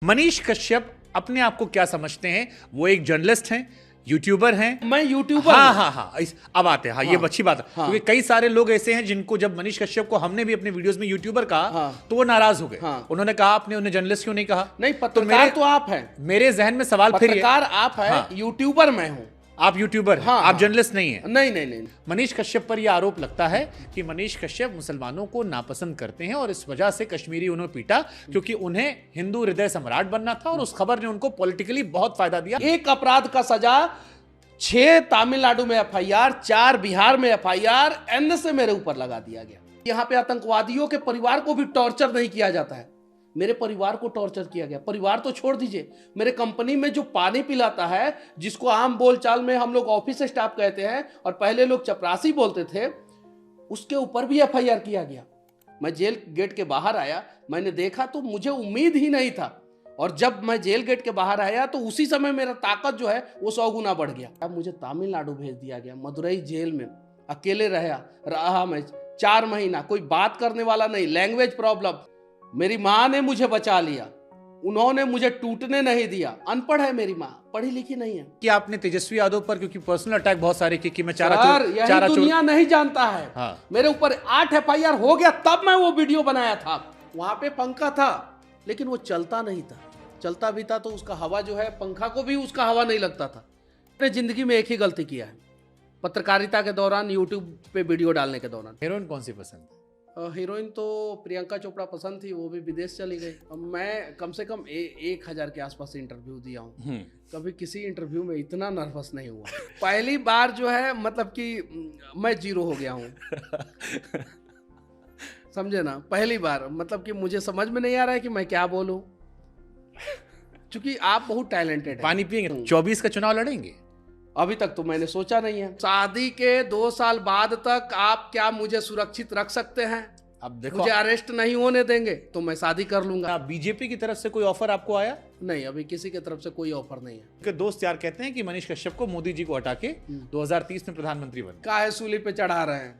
मनीष कश्यप अपने आप को क्या समझते हैं? वो एक जर्नलिस्ट हैं, यूट्यूबर हैं। मैं यूट्यूबर हाँ हूं। हाँ हाँ अब आते हैं। हाँ, ये अच्छी बात है। हाँ। क्योंकि कई सारे लोग ऐसे हैं जिनको जब मनीष कश्यप को हमने भी अपने वीडियोस में यूट्यूबर कहा हाँ। तो वो नाराज हो गए। हाँ। उन्होंने कहा आपने उन्हें जर्नलिस्ट क्यों नहीं कहा? नहीं, पत्रकार तो आप हैं। मेरे जहन में सवाल फिर ये, पत्रकार आप हैं। हाँ। यूट्यूबर मैं हूं। आप यूट्यूबर हैं, हाँ, आप हाँ। जर्नलिस्ट नहीं है। नहीं नहीं नहीं। मनीष कश्यप पर यह आरोप लगता है कि मनीष कश्यप मुसलमानों को नापसंद करते हैं और इस वजह से कश्मीरी उन्हें पीटा क्योंकि उन्हें हिंदू हृदय सम्राट बनना था और उस खबर ने उनको पॉलिटिकली बहुत फायदा दिया। एक अपराध का सजा 6 तमिलनाडु में एफआईआर, 4 बिहार में एफआईआर, एन से मेरे ऊपर लगा दिया गया। यहाँ पे आतंकवादियों के परिवार को भी टॉर्चर नहीं किया जाता है, मेरे परिवार को टॉर्चर किया गया। परिवार तो छोड़ दीजिए, मेरे कंपनी में जो पानी पिलाता है, जिसको आम बोलचाल में हम लोग ऑफिस स्टाफ कहते हैं और पहले लोग चपरासी बोलते थे, उसके ऊपर भी एफआईआर किया गया। मैं जेल गेट के बाहर आया, मैंने देखा तो मुझे उम्मीद ही नहीं था, और जब मैं जेल गेट के बाहर आया तो उसी समय मेरा ताकत जो है वो 100 गुना बढ़ गया। अब मुझे तमिलनाडु भेज दिया गया, मदुरई जेल में अकेले रहा मैं 4 महीना। कोई बात करने वाला नहीं, लैंग्वेज प्रॉब्लम। मेरी माँ ने मुझे बचा लिया, उन्होंने मुझे टूटने नहीं दिया। अनपढ़ है मेरी माँ, पढ़ी लिखी नहीं है। कि आपने तेजस्वी यादव पर क्योंकि पर्सनल अटैक बहुत सारे की मैं चारा दुनिया नहीं जानता है। हाँ। मेरे ऊपर 8 एफआईआर हो गया, तब मैं वो वीडियो बनाया था। वहां पे पंखा था लेकिन वो चलता नहीं था, चलता भी था तो उसका हवा जो है, पंखा को भी उसका हवा नहीं लगता था। मैंने जिंदगी में एक ही गलती किया है, पत्रकारिता के दौरान, यूट्यूब पे वीडियो डालने के दौरान। हीरोइन कौन सी पसंद? हीरोइन तो प्रियंका चोपड़ा पसंद थी, वो भी विदेश चली गई। अब मैं कम से कम 1000 के आसपास इंटरव्यू दिया हूँ, कभी किसी इंटरव्यू में इतना नर्वस नहीं हुआ। पहली बार जो है मतलब कि मैं 0 हो गया हूँ। समझे ना, पहली बार मतलब कि मुझे समझ में नहीं आ रहा है कि मैं क्या बोलूं, क्योंकि आप बहुत टैलेंटेड हैं। पानी पिएंगे? 24 का चुनाव लड़ेंगे? अभी तक तो मैंने सोचा नहीं है। शादी के 2 साल बाद तक आप क्या मुझे सुरक्षित रख सकते हैं? अब देखो, मुझे अरेस्ट नहीं होने देंगे तो मैं शादी कर लूंगा। बीजेपी की तरफ से कोई ऑफर आपको आया? नहीं, अभी किसी की तरफ से कोई ऑफर नहीं है। के दोस्त यार कहते हैं कि मनीष कश्यप को मोदी जी को हटा के 2030 में प्रधानमंत्री बने। काहे सूली पे चढ़ा रहे हैं?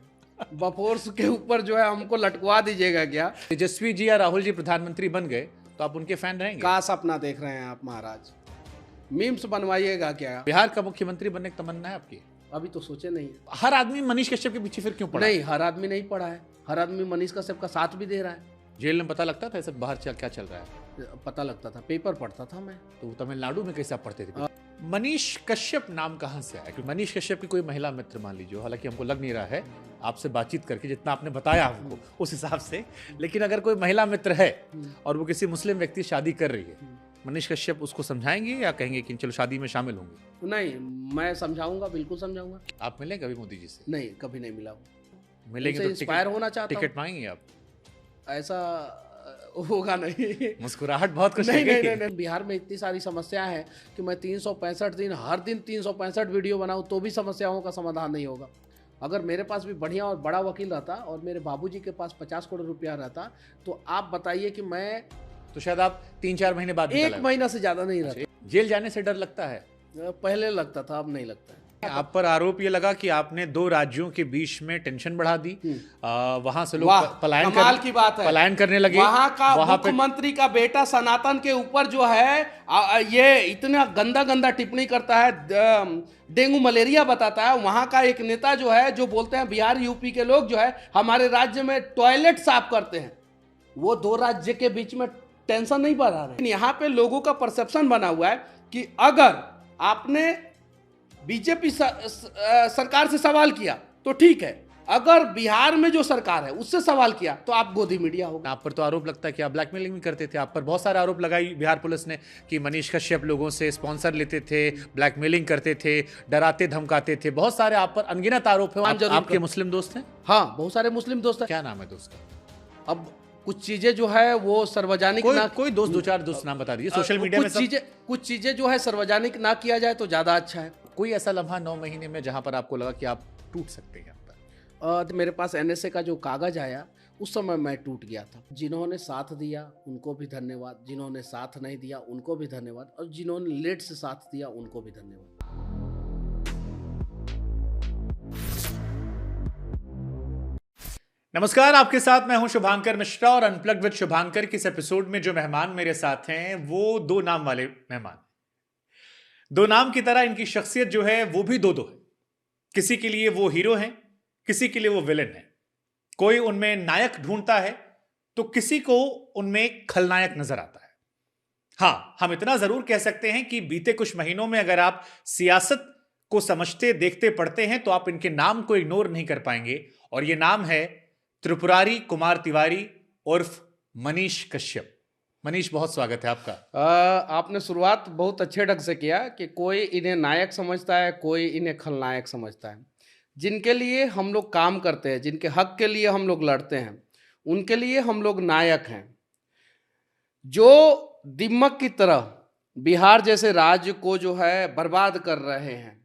बफोर्स के ऊपर जो है हमको लटकवा दीजिएगा क्या? तेजस्वी जी या राहुल जी प्रधानमंत्री बन गए तो आप उनके फैन रहेंगे? का सपना देख रहे हैं आप महाराज? मीम्स बनवाइएगा क्या? बिहार का मुख्यमंत्री बनने की तमन्ना है आपकी? अभी तो सोचे नहीं। हर आदमी मनीष कश्यप के पीछे फिर क्यों पड़ा? नहीं, हर आदमी नहीं पड़ा है, हर आदमी मनीष कश्यप का साथ भी दे रहा है। जेल में पता लगता था सब बाहर क्या चल रहा है? पता लगता था, पेपर पढ़ता था मैं। तो तमिलनाडु में कैसे आप पढ़ते थे? मनीष कश्यप नाम कहाँ से आया? क्योंकि मनीष कश्यप की कोई महिला मित्र मान लीजिए, हालांकि हमको लग नहीं रहा है आपसे बातचीत करके जितना आपने बताया हमको उस हिसाब से, लेकिन अगर कोई महिला मित्र है और वो किसी मुस्लिम व्यक्ति शादी कर रही है, मनीष कश्यप उसको समझाएंगे या कहेंगे कि चलो शादी में शामिल होंगे? नहीं, मैं समझाऊंगा, बिल्कुल समझाऊंगा। आप मिले कभी मोदी जी से? नहीं, कभी नहीं मिला। मिलेंगे तो इंस्पायर होना चाहता हूं। टिकट मांगेंगे आप? ऐसा होगा नहीं। मुस्कुराहट बहुत कुछ नहीं, नहीं, नहीं, नहीं। बिहार में इतनी सारी समस्याएं हैं कि मैं 365 दिन, हर दिन 365 वीडियो बनाऊं तो भी समस्याओं का समाधान नहीं होगा। अगर मेरे पास भी बढ़िया और बड़ा वकील रहता और मेरे बाबूजी के पास 50 करोड़ रुपया रहता तो आप बताइए कि मैं तो शायद आप 3-4 महीने बाद 1 महीना से ज्यादा नहीं रहता। जेल जाने से डर लगता है? पहले लगता था, अब नहीं लगता है। आप पर आरोप ये लगा कि आपने 2 राज्यों के बीच में टेंशन बढ़ा दी, वहां से लोग पलायन करने लगे। वहां का मुख्यमंत्री का बेटा सनातन के ऊपर जो है ये इतना गंदा टिप्पणी करता है, डेंगू मलेरिया बताता है। वहां का एक नेता जो है, जो बोलते हैं बिहार यूपी के लोग जो है हमारे राज्य में टॉयलेट साफ करते हैं, वो 2 राज्य के बीच में टेंशन नहीं बढ़ा रहे। यहाँ पे लोगों का परसेप्शन बना हुआ है कि अगर आपने बीजेपी सरकार से सवाल किया तो ठीक है, अगर बिहार में जो सरकार है उससे सवाल किया तो आप गोदी मीडिया होगा। आप पर तो आरोप लगता है कि आप ब्लैकमेलिंग भी करते थे। आप पर बहुत सारे आरोप लगाई बिहार पुलिस ने कि मनीष कश्यप लोगों से स्पॉन्सर लेते थे, ब्लैकमेलिंग करते थे, डराते धमकाते थे। बहुत सारे आप पर अनगिनत आरोप है। आपके मुस्लिम दोस्त हैं? हाँ, बहुत सारे मुस्लिम दोस्त हैं। क्या नाम है दोस्त का? अब कुछ चीजें जो है वो सार्वजनिक कोई 2-4 दोस्त नाम बता दीजिए सोशल मीडिया में। कुछ चीजें जो है सार्वजनिक ना किया जाए तो ज्यादा अच्छा है। कोई ऐसा लम्हा 9 महीने में जहां पर आपको लगा कि आप टूट सकते हैं? मेरे पास एनएसए का जो कागज आया उस समय मैं टूट गया था। जिन्होंने साथ दिया उनको भी धन्यवाद, जिन्होंने साथ नहीं दिया उनको भी धन्यवाद, और जिन्होंने लेट से साथ दिया उनको भी धन्यवाद। नमस्कार, आपके साथ मैं हूं शुभांकर मिश्रा और अनप्लग्ड विद शुभांकर के इस एपिसोड में जो मेहमान मेरे साथ हैं वो दो नाम वाले मेहमान। दो नाम की तरह इनकी शख्सियत जो है वो भी दो दो है। किसी के लिए वो हीरो हैं, किसी के लिए वो विलेन है। कोई उनमें नायक ढूंढता है तो किसी को उनमें खलनायक नजर आता है। हाँ, हम इतना जरूर कह सकते हैं कि बीते कुछ महीनों में अगर आप सियासत को समझते, देखते, पढ़ते हैं तो आप इनके नाम को इग्नोर नहीं कर पाएंगे। और ये नाम है त्रिपुरारी कुमार तिवारी उर्फ मनीष कश्यप। मनीष, बहुत स्वागत है आपका। आपने शुरुआत बहुत अच्छे ढंग से किया कि कोई इन्हें नायक समझता है, कोई इन्हें खलनायक समझता है। जिनके लिए हम लोग काम करते हैं, जिनके हक के लिए हम लोग लड़ते हैं, उनके लिए हम लोग नायक हैं। जो दिमक की तरह बिहार जैसे राज्य को जो है बर्बाद कर रहे हैं,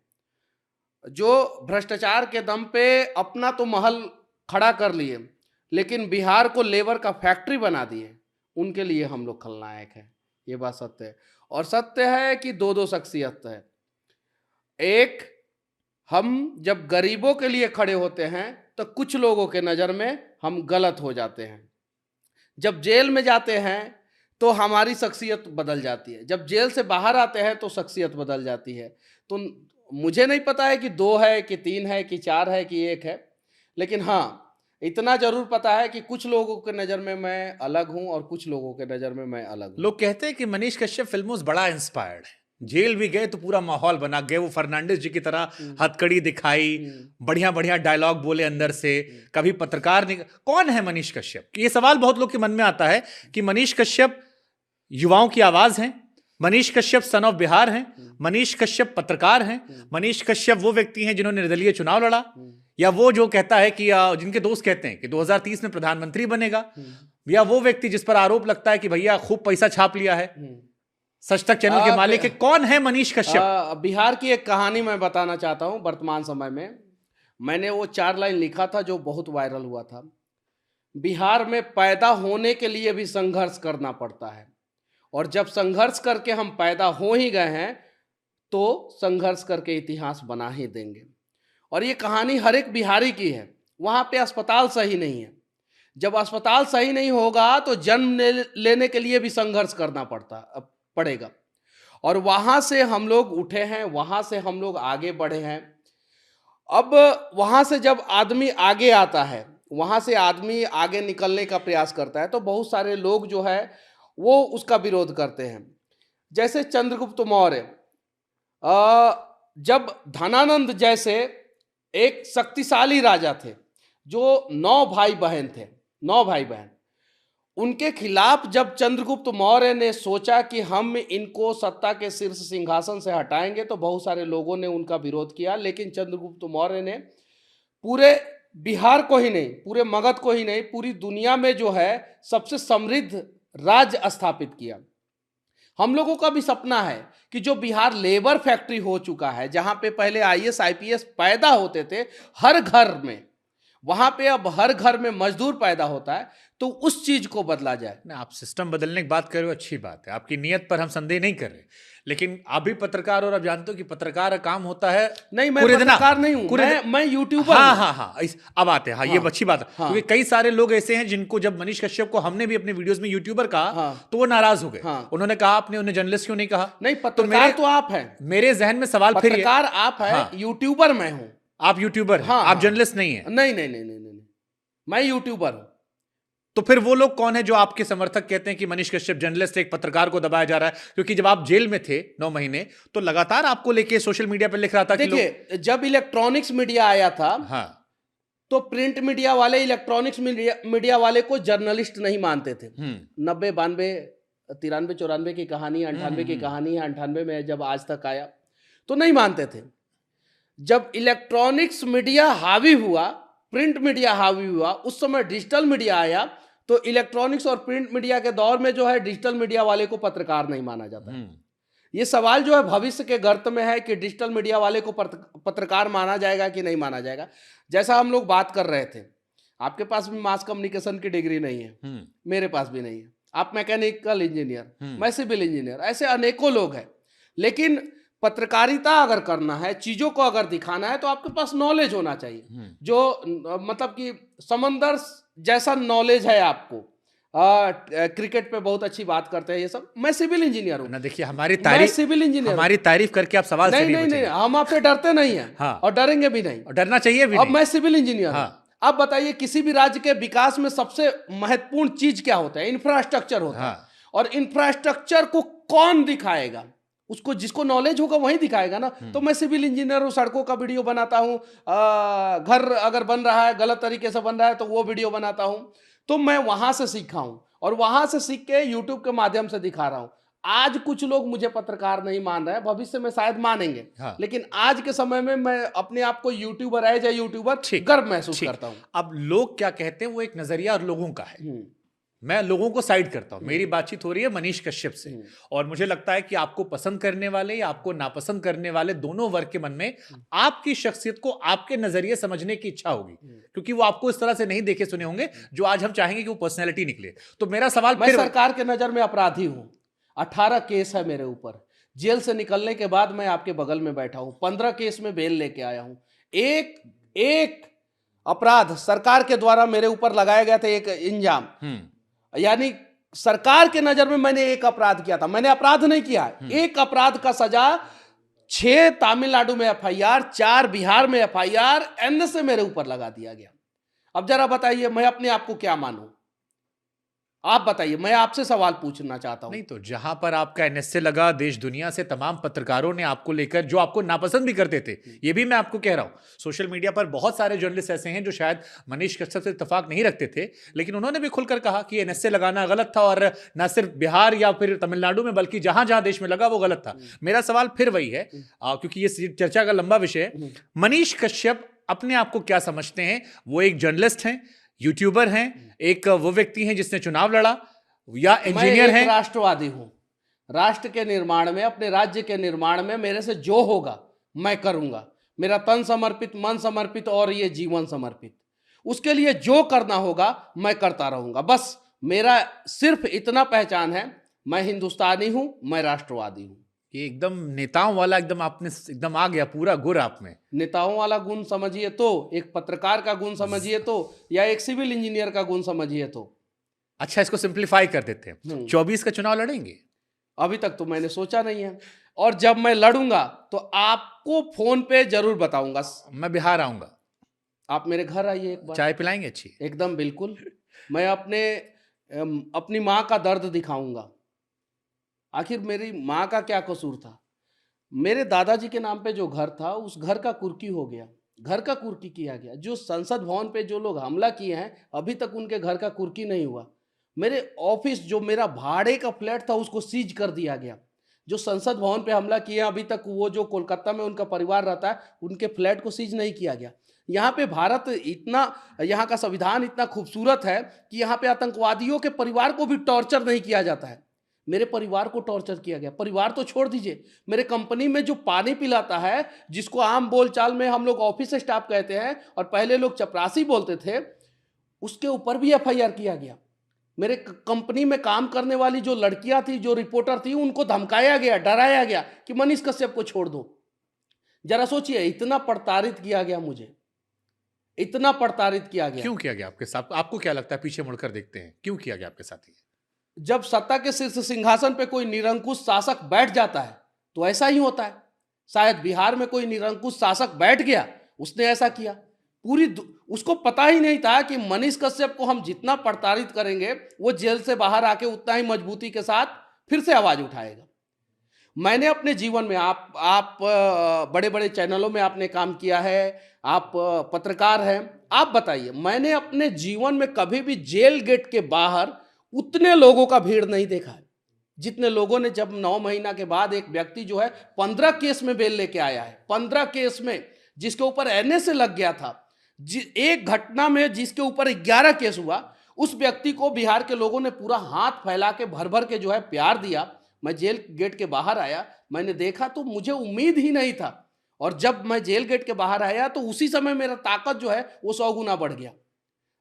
जो भ्रष्टाचार के दम पे अपना तो महल खड़ा कर लिए लेकिन बिहार को लेबर का फैक्ट्री बना दिए, उनके लिए हम लोग खलनायक हैं। ये बात सत्य है। और सत्य है कि दो दो शख्सियत है। एक, हम जब गरीबों के लिए खड़े होते हैं तो कुछ लोगों के नज़र में हम गलत हो जाते हैं। जब जेल में जाते हैं तो हमारी शख्सियत बदल जाती है। जब जेल से बाहर आते हैं तो शख्सियत बदल जाती है। तो मुझे नहीं पता है कि दो है कि तीन है कि चार है कि एक है, लेकिन हाँ इतना जरूर पता है कि कुछ लोगों के नज़र में मैं अलग हूं और कुछ लोगों के नज़र में मैं अलग हूं। लोग कहते हैं कि मनीष कश्यप फिल्मों से बड़ा इंस्पायर्ड है। जेल भी गए तो पूरा माहौल बना गए, वो फर्नांडिस जी की तरह हथकड़ी दिखाई, बढ़िया बढ़िया डायलॉग बोले अंदर से, कभी पत्रकार नहीं। कौन है मनीष कश्यप? ये सवाल बहुत लोग के मन में आता है कि मनीष कश्यप युवाओं की आवाज हैं, मनीष कश्यप सन ऑफ बिहार हैं, मनीष कश्यप पत्रकार हैं, मनीष कश्यप वो व्यक्ति हैं जिन्होंने निर्दलीय चुनाव लड़ा, या वो जो कहता है कि जिनके दोस्त कहते हैं कि 2030 में प्रधानमंत्री बनेगा, या वो व्यक्ति जिस पर आरोप लगता है कि भैया खूब पैसा छाप लिया है, सच तक चैनल के मालिक है। कौन है मनीष कश्यप? बिहार की एक कहानी मैं बताना चाहता हूं। वर्तमान समय में मैंने वो 4 लाइन लिखा था जो बहुत वायरल हुआ था। बिहार में पैदा होने के लिए भी संघर्ष करना पड़ता है, और जब संघर्ष करके हम पैदा हो ही गए हैं तो संघर्ष करके इतिहास बना ही देंगे। और ये कहानी हर एक बिहारी की है। वहाँ पे अस्पताल सही नहीं है। जब अस्पताल सही नहीं होगा तो जन्म लेने के लिए भी संघर्ष करना पड़ेगा। और वहाँ से हम लोग उठे हैं, वहाँ से हम लोग आगे बढ़े हैं। अब वहाँ से जब आदमी आगे आता है, वहाँ से आदमी आगे निकलने का प्रयास करता है तो बहुत सारे लोग जो है वो उसका विरोध करते हैं। जैसे चंद्रगुप्त मौर्य, जब धनानंद जैसे एक शक्तिशाली राजा थे जो 9 भाई बहन थे, 9 भाई बहन, उनके खिलाफ जब चंद्रगुप्त मौर्य ने सोचा कि हम इनको सत्ता के शीर्ष सिंहासन से हटाएंगे तो बहुत सारे लोगों ने उनका विरोध किया। लेकिन चंद्रगुप्त मौर्य ने पूरे बिहार को ही नहीं, पूरे मगध को ही नहीं, पूरी दुनिया में जो है सबसे समृद्ध राज्य स्थापित किया। हम लोगों का भी सपना है कि जो बिहार लेबर फैक्ट्री हो चुका है, जहां पे पहले आईएएस आईपीएस पैदा होते थे हर घर में, वहां पे अब हर घर में मजदूर पैदा होता है, तो उस चीज को बदला जाए। ना, आप सिस्टम बदलने की बात कर रहे हो, अच्छी बात है, आपकी नीयत पर हम संदेह नहीं कर रहे, लेकिन आप भी पत्रकार और आप जानते हो कि पत्रकार का काम होता है नहीं, मैं पत्रकार नहीं हूं, मैं यूट्यूबर। हाँ, अब आते हैं। ये अच्छी बात है, क्योंकि कई सारे लोग ऐसे हैं जिनको जब मनीष कश्यप को हमने भी अपने वीडियोस में यूट्यूबर कहा तो वो नाराज हो गए। उन्होंने कहा आपने उन्हें जर्नलिस्ट क्यों नहीं कहा? नहीं, पत्रकार तो आप हैं। मेरे जहन में सवाल फिर, पत्रकार आप है, यूट्यूबर मैं हूँ। आप यूट्यूबर हैं, आप जर्नलिस्ट नहीं है? नहीं, मैं यूट्यूबर हूं। तो फिर वो लोग कौन है जो आपके समर्थक कहते हैं कि मनीष कश्यप जर्नलिस्ट, एक पत्रकार को दबाया जा रहा है? क्योंकि जब आप जेल में थे 9 महीने तो लगातार आपको लेके सोशल मीडिया पर लिख रहा था। देखिए, जब इलेक्ट्रॉनिक्स मीडिया आया था तो प्रिंट मीडिया वाले इलेक्ट्रॉनिक्स मीडिया वाले को जर्नलिस्ट नहीं मानते थे। 90, 92, 93, 94 की कहानी, 98 की कहानी है। 98 में जब आज तक आया तो नहीं मानते थे। जब इलेक्ट्रॉनिक्स मीडिया हावी हुआ, प्रिंट मीडिया हावी हुआ, उस समय डिजिटल मीडिया आया, तो इलेक्ट्रॉनिक्स और प्रिंट मीडिया के दौर में जो है डिजिटल मीडिया वाले को पत्रकार नहीं माना जाता है। ये सवाल जो है भविष्य के गर्त में है कि डिजिटल मीडिया वाले को पत्रकार माना जाएगा कि नहीं माना जाएगा। जैसा हम लोग बात कर रहे थे, आपके पास भी मास कम्युनिकेशन की डिग्री नहीं है, मेरे पास भी नहीं है। आप मैकेनिकल इंजीनियर, मैं सिविल इंजीनियर, ऐसे अनेकों लोग हैं। लेकिन पत्रकारिता अगर करना है, चीजों को अगर दिखाना है, तो आपके पास नॉलेज होना चाहिए। जो मतलब कि समंदर जैसा नॉलेज है आपको, क्रिकेट पे बहुत अच्छी बात करते हैं ये सब, मैं सिविल इंजीनियर हूँ ना देखिए मैं सिविल इंजीनियर हमारी तारीफ करके आप सवाल से नहीं नहीं नहीं नहीं बचेंगे। हम आपसे डरते नहीं हैं हाँ। और डरेंगे भी नहीं। और डरना चाहिए भी अब नहीं। मैं सिविल इंजीनियर हूँ। हाँ। अब बताइए किसी भी राज्य के विकास में सबसे महत्वपूर्ण चीज क्या होता है? इंफ्रास्ट्रक्चर होता है। हाँ। और इंफ्रास्ट्रक्चर को कौन दिखाएगा? उसको जिसको नॉलेज होगा वही दिखाएगा ना। तो मैं सिविल इंजीनियर हूँ, सड़कों का वीडियो बनाता हूँ, घर अगर बन रहा है गलत तरीके से बन रहा है तो वो वीडियो बनाता हूँ। तो मैं वहां से सीखा हूं और वहां से सीख के यूट्यूब के माध्यम से दिखा रहा हूं। आज कुछ लोग मुझे पत्रकार नहीं मान रहे हैं, भविष्य में शायद मानेंगे। हाँ। लेकिन आज के समय में मैं अपने आप को यूट्यूबर है या यूट्यूबर गर्व महसूस करता हूं। अब लोग क्या कहते हैं वो एक नजरिया और लोगों का है। मैं लोगों को साइड करता हूं। मेरी बातचीत हो रही है मनीष कश्यप से और मुझे लगता है कि आपको पसंद करने वाले या आपको नापसंद करने वाले दोनों वर्ग के मन में आपकी शख्सियत को आपके नजरिए समझने की इच्छा होगी, क्योंकि वो आपको इस तरह से नहीं देखे सुने होंगे जो आज हम चाहेंगे कि वो पर्सनैलिटी निकले। तो मेरा सवाल, मैं सरकार के नजर में अपराधी हूं। 18 केस है मेरे ऊपर। जेल से निकलने के बाद मैं आपके बगल में बैठा हूं, 15 केस में बेल लेके आया हूं। एक अपराध सरकार के द्वारा मेरे ऊपर लगाया गया था, एक इंजाम, यानी सरकार के नजर में मैंने एक अपराध किया था। मैंने अपराध नहीं किया है। एक अपराध का सजा 6 तमिलनाडु में एफआईआर, 4 बिहार में एफआईआर, एनएसए मेरे ऊपर लगा दिया गया। अब जरा बताइए मैं अपने आप को क्या मानूं? आप बताइए, मैं आपसे सवाल पूछना चाहता हूं। नहीं तो जहां पर आपका एनएसए लगा, देश दुनिया से तमाम पत्रकारों ने आपको लेकर, जो आपको नापसंद भी करते थे, ये भी मैं आपको कह रहा हूं, सोशल मीडिया पर बहुत सारे जर्नलिस्ट ऐसे हैं जो शायद मनीष कश्यप से इत्तेफाक नहीं रखते थे, लेकिन उन्होंने भी खुलकर कहा कि एनएसए लगाना गलत था और न सिर्फ बिहार या फिर तमिलनाडु में बल्कि जहां जहां देश में लगा वो गलत था। मेरा सवाल फिर वही है, क्योंकि ये चर्चा का लंबा विषय है, मनीष कश्यप अपने आप को क्या समझते हैं? वो एक जर्नलिस्ट हैं, यूट्यूबर हैं, एक वो व्यक्ति हैं जिसने चुनाव लड़ा, या इंजीनियर हैं? राष्ट्रवादी हूं। राष्ट्र के निर्माण में, अपने राज्य के निर्माण में मेरे से जो होगा मैं करूंगा। मेरा तन समर्पित, मन समर्पित और ये जीवन समर्पित। उसके लिए जो करना होगा मैं करता रहूंगा। बस मेरा सिर्फ इतना पहचान है, मैं हिंदुस्तानी हूं, मैं राष्ट्रवादी हूं। ये एकदम नेताओं वाला, एकदम आपने एकदम आ गया पूरा गुर आप में। नेताओं वाला गुण समझिए तो, एक पत्रकार का गुण समझिए तो, या एक सिविल इंजीनियर का गुण समझिए तो। अच्छा, इसको सिंप्लीफाई कर देते हैं। 24 का चुनाव लड़ेंगे? अभी तक तो मैंने सोचा नहीं है, और जब मैं लड़ूंगा तो आपको फोन पे जरूर बताऊंगा। मैं बिहार आऊंगा, आप मेरे घर आइए एक बार, चाय पिलाएंगे अच्छी? एकदम बिल्कुल। मैं अपनी माँ का दर्द दिखाऊंगा। आखिर मेरी माँ का क्या कसूर था? मेरे दादाजी के नाम पे जो घर था, उस घर का कुर्की हो गया, घर का कुर्की किया गया। जो संसद भवन पे जो लोग हमला किए हैं, अभी तक उनके घर का कुर्की नहीं हुआ। मेरे ऑफिस, जो मेरा भाड़े का फ्लैट था, उसको सीज कर दिया गया। जो संसद भवन पे हमला किए, अभी तक वो जो कोलकाता में उनका परिवार रहता है, उनके फ्लैट को सीज नहीं किया गया। यहाँ पे भारत इतना, यहाँ का संविधान इतना खूबसूरत है कि यहाँ पे आतंकवादियों के परिवार को भी टॉर्चर नहीं किया जाता है। मेरे परिवार को टॉर्चर किया गया। परिवार तो छोड़ दीजिए, मेरे कंपनी में जो पानी पिलाता है, जिसको आम बोलचाल में हम लोग ऑफिस स्टाफ कहते हैं और पहले लोग चपरासी बोलते थे, उसके ऊपर भी एफआईआर किया गया। मेरे कंपनी में काम करने वाली जो लड़कियां थी, जो रिपोर्टर थी, उनको धमकाया गया, डराया गया कि मनीष कश्यप को छोड़ दो। जरा सोचिए, इतना प्रताड़ित किया गया मुझे, इतना प्रताड़ित किया गया। क्यों किया गया आपके साथ? आपको क्या लगता है? पीछे मुड़कर देखते हैं, क्यों किया गया आपके साथ? जब सत्ता के शीर्ष सिंहासन पे कोई निरंकुश शासक बैठ जाता है तो ऐसा ही होता है। शायद बिहार में कोई निरंकुश शासक बैठ गया, उसने ऐसा किया। उसको पता ही नहीं था कि मनीष कश्यप को हम जितना प्रताड़ित करेंगे, वो जेल से बाहर आके उतना ही मजबूती के साथ फिर से आवाज उठाएगा। मैंने अपने जीवन में, आप बड़े बड़े चैनलों में आपने काम किया है, आप पत्रकार हैं, आप बताइए, मैंने अपने जीवन में कभी भी जेल गेट के बाहर उतने लोगों का भीड़ नहीं देखा है जितने लोगों ने, जब 9 महीना के बाद एक व्यक्ति जो है 15 केस में बेल लेके आया है, 15 केस में, जिसके ऊपर एनएसए लग गया था, एक घटना में जिसके ऊपर 11 केस हुआ, उस व्यक्ति को बिहार के लोगों ने पूरा हाथ फैला के भर भर के जो है प्यार दिया। मैं जेल गेट के बाहर आया, मैंने देखा तो मुझे उम्मीद ही नहीं था, और जब मैं जेल गेट के बाहर आया तो उसी समय मेरा ताकत जो है वो 100 गुना बढ़ गया।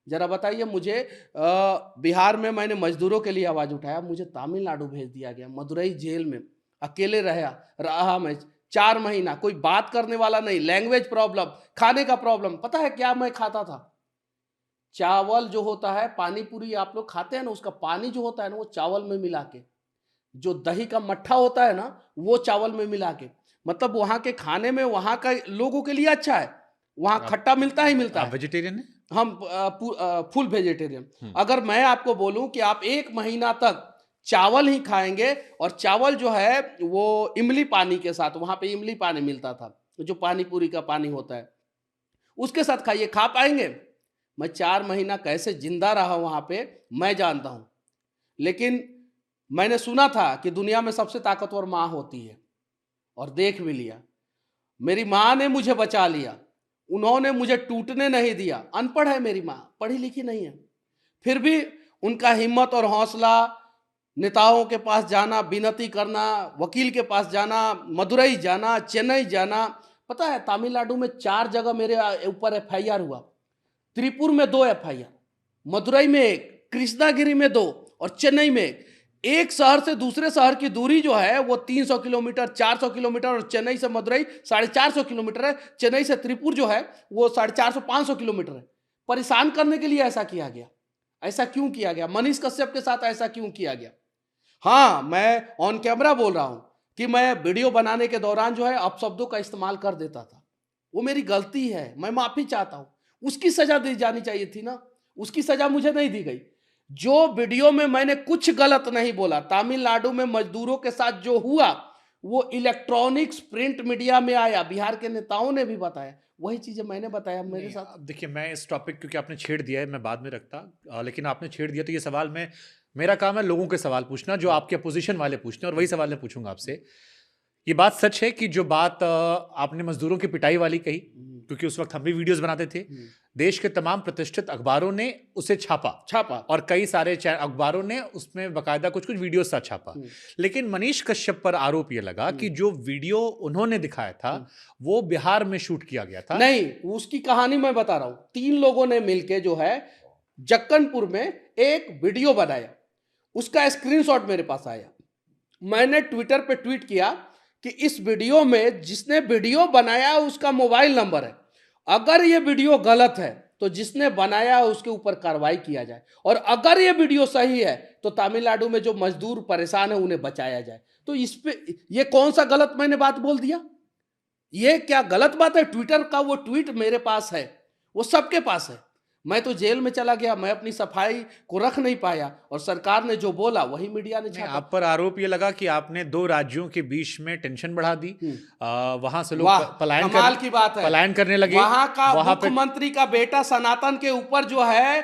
जरा बताइए मुझे, बिहार में मैंने मजदूरों के लिए आवाज उठाया, मुझे तमिलनाडु भेज दिया गया, मदुरई जेल में अकेले रहा मैं 4 महीना, कोई बात करने वाला नहीं, लैंग्वेज प्रॉब्लम, खाने का प्रॉब्लम। पता है क्या मैं खाता था? चावल जो होता है, पानी पूरी आप लोग खाते हैं ना, उसका पानी जो होता है ना वो चावल में मिला के, जो दही का मट्ठा होता है ना वो चावल में मिला के, मतलब वहां के खाने में वहां का लोगों के लिए अच्छा है। वहां खट्टा मिलता ही मिलता आप है। वेजिटेरियन है? हम फुल वेजिटेरियन। अगर मैं आपको बोलूं कि आप 1 महीना तक चावल ही खाएंगे, और चावल जो है वो इमली पानी के साथ, वहां पे इमली पानी मिलता था, जो पानी पूरी का पानी होता है, उसके साथ खाइए, खा पाएंगे? मैं 4 महीना कैसे जिंदा रहा वहां पे मैं जानता हूं। लेकिन मैंने सुना था कि दुनिया में सबसे ताकतवर माँ होती है, और देख भी लिया। मेरी माँ ने मुझे बचा लिया, उन्होंने मुझे टूटने नहीं दिया। अनपढ़ है मेरी माँ, पढ़ी लिखी नहीं है, फिर भी उनका हिम्मत और हौसला, नेताओं के पास जाना, विनती करना, वकील के पास जाना, मदुरई जाना, चेन्नई जाना। पता है तमिलनाडु में 4 जगह मेरे ऊपर FIR हुआ। त्रिपुर में 2 FIR, मदुरई में 1, कृष्णागिरी में 2, और चेन्नई में 1। एक शहर से दूसरे शहर की दूरी जो है वो 300 किलोमीटर, 400 किलोमीटर, और चेन्नई से मदुरई 450 किलोमीटर है। चेन्नई से त्रिपुर जो है वो 450, 500 किलोमीटर है। परेशान करने के लिए ऐसा किया गया। ऐसा क्यों किया गया? मनीष कश्यप के साथ ऐसा क्यों किया गया? हाँ, मैं ऑन कैमरा बोल रहा हूं कि मैं वीडियो बनाने के दौरान जो है अपशब्दों का इस्तेमाल कर देता था। वो मेरी गलती है, मैं माफी चाहता हूं। उसकी सजा दी जानी चाहिए थी ना, उसकी सजा मुझे नहीं दी गई। जो वीडियो में मैंने कुछ गलत नहीं बोला, तमिलनाडु में मजदूरों के साथ जो हुआ वो इलेक्ट्रॉनिक्स प्रिंट मीडिया में आया, बिहार के नेताओं ने भी बताया, वही चीजें मैंने बताया मेरे साथ। अब देखिए, मैं इस टॉपिक क्योंकि आपने छेड़ दिया है मैं बाद में रखता, लेकिन आपने छेड़ दिया तो ये सवाल मेरा काम है लोगों के सवाल पूछना, जो आपके अपोजिशन वाले पूछने, और वही सवाल मैं पूछूंगा आपसे। ये बात सच है कि जो बात आपने मजदूरों की पिटाई वाली कही, क्योंकि उस वक्त हम भी वीडियोस बनाते थे, देश के तमाम प्रतिष्ठित अखबारों ने उसे छापा, और कई सारे अखबारों ने उसमें बकायदा कुछ वीडियो सा छापा। लेकिन मनीष कश्यप पर आरोप यह लगा कि जो वीडियो उन्होंने दिखाया था वो बिहार में शूट किया गया था। नहीं, उसकी कहानी मैं बता रहा हूं। 3 लोगों ने मिलके जो है जक्कनपुर में एक वीडियो बनाया, उसका स्क्रीनशॉट मेरे पास आया। मैंने ट्विटर पे ट्वीट किया कि इस वीडियो में जिसने वीडियो बनाया उसका मोबाइल नंबर है, अगर ये वीडियो गलत है तो जिसने बनाया उसके ऊपर कार्रवाई किया जाए, और अगर ये वीडियो सही है तो तमिलनाडु में जो मजदूर परेशान है उन्हें बचाया जाए। तो इस पे ये कौन सा गलत मैंने बात बोल दिया? ये क्या गलत बात है? ट्विटर का वो ट्वीट मेरे पास है, वो सबके पास है। मैं तो जेल में चला गया, मैं अपनी सफाई को रख नहीं पाया, और सरकार ने जो बोला वही मीडिया ने छापा। आप पर आरोप ये लगा कि आपने 2 राज्यों के बीच में टेंशन बढ़ा दी, वहां से लोग कमाल की बात है, पलायन करने लगे। वहां का मुख्यमंत्री का बेटा सनातन के ऊपर जो है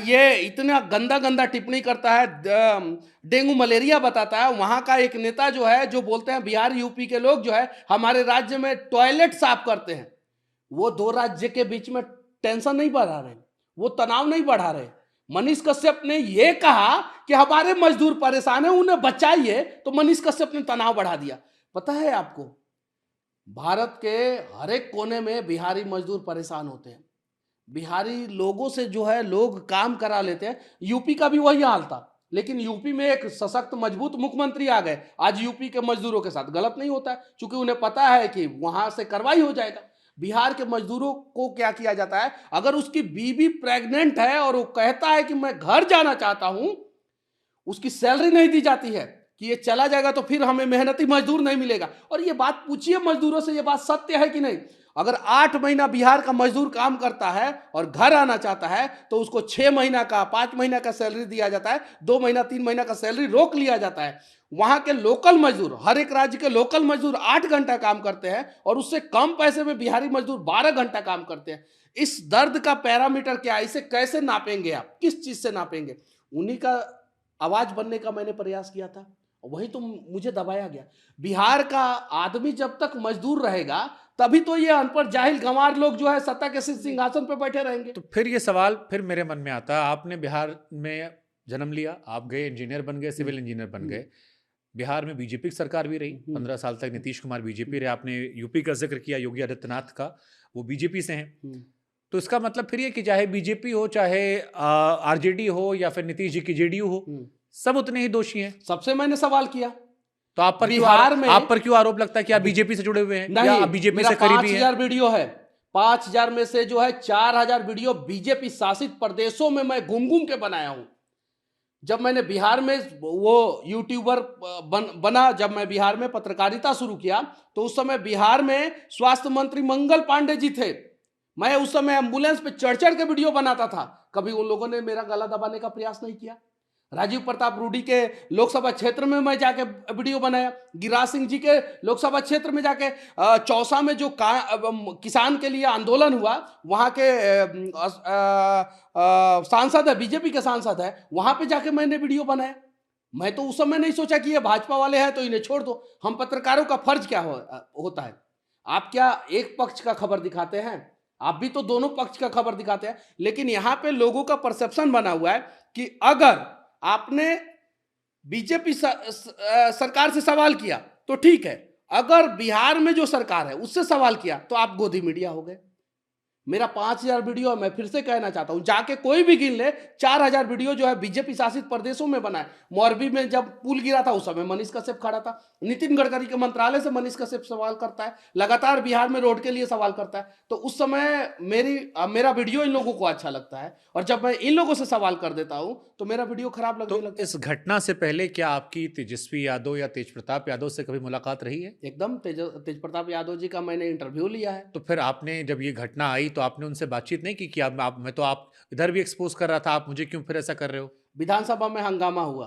ये इतना गंदा गंदा टिप्पणी करता है, डेंगू मलेरिया बताता है। वहां का एक नेता जो है, जो बोलते हैं बिहार यूपी के लोग जो है हमारे राज्य में टॉयलेट साफ करते हैं, वो 2 राज्य के बीच में टेंशन नहीं बढ़ा रहे, वो तनाव नहीं बढ़ा रहे। मनीष कश्यप ने यह कहा कि हमारे मजदूर परेशान है, उन्हें बचाइए, तो मनीष कश्यप ने तनाव बढ़ा दिया। पता है आपको, भारत के हर एक कोने में बिहारी मजदूर परेशान होते हैं। बिहारी लोगों से जो है लोग काम करा लेते हैं। यूपी का भी वही हाल था, लेकिन यूपी में एक सशक्त मजबूत मुख्यमंत्री आ गए। आज यूपी के मजदूरों के साथ गलत नहीं होता है, क्योंकि उन्हें पता है कि वहां से कार्रवाई हो जाएगा। बिहार के मजदूरों को क्या किया जाता है, अगर उसकी बीवी प्रेग्नेंट है और वो कहता है कि मैं घर जाना चाहता हूं, उसकी सैलरी नहीं दी जाती है कि ये चला जाएगा तो फिर हमें मेहनती मजदूर नहीं मिलेगा। और ये बात पूछिए मजदूरों से, ये बात सत्य है कि नहीं? अगर 8 महीना बिहार का मजदूर काम करता है और घर आना चाहता है तो उसको 6 महीना का, 5 महीना का सैलरी दिया जाता है, 2 महीना 3 महीना का सैलरी रोक लिया जाता है। वहां के लोकल मजदूर, हर एक राज्य के लोकल मजदूर 8 घंटा काम करते हैं, और उससे कम पैसे में बिहारी मजदूर 12 घंटा काम करते हैं। इस दर्द का पैरामीटर क्या है? इसे कैसे नापेंगे आप? किस चीज से नापेंगे? उन्हीं का आवाज बनने का मैंने प्रयास किया था, वही तो मुझे दबाया गया। बिहार का आदमी जब तक मजदूर रहेगा तभी तो ये अनपढ़ जाहिल गंवार लोग जो है सत्ता के सिंहासन पर बैठे रहेंगे। तो फिर ये सवाल फिर मेरे मन में आता है, आपने बिहार में जन्म लिया, आप गए इंजीनियर बन गए, सिविल इंजीनियर बन गए। बिहार में बीजेपी की सरकार भी रही, 15 साल तक नीतीश कुमार बीजेपी रहे। आपने यूपी का जिक्र किया, योगी आदित्यनाथ का, वो बीजेपी से हैं। तो इसका मतलब फिर ये कि चाहे बीजेपी हो, चाहे आरजेडी हो, या फिर नीतीश जी की जेडीयू हो, सब उतने ही दोषी हैं। सबसे मैंने सवाल किया, तो आप पर क्यों आरोप लगता है कि आप बीजेपी से जुड़े हुए हैं या आप बीजेपी से करीबी हैं? 5000 वीडियो है, 5,000 में से जो है 4,000 वीडियो बीजेपी शासित प्रदेशों में मैं घूम घूम के बनाया हूं। जब मैंने बिहार में वो यूट्यूबर बना, जब मैं बिहार में पत्रकारिता शुरू किया, तो उस समय बिहार में स्वास्थ्य मंत्री मंगल पांडे जी थे। मैं उस समय एम्बुलेंस पे चढ़ चढ़ के वीडियो बनाता था। कभी उन लोगों ने मेरा गला दबाने का प्रयास नहीं किया। राजीव प्रताप रूडी के लोकसभा क्षेत्र में मैं जाके वीडियो बनाया। गिरिराज सिंह जी के लोकसभा क्षेत्र में जाके चौसा में जो किसान के लिए आंदोलन हुआ, वहां के सांसद है, बीजेपी के सांसद है, वहां पे जाके मैंने वीडियो बनाया। मैं तो उस समय नहीं सोचा कि ये भाजपा वाले हैं तो इन्हें छोड़ दो। हम पत्रकारों का फर्ज क्या होता है? आप क्या एक पक्ष का खबर दिखाते हैं? आप भी तो दोनों पक्ष का खबर दिखाते हैं। लेकिन यहां पे लोगों का परसेप्शन बना हुआ है कि अगर आपने बीजेपी सरकार से सवाल किया तो ठीक है, अगर बिहार में जो सरकार है उससे सवाल किया तो आप गोदी मीडिया हो गए। मेरा 5,000 वीडियो, मैं फिर से कहना चाहता हूं, जाके कोई भी गिन ले, 4,000 वीडियो जो है बीजेपी शासित प्रदेशों में बना है। मोरबी में जब पुल गिरा था उस समय मनीष कश्यप खड़ा था। नितिन गडकरी के मंत्रालय से मनीष कश्यप सवाल करता है, लगातार बिहार में रोड के लिए सवाल करता है। तो उस समय मेरा वीडियो इन लोगों को अच्छा लगता है, और जब मैं इन लोगों से सवाल कर देता हूं तो मेरा वीडियो खराब लगने लगता है। इस घटना से पहले क्या आपकी तेजस्वी यादव या तेज प्रताप यादव से कभी मुलाकात रही है? एकदम। तेज प्रताप यादव जी का मैंने इंटरव्यू लिया है। तो फिर आपने जब ये घटना आई तो आपने उनसे बातचीत नहीं की कि आप इधर भी एक्सपोज कर रहा था, आप मुझे क्यों फिर ऐसा कर रहे हो? विधानसभा में हंगामा हुआ,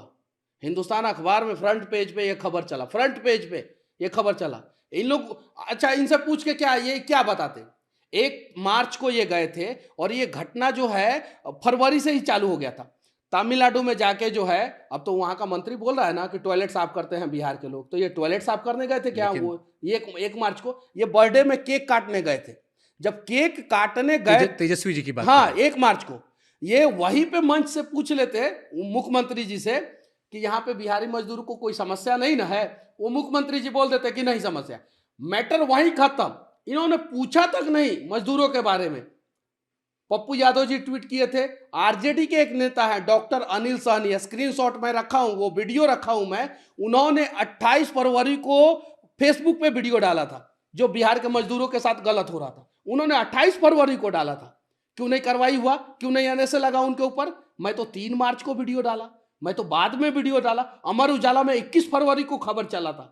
हिंदुस्तान अखबार में फ्रंट पेज पे ये खबर चला, फ्रंट पेज पे ये खबर चला। इन लोग, अच्छा इनसे पूछ के ये क्या बताते? 1 मार्च को ये गए थे और ये घटना जो है फरवरी से ही चालू हो गया था। तमिलनाडु में जाके जो है, अब तो वहां का मंत्री बोल रहा है ना कि टॉयलेट साफ करते हैं बिहार के लोग, तो ये टॉयलेट साफ करने गए थे क्या? वो ये 1 मार्च को ये बर्थडे में केक काटने गए थे। जब केक काटने गए, तेजस्वी जी की बात, हाँ 1 मार्च को, ये वहीं पे मंच से पूछ लेते मुख्यमंत्री जी से कि यहाँ पे बिहारी मजदूर को कोई समस्या नहीं ना है, वो मुख्यमंत्री जी बोल देते कि नहीं समस्या, मैटर वहीं खत्म। इन्होंने पूछा तक नहीं मजदूरों के बारे में। पप्पू यादव जी ट्वीट किए थे, आरजेडी के एक नेता है डॉक्टर अनिल सहनी, स्क्रीनशॉट मैं रखा हूं, वो वीडियो रखा हूं मैं, उन्होंने 28 फरवरी को फेसबुक पे वीडियो डाला था जो बिहार के मजदूरों के साथ गलत हो रहा था। उन्होंने 28 फरवरी को डाला था। क्यों नहीं कार्रवाई हुआ? क्यों नहीं आने से लगा उनके ऊपर? मैं तो 3 मार्च को वीडियो डाला, मैं तो बाद में वीडियो डाला। अमर उजाला में 21 फरवरी को खबर चला था,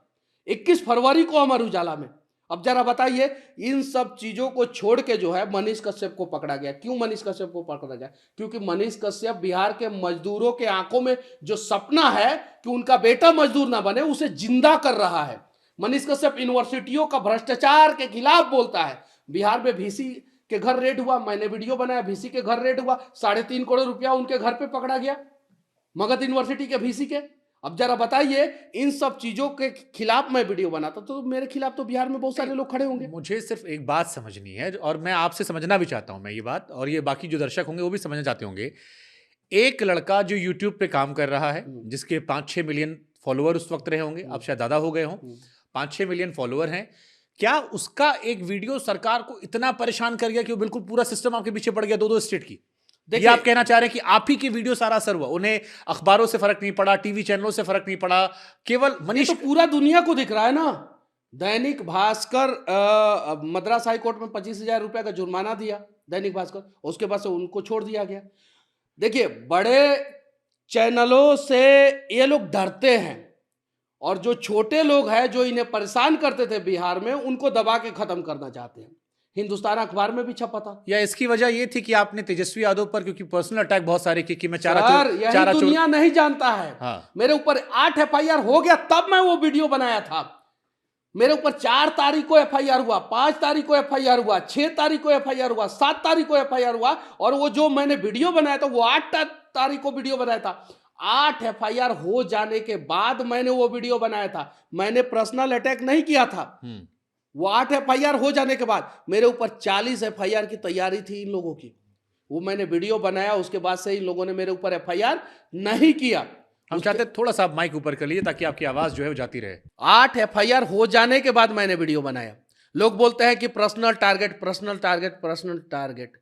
21 फरवरी को अमर उजाला में। अब जरा बताइए, इन सब चीजों को छोड़ के जो है मनीष कश्यप को पकड़ा गया। क्यों मनीष कश्यप को पकड़ा गया? क्योंकि मनीष कश्यप बिहार के मजदूरों के आंखों में जो सपना है कि उनका बेटा मजदूर ना बने, उसे जिंदा कर रहा है। मनीष कश्यप यूनिवर्सिटियों का भ्रष्टाचार के खिलाफ बोलता है। बिहार में VC के घर रेड हुआ, मैंने वीडियो बनाया, VC के घर रेड हुआ, 3.5 करोड़ रुपया उनके घर पे पकड़ा गया, मगध यूनिवर्सिटी के VC के। अब जरा बताइए, इन सब चीजों के खिलाफ मैं वीडियो बनाता तो मेरे खिलाफ तो बिहार में बहुत सारे लोग खड़े होंगे। मुझे सिर्फ एक बात समझनी है, और मैं आपसे समझना भी चाहता हूं मैं ये बात, और ये बाकी जो दर्शक होंगे वो भी समझना चाहते होंगे। एक लड़का जो यूट्यूब पे काम कर रहा है, जिसके 5-6 मिलियन फॉलोअर उस वक्त रहे होंगे, अब शायद ज्यादा हो गए हों, 5-6 मिलियन फॉलोअर हैं, क्या उसका एक वीडियो सरकार को इतना परेशान कर गया कि वो बिल्कुल पूरा सिस्टम आपके पीछे पड़ गया 2-2 स्टेट की? ये आप कहना चाह रहे हैं कि आप ही की वीडियो सारा असर हुआ, उन्हें अखबारों से फर्क नहीं पड़ा, टीवी चैनलों से फर्क नहीं पड़ा, केवल मनीष? तो पूरा दुनिया को दिख रहा है ना। दैनिक भास्कर मद्रास हाई कोर्ट में 25,000 रुपए का जुर्माना दिया दैनिक भास्कर, उसके बाद से उनको छोड़ दिया गया। देखिए, बड़े चैनलों से ये लोग डरते हैं, और जो छोटे लोग हैं जो इन्हें परेशान करते थे बिहार में, उनको दबा के खत्म करना चाहते हैं। हिंदुस्तान अखबार में भी छपा था। या इसकी वजह ये थी कि आपने तेजस्वी यादव पर क्योंकि पर्सनल अटैक बहुत सारे किए कि मैं यही दुनिया नहीं जानता है। हाँ। मेरे ऊपर 8 FIR हो गया तब मैं वो वीडियो बनाया था। मेरे ऊपर 4 तारीख को FIR हुआ, 5 तारीख को FIR हुआ, 6 तारीख को FIR हुआ, 7 तारीख को FIR हुआ, और वो जो मैंने वीडियो बनाया था वो 8 तारीख को वीडियो बनाया था। 8 FIR हो जाने के बाद मैंने वो वीडियो बनाया था। मैंने पर्सनल अटैक नहीं किया था। वो 8 FIR हो जाने के बाद मेरे ऊपर 40 FIR की तैयारी थी इन लोगों की। वो मैंने वीडियो बनाया, उसके बाद से इन लोगों ने मेरे ऊपर FIR नहीं किया। हम चाहते थोड़ा सा माइक ऊपर कर लीजिए ताकि आपकी आवाज जो है वो जाती रहे। 8 FIR हो जाने के बाद मैंने वीडियो बनाया। लोग बोलते हैं कि personal target, personal target, personal target.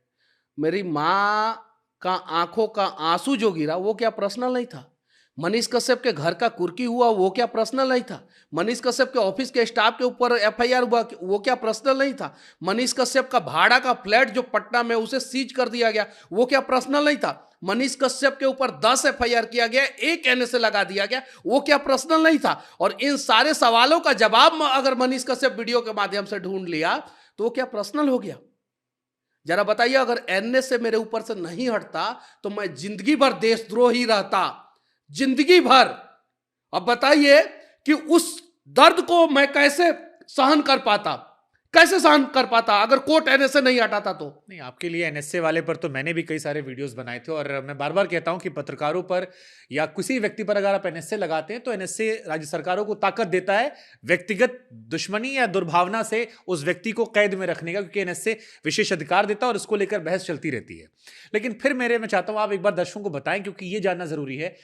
मेरी माँ का आंखों का आंसू जो गिरा वो क्या पर्सनल नहीं था? मनीष कश्यप के घर का कुर्की हुआ वो क्या पर्सनल नहीं था? मनीष कश्यप के ऑफिस के स्टाफ के ऊपर एफआईआर हुआ वो क्या पर्सनल नहीं था? मनीष कश्यप का भाड़ा का फ्लैट जो पटना में उसे सीज कर दिया गया वो क्या पर्सनल नहीं था? मनीष कश्यप के ऊपर 10 एफआईआर किया गया, 1 एनएसए लगा दिया गया, वो क्या पर्सनल नहीं था? और इन सारे सवालों का जवाब अगर मनीष कश्यप वीडियो के माध्यम से ढूंढ लिया तो वो क्या पर्सनल हो गया? जरा बताइए, अगर एनएसए मेरे ऊपर से नहीं हटता तो मैं जिंदगी भर देशद्रोही रहता, जिंदगी भर। अब बताइए कि उस दर्द को मैं कैसे सहन कर पाता, कैसे सहन कर पाता अगर कोर्ट एनएसए नहीं हटाता तो? नहीं, आपके लिए एनएसए वाले पर तो मैंने भी कई सारे वीडियोस बनाए थे, और मैं बार बार कहता हूं कि पत्रकारों पर या किसी व्यक्ति पर अगर आप एनएसए लगाते हैं तो एनएसए राज्य सरकारों को ताकत देता है व्यक्तिगत दुश्मनी या दुर्भावना से उस व्यक्ति को कैद में रखने का, क्योंकि एनएसए विशेष अधिकार देता है और इसको लेकर बहस चलती रहती है। लेकिन फिर मैं चाहता हूं आप एक बार दर्शकों को बताएं, क्योंकि ये जानना जरूरी है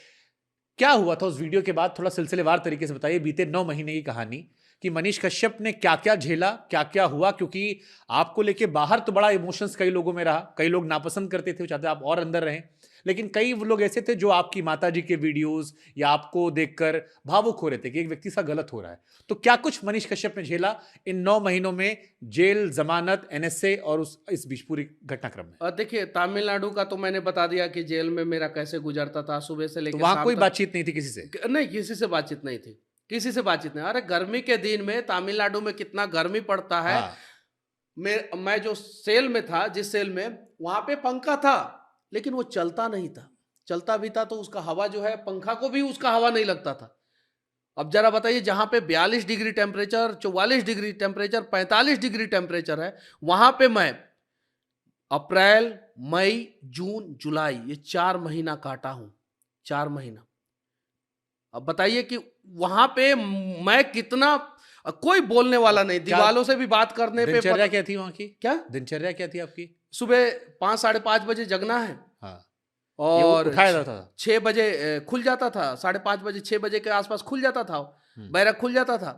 क्या हुआ था उस वीडियो के बाद। थोड़ा सिलसिलेवार तरीके से बताइए, बीते 9 महीने की कहानी कि मनीष कश्यप ने क्या क्या झेला, क्या क्या हुआ, क्योंकि आपको लेके बाहर तो बड़ा इमोशंस कई लोगों में रहा, कई लोग नापसंद करते थे, चाहते आप और अंदर रहें, लेकिन कई लोग ऐसे थे जो आपकी माताजी के वीडियोस या आपको देखकर भावुक हो रहे थे कि एक व्यक्ति सा गलत हो रहा है। तो क्या कुछ मनीष कश्यप ने झेला इन 9 महीनों में, जेल, जमानत, एनएसए और इस बीच पूरी घटनाक्रम में? देखिए, तमिलनाडु का तो मैंने बता दिया कि जेल में मेरा कैसे गुजरता था, सुबह से लेकर तो वहां कोई बातचीत नहीं थी किसी से? नहीं, किसी से बातचीत नहीं थी, किसी से बातचीत नहीं। अरे गर्मी के दिन में तमिलनाडु में कितना गर्मी पड़ता है। हाँ। मैं जो सेल में था, जिस सेल में, वहां पे पंखा था लेकिन वो चलता नहीं था। चलता भी था तो उसका हवा जो है, पंखा को भी उसका हवा नहीं लगता था। अब जरा बताइए, जहां पे 42 degree temperature, 44 degree temperature, 45 degree temperature है, वहां पे मैं अप्रैल, मई, जून, जुलाई, ये 4 महीना काटा हूं, 4 महीना। अब बताइए कि वहां पे मैं कितना, कोई बोलने वाला नहीं, दीवालों से भी बात करने पे। दिनचर्या क्या थी वहां की? क्या दिनचर्या क्या थी आपकी? सुबह 5 साढ़े 5 बजे जगना है। हाँ। और उठाया जाता था 6 बजे खुल जाता था, 5:30 बजे, 6 बजे के आसपास खुल जाता था, बैरक खुल जाता था।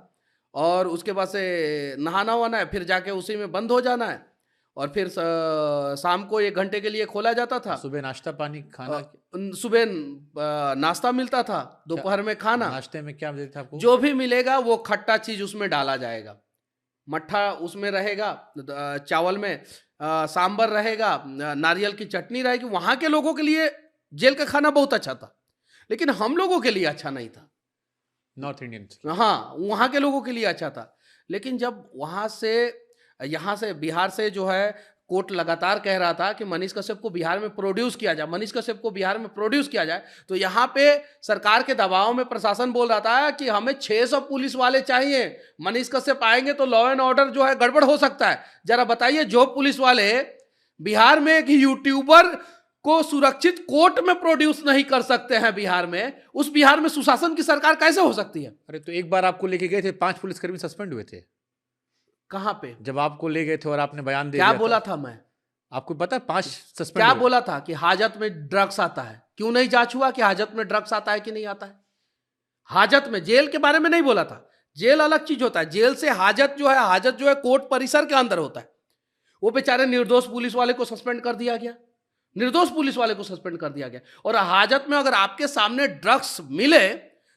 और उसके बाद से नहाना वाना है, फिर जाके उसी में बंद हो जाना है, और फिर शाम को 1 घंटे के लिए खोला जाता था। सुबह नाश्ता पानी खाना? सुबह नाश्ता मिलता था, दोपहर में खाना। नाश्ते में क्या देते थे आपको? जो भी मिलेगा वो खट्टा चीज उसमें डाला जाएगा, मट्ठा उसमें रहेगा, चावल में सांबर रहेगा, नारियल की चटनी रहेगी। वहां के लोगों के लिए जेल का खाना बहुत अच्छा था, लेकिन हम लोगों के लिए अच्छा नहीं था, नॉर्थ इंडियन। हाँ, वहां के लोगों के लिए अच्छा था। लेकिन जब वहां से, यहाँ से, बिहार से जो है, कोर्ट लगातार कह रहा था कि मनीष कश्यप को बिहार में प्रोड्यूस किया जाए, मनीष कश्यप को बिहार में प्रोड्यूस किया जाए, तो यहाँ पे सरकार के दबाव में प्रशासन बोल रहा था कि हमें 600 पुलिस वाले चाहिए, मनीष कश्यप आएंगे तो लॉ एंड ऑर्डर जो है गड़बड़ हो सकता है। जरा बताइए, जो पुलिस वाले बिहार में एक यूट्यूबर को सुरक्षित कोर्ट में प्रोड्यूस नहीं कर सकते हैं बिहार में, उस बिहार में सुशासन की सरकार कैसे हो सकती है? अरे तो एक बार आपको लेके गए थे, 5 पुलिसकर्मी सस्पेंड हुए थे। कहां पे? जब आपको ले गए थे और आपने बयान दे क्या दिया बोला था मैं? आपको पता है 5 सस्पेंड क्या हुए। बोला था कि हाजत में ड्रग्स आता है। क्यों नहीं जांच हुआ कि हाजत में ड्रग्स आता है कि नहीं आता है? हाजत में, जेल के बारे में नहीं बोला था। जेल अलग चीज होता है, जेल से हाजत जो है, हाजत जो है कोर्ट परिसर के अंदर होता है। वो बेचारे निर्दोष पुलिस वाले को सस्पेंड कर दिया गया, निर्दोष पुलिस वाले को सस्पेंड कर दिया गया। और हाजत में अगर आपके सामने ड्रग्स मिले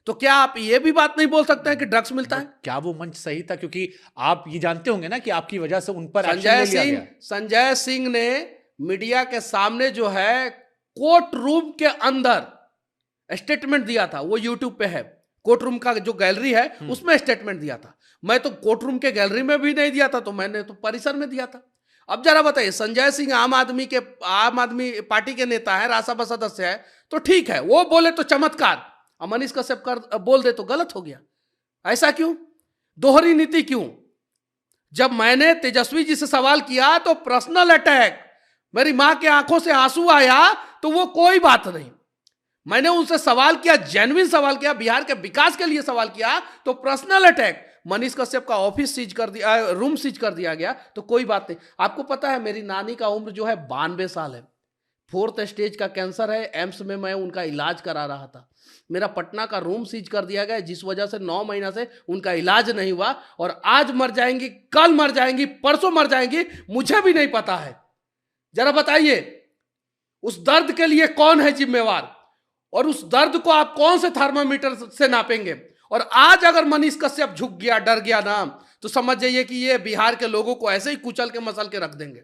तो क्या आप ये भी बात नहीं बोल सकते हैं कि ड्रग्स मिलता है? क्या वो मंच सही था? क्योंकि आप ये जानते होंगे ना कि आपकी वजह से उन पर एक्शन ले लिया गया। संजय सिंह ने मीडिया के सामने जो है कोर्ट रूम के अंदर स्टेटमेंट दिया था, वो यूट्यूब पे है, कोर्ट रूम का जो गैलरी है उसमें स्टेटमेंट दिया था। मैं तो कोर्ट रूम के गैलरी में भी नहीं दिया था, तो मैंने तो परिसर में दिया था। अब जरा बताइए, संजय सिंह आम आदमी पार्टी के नेता है, राज्यसभा सदस्य है, तो ठीक है, वो बोले तो चमत्कार, मनीष कश्यप कर बोल दे तो गलत हो गया। ऐसा क्यों? दोहरी नीति क्यों? जब मैंने तेजस्वी जी से सवाल किया तो पर्सनल अटैक, मेरी मां के आंखों से आंसू आया, तो वो कोई बात नहीं। मैंने उनसे सवाल किया, जेन्युइन सवाल किया, बिहार के विकास के लिए सवाल किया, तो पर्सनल अटैक। मनीष कश्यप का ऑफिस सीज कर दिया, रूम सीज कर दिया गया, तो कोई बात नहीं। आपको पता है मेरी नानी का उम्र जो है 92 साल है, 4th स्टेज का कैंसर है, एम्स में मैं उनका इलाज करा रहा था। मेरा पटना का रूम सीज कर दिया गया, जिस वजह से 9 महीना से उनका इलाज नहीं हुआ, और आज मर जाएंगी, कल मर जाएंगी, परसों मर जाएंगी, मुझे भी नहीं पता है। जरा बताइए, उस दर्द के लिए कौन है जिम्मेवार? और उस दर्द को आप कौन से थर्मामीटर से नापेंगे? और आज अगर मनीष कश्यप झुक गया, डर गया ना, तो समझ जाइए कि ये बिहार के लोगों को ऐसे ही कुचल के मसल के रख देंगे।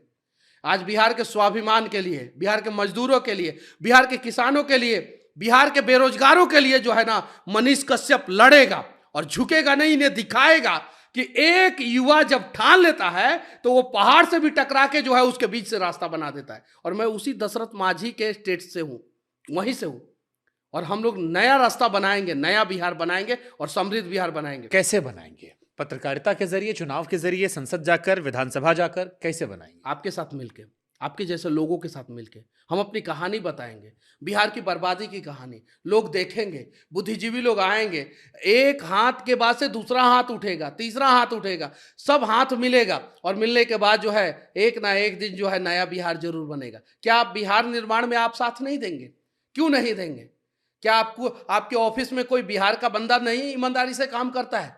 आज बिहार के स्वाभिमान के लिए, बिहार के मजदूरों के लिए, बिहार के किसानों के लिए, बिहार के बेरोजगारों के लिए जो है ना, मनीष कश्यप लड़ेगा और झुकेगा नहीं, इन्हें दिखाएगा कि एक युवा जब ठान लेता है तो वो पहाड़ से भी टकरा के जो है उसके बीच से रास्ता बना देता है। और मैं उसी दशरथ माझी के स्टेट से हूं, वहीं से हूं, और हम लोग नया रास्ता बनाएंगे, नया बिहार बनाएंगे और समृद्ध बिहार बनाएंगे। कैसे बनाएंगे? पत्रकारिता के जरिए, चुनाव के जरिए, संसद जाकर, विधानसभा जाकर, कैसे बनाएंगे? आपके साथ मिलके, आपके जैसे लोगों के साथ मिलके हम अपनी कहानी बताएंगे, बिहार की बर्बादी की कहानी लोग देखेंगे, बुद्धिजीवी लोग आएंगे, एक हाथ के बाद से दूसरा हाथ उठेगा, तीसरा हाथ उठेगा, सब हाथ मिलेगा और मिलने के बाद जो है एक ना एक दिन जो है नया बिहार जरूर बनेगा। क्या आप बिहार निर्माण में आप साथ नहीं देंगे? क्यों नहीं देंगे? क्या आपको, आपके ऑफिस में कोई बिहार का बंदा नहीं ईमानदारी से काम करता है?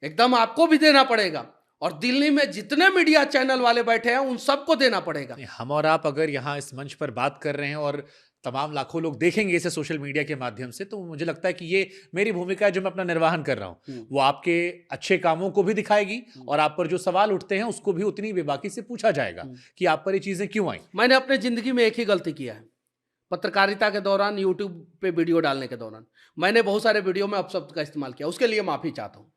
एकदम आपको भी देना पड़ेगा। और दिल्ली में जितने मीडिया चैनल वाले बैठे हैं उन सबको देना पड़ेगा। हम और आप अगर यहाँ इस मंच पर बात कर रहे हैं और तमाम लाखों लोग देखेंगे इसे सोशल मीडिया के माध्यम से, तो मुझे लगता है कि ये मेरी भूमिका है जो मैं अपना निर्वहन कर रहा हूँ, वो आपके अच्छे कामों को भी दिखाएगी और आप पर जो सवाल उठते हैं उसको भी उतनी बेबाकी से पूछा जाएगा कि आप पर ये चीजें क्यों आई। मैंने अपने जिंदगी में एक ही गलती किया है, पत्रकारिता के दौरान, यूट्यूब पे वीडियो डालने के दौरान मैंने बहुत सारे वीडियो में अपशब्द का इस्तेमाल किया। उसके लिए माफी चाहता हूँ,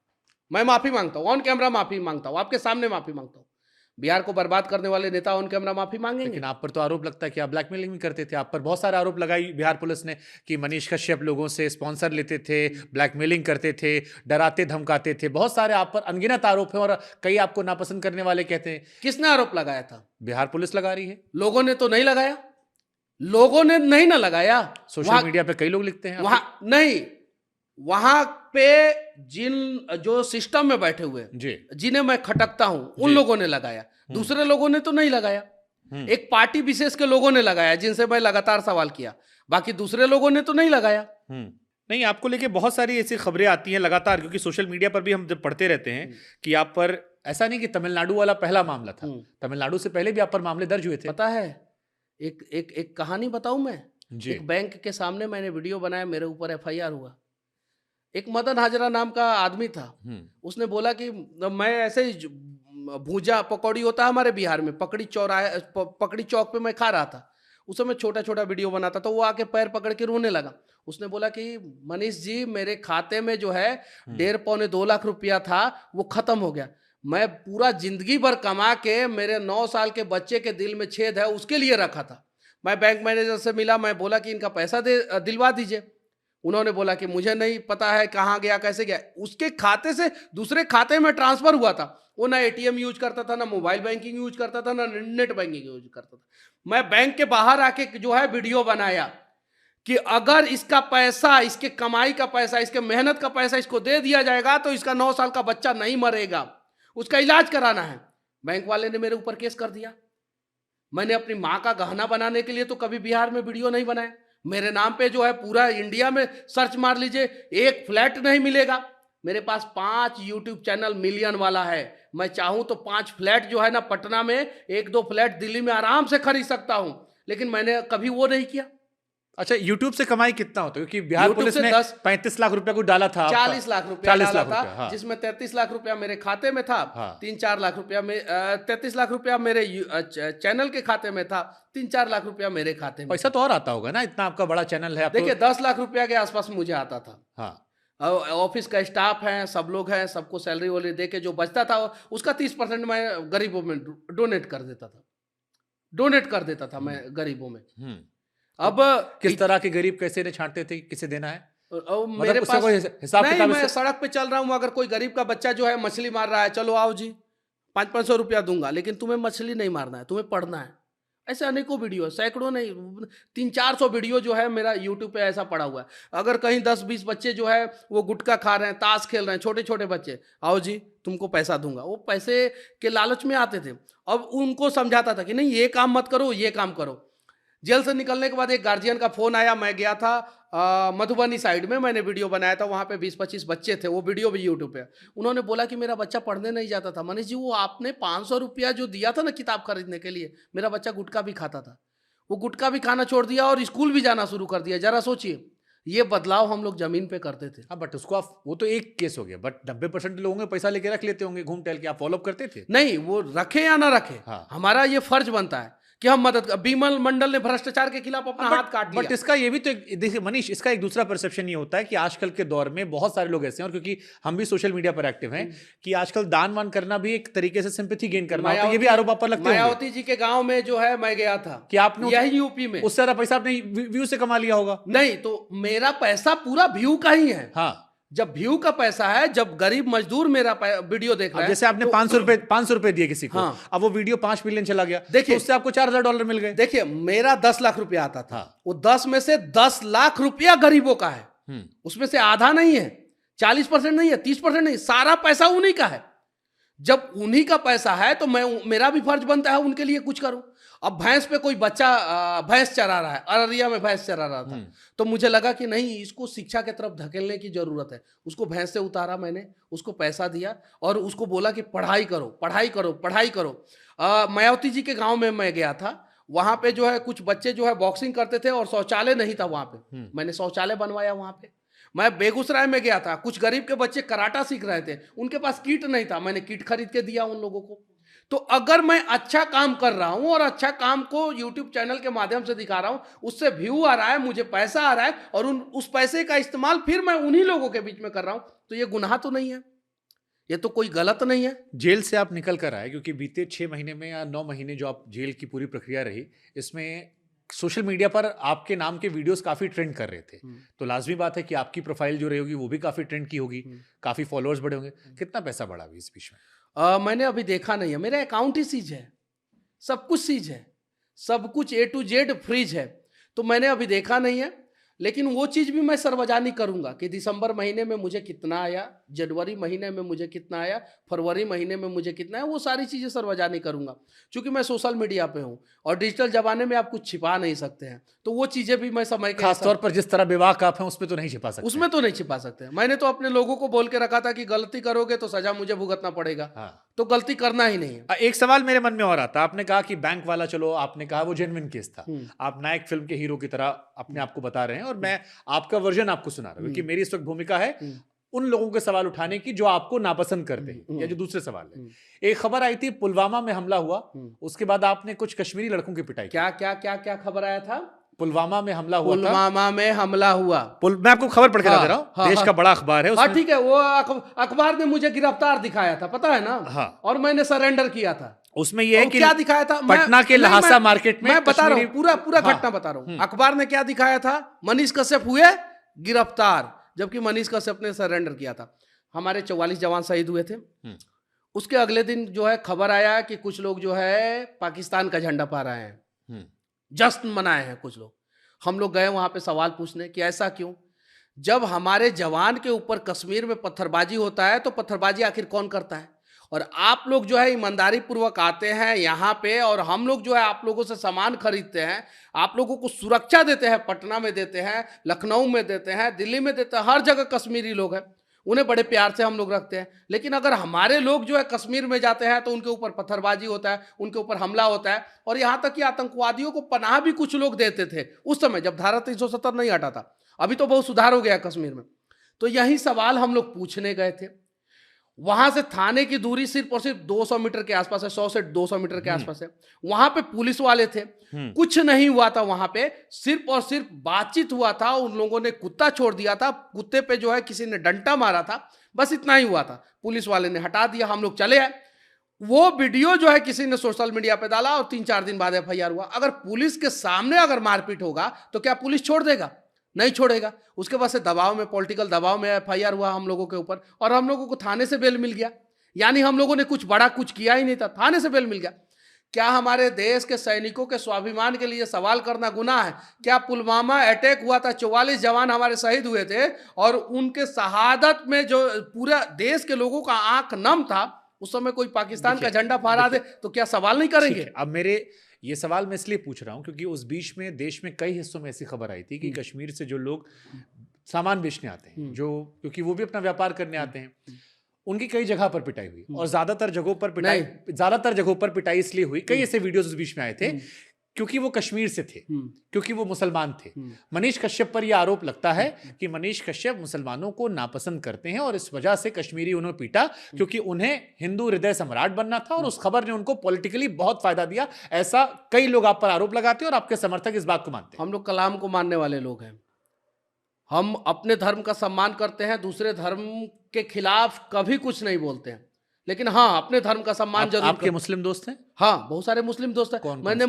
मैं माफी मांगता हूँ, ऑन कैमरा माफी मांगता हूँ, आपके सामने माफी मांगता हूँ। बिहार को बर्बाद करने वाले नेता ऑन कैमरा माफी मांगेंगे। लेकिन आप पर तो आरोप लगता है कि आप ब्लैकमेलिंग भी करते थे। आप पर बहुत सारे आरोप लगाई बिहार पुलिस ने कि मनीष कश्यप लोगों से स्पॉन्सर लेते थे, ब्लैकमेलिंग करते थे, डराते धमकाते थे। बहुत सारे आप पर अनगिनत आरोप हैं और कई आपको नापसंद करने वाले कहते हैं। किसने आरोप लगाया था? बिहार पुलिस लगा रही है। लोगों ने तो नहीं लगाया, लोगों ने नहीं ना लगाया। सोशल मीडिया पे कई लोग लिखते हैं। वहां नहीं, वहां पे जिन जो सिस्टम में बैठे हुए जी, जिन्हें मैं खटकता हूं, उन लोगों ने लगाया, दूसरे लोगों ने तो नहीं लगाया। एक पार्टी विशेष के लोगों ने लगाया जिनसे मैं लगातार सवाल किया, बाकी दूसरे लोगों ने तो नहीं लगाया। नहीं, आपको लेके बहुत सारी ऐसी खबरें आती हैं लगातार, क्योंकि सोशल मीडिया पर भी हम जब पढ़ते रहते हैं कि आप पर, ऐसा नहीं कि तमिलनाडु वाला पहला मामला था, तमिलनाडु से पहले भी आप पर मामले दर्ज हुए थे। पता है, एक कहानी बताऊं मैं। एक बैंक के सामने मैंने वीडियो बनाया, मेरे ऊपर एफआईआर हुआ। एक मदन हाजरा नाम का आदमी था, उसने बोला कि मैं ऐसे ही भूजा पकौड़ी होता है हमारे बिहार में, पकड़ी चौक पे मैं खा रहा था, उस समय छोटा छोटा वीडियो बनाता, तो वो आके पैर पकड़ के रोने लगा। उसने बोला कि मनीष जी, मेरे खाते में जो है 1.5-2 लाख रुपया था, वो खत्म हो गया। मैं पूरा जिंदगी भर कमा के मेरे 9 साल के बच्चे के दिल में छेद है उसके लिए रखा था। मैं बैंक मैनेजर से मिला, मैं बोला कि इनका पैसा दिलवा दीजिए। उन्होंने बोला कि मुझे नहीं पता है कहाँ गया, कैसे गया। उसके खाते से दूसरे खाते में ट्रांसफर हुआ था। वो ना एटीएम यूज करता था, ना मोबाइल बैंकिंग यूज करता था, ना नेट बैंकिंग यूज करता था। मैं बैंक के बाहर आके जो है वीडियो बनाया कि अगर इसका पैसा, इसके कमाई का पैसा, इसके मेहनत का पैसा इसको दे दिया जाएगा तो इसका 9 साल का बच्चा नहीं मरेगा, उसका इलाज कराना है। बैंक वाले ने मेरे ऊपर केस कर दिया। मैंने अपनी माँ का गहना बनाने के लिए तो कभी बिहार में वीडियो नहीं बनाया। मेरे नाम पे जो है पूरा इंडिया में सर्च मार लीजिए, एक फ्लैट नहीं मिलेगा। मेरे पास 5 यूट्यूब चैनल मिलियन वाला है। मैं चाहूं तो 5 फ्लैट जो है ना पटना में, 1-2 फ्लैट दिल्ली में आराम से खरीद सकता हूं, लेकिन मैंने कभी वो नहीं किया। अच्छा, यूट्यूब से कमाई कितना होता है? क्योंकि बिहार पुलिस ने 35 लाख रुपया को डाला था, 40 लाख रुपया डाला था, हाँ। जिसमें 33 लाख रुपया मेरे खाते में था, 3-4 लाख रुपया में 33 लाख रुपया मेरे चैनल के खाते में था, 3-4 लाख रुपया मेरे खाते में। पैसा तो और आता होगा ना, इतना आपका बड़ा चैनल है। देखिए 10 लाख रुपया के आसपास मुझे आता था। हाँ, ऑफिस का स्टाफ है, सब लोग हैं, सबको सैलरी वैलरी दे के जो बचता था उसका 30% मैं गरीबों में डोनेट कर देता था मैं गरीबों में। अब किस तरह के गरीब कैसे ने छांटते थे किसे देना है? मेरे पास हिसाब नहीं, मैं सड़क पे चल रहा हूँ, अगर कोई गरीब का बच्चा जो है मछली मार रहा है, चलो आओ जी 500-500 रुपया दूंगा, लेकिन तुम्हें मछली नहीं मारना है, तुम्हें पढ़ना है। ऐसे अनेकों वीडियो, सैकड़ों नहीं, 300-400 वीडियो जो है मेरा यूट्यूब पे ऐसा पड़ा हुआ है। अगर कहीं 10-20 बच्चे जो है वो गुटखा खा रहे हैं, ताश खेल रहे हैं, छोटे छोटे बच्चे, आओ जी तुमको पैसा दूंगा, वो पैसे के लालच में आते थे। अब उनको समझाता था कि नहीं ये काम मत करो, ये काम करो। जेल से निकलने के बाद एक गार्जियन का फोन आया, मैं गया था मधुबनी साइड में, मैंने वीडियो बनाया था, वहाँ पे 20-25 बच्चे थे, वो वीडियो भी यूट्यूब पे। उन्होंने बोला कि मेरा बच्चा पढ़ने नहीं जाता था। मनीष जी, वो आपने 500 रुपया जो दिया था ना किताब खरीदने के लिए, मेरा बच्चा गुटखा भी खाता था। वो गुटखा भी खाना छोड़ दिया और स्कूल भी जाना शुरू कर दिया। जरा सोचिए, ये बदलाव हम लोग जमीन पे करते थे। हाँ, बट उसको आप, वो तो एक केस हो गया, बट 90% लोगों ने पैसा लेके रख लेते होंगे घूम टहल के, आप फॉलो अप करते थे? नहीं, वो रखे या ना रखे, हाँ। हमारा ये फर्ज बनता है कि हम मदद। बीमल मंडल ने भ्रष्टाचार के खिलाफ अपना हाथ काट लिया। बट इसका ये भी तो देखिए मनीष, इसका एक दूसरा परसेप्शन ये होता है कि आजकल के दौर में बहुत सारे लोग ऐसे हैं, और क्योंकि हम भी सोशल मीडिया पर एक्टिव हैं, कि आजकल दान वान करना भी एक तरीके से सिंपैथी गेन करना होता है। ये भी आरोप आप पर लगते हैं? मायावती जी के गांव में जो है मैं गया था, कि आपने यही यूपी में, उससे ज्यादा पैसा आपने व्यू से कमा लिया होगा? नहीं, तो मेरा पैसा पूरा व्यू का ही है। हाँ, जब व्यू का पैसा है, जब गरीब मजदूर मेरा वीडियो देख रहा है, जैसे आपने तो 500 रुपए दिए किसी को, हाँ। अब वो वीडियो 5 मिलियन चला गया, देखिए, तो उससे आपको $4000 मिल गए। देखिए, मेरा 10 लाख रुपया आता था, हाँ। वो 10 में से 10 लाख रुपया गरीबों का है। उसमें से आधा नहीं है, 40% नहीं है, 30% नहीं, सारा पैसा उन्हीं का है। जब उन्हीं का पैसा है तो मेरा भी फर्ज बनता है उनके लिए कुछ करूं। अब भैंस पे कोई बच्चा भैंस चरा रहा है, अररिया में भैंस चरा रहा था, तो मुझे लगा कि नहीं, इसको शिक्षा की तरफ धकेलने की जरूरत है। उसको भैंस से उतारा मैंने, उसको पैसा दिया और उसको बोला कि पढ़ाई करो, पढ़ाई करो, पढ़ाई करो। मायावती जी के गांव में मैं गया था, वहां पे जो है कुछ बच्चे जो है बॉक्सिंग करते थे और शौचालय नहीं था वहां पे, मैंने शौचालय बनवाया वहां पे। मैं बेगूसराय में गया था, कुछ गरीब के बच्चे कराटा सीख रहे थे, उनके पास किट नहीं था, मैंने किट खरीद के दिया उन लोगों को। तो अगर मैं अच्छा काम कर रहा हूं और अच्छा काम को YouTube चैनल के माध्यम से दिखा रहा हूं, उससे व्यू आ रहा है, मुझे पैसा आ रहा है, और उस पैसे का इस्तेमाल फिर मैं उन्हीं लोगों के बीच में कर रहा हूं, तो ये गुनाह तो नहीं है, ये तो कोई गलत नहीं है। जेल से आप निकल कर आए, क्योंकि बीते 6 महीने में या 9 महीने जो आप जेल की पूरी प्रक्रिया रही, इसमें सोशल मीडिया पर आपके नाम के वीडियोस काफी ट्रेंड कर रहे थे, तो लाजमी बात है कि आपकी प्रोफाइल जो रही होगी वो भी काफी ट्रेंड की होगी, काफी फॉलोअर्स बढ़े होंगे। कितना पैसा बढ़ा अभी इस बीच में? मैंने अभी देखा नहीं है, मेरा अकाउंट ही सीज है, सब कुछ सीज है, सब कुछ A to Z फ्रीज है, तो मैंने अभी देखा नहीं है। लेकिन वो चीज़ भी मैं सार्वजनिक करूंगा कि दिसंबर महीने में मुझे कितना आया, जनवरी महीने में मुझे कितना आया, फरवरी महीने में मुझे कितना है, वो सारी चीज़ें सार्वजनिक करूंगा। क्योंकि मैं सोशल मीडिया पे हूँ और डिजिटल जमाने में आप कुछ छिपा नहीं सकते हैं, तो वो चीज़ें भी मैं समय के खासतौर पर जिस तरह बेबाक आप हैं उसमें तो नहीं छिपा सकते। उसमें तो नहीं छिपा सकते। मैंने तो अपने लोगों को बोल के रखा था कि गलती करोगे तो सजा मुझे भुगतना पड़ेगा। हाँ। तो गलती करना ही नहीं है। एक सवाल मेरे मन में और आता, आपने कहा कि बैंक वाला, चलो आपने कहा वो जेन्युइन केस था, आप नायक फिल्म के हीरो की तरह अपने आप को बता रहे हैं और मैं आपका वर्जन आपको सुना रहा हूं, क्योंकि मेरी इस वक्त भूमिका है उन लोगों के सवाल उठाने की जो आपको नापसंद करते हैं या जो दूसरे सवाल है। एक खबर आई थी पुलवामा में हमला हुआ, उसके बाद आपने कुछ कश्मीरी लड़कों की पिटाई। क्या क्या क्या क्या खबर आया था? पुलवामा में हमला हुआ, पुलवामा में हमला हुआ। मैं आपको खबर पढ़ के दे रहा हूँ, देश का बड़ा अखबार है। हाँ ठीक है, वो अखबार ने मुझे गिरफ्तार दिखाया था, पता है ना। हाँ। और मैंने सरेंडर किया था। उसमें ये है कि क्या दिखाया था, पटना के लहासा मार्केट में, मैं बता रहा हूँ, पूरा घटना बता रहा हूँ। अखबार ने क्या दिखाया था, मनीष कश्यप हुए गिरफ्तार, जबकि मनीष कश्यप ने सरेंडर किया था। हमारे 44 जवान शहीद हुए थे। उसके अगले दिन जो है खबर आया कि कुछ लोग जो है पाकिस्तान का झंडा पा रहे हैं, जश्न मनाए हैं कुछ लोग। हम लोग गए वहां पे सवाल पूछने कि ऐसा क्यों। जब हमारे जवान के ऊपर कश्मीर में पत्थरबाजी होता है तो पत्थरबाजी आखिर कौन करता है? और आप लोग जो है ईमानदारी पूर्वक आते हैं यहाँ पे, और हम लोग जो है आप लोगों से सामान खरीदते हैं, आप लोगों को सुरक्षा देते हैं, पटना में देते हैं, लखनऊ में देते हैं, दिल्ली में देते हैं, हर जगह कश्मीरी लोग हैं, उन्हें बड़े प्यार से हम लोग रखते हैं। लेकिन अगर हमारे लोग जो है कश्मीर में जाते हैं तो उनके ऊपर पत्थरबाजी होता है, उनके ऊपर हमला होता है, और यहाँ तक कि आतंकवादियों को पनाह भी कुछ लोग देते थे उस समय जब धारा 370 नहीं हटा था। अभी तो बहुत सुधार हो गया कश्मीर में। तो यही सवाल हम लोग पूछने गए थे। वहां से थाने की दूरी सिर्फ और सिर्फ 200 मीटर के आसपास है, 100 से 200 मीटर के आसपास है। वहां पे पुलिस वाले थे, कुछ नहीं हुआ था वहां पे, सिर्फ और सिर्फ बातचीत हुआ था। उन लोगों ने कुत्ता छोड़ दिया था, कुत्ते पे जो है किसी ने डंडा मारा था, बस इतना ही हुआ था। पुलिस वाले ने हटा दिया, हम लोग चले आए। वो वीडियो जो है किसी ने सोशल मीडिया पे डाला और 3-4 दिन बाद FIR हुआ। अगर पुलिस के सामने अगर मारपीट होगा तो क्या पुलिस छोड़ देगा? नहीं छोड़ेगा। उसके बाद से दबाव में, पॉलिटिकल दबाव में FIR हुआ हम लोगों के ऊपर, और हम लोगों को थाने से बेल मिल गया। यानी हम लोगों ने कुछ बड़ा कुछ किया ही नहीं था, थाने से बेल मिल गया। क्या हमारे देश के सैनिकों के स्वाभिमान के लिए सवाल करना गुनाह है? क्या पुलवामा अटैक हुआ था, 44 जवान हमारे शहीद हुए थे, और उनके शहादत में जो पूरा देश के लोगों का आंख नम था, उस समय कोई पाकिस्तान का झंडा फहरा दे तो क्या सवाल नहीं करेंगे? अब मेरे ये सवाल मैं इसलिए पूछ रहा हूं क्योंकि उस बीच में देश में कई हिस्सों में ऐसी खबर आई थी कि कश्मीर से जो लोग सामान बेचने आते हैं, जो क्योंकि वो भी अपना व्यापार करने आते हैं, उनकी कई जगह पर पिटाई हुई, और ज्यादातर जगहों पर पिटाई इसलिए हुई, कई ऐसे वीडियोस उस बीच में आए थे क्योंकि वो कश्मीर से थे, क्योंकि वो मुसलमान थे। हम्म। मनीष कश्यप पर यह आरोप लगता है कि मनीष कश्यप मुसलमानों को नापसंद करते हैं और इस वजह से कश्मीरी उन्होंने पीटा, क्योंकि उन्हें हिंदू हृदय सम्राट बनना था और उस खबर ने उनको पॉलिटिकली बहुत फायदा दिया। ऐसा कई लोग आप पर आरोप लगाते हैं और आपके समर्थक इस बात को मानते हैं। हम लोग कलाम को मानने वाले लोग हैं। हम अपने धर्म का सम्मान करते हैं, दूसरे धर्म के खिलाफ कभी कुछ नहीं बोलते हैं, लेकिन हाँ अपने धर्म का सम्मान जरूर आपके मुस्लिम दोस्त हैं? हाँ, बहुत सारे मुस्लिम दोस्त हैं। कौन मैंने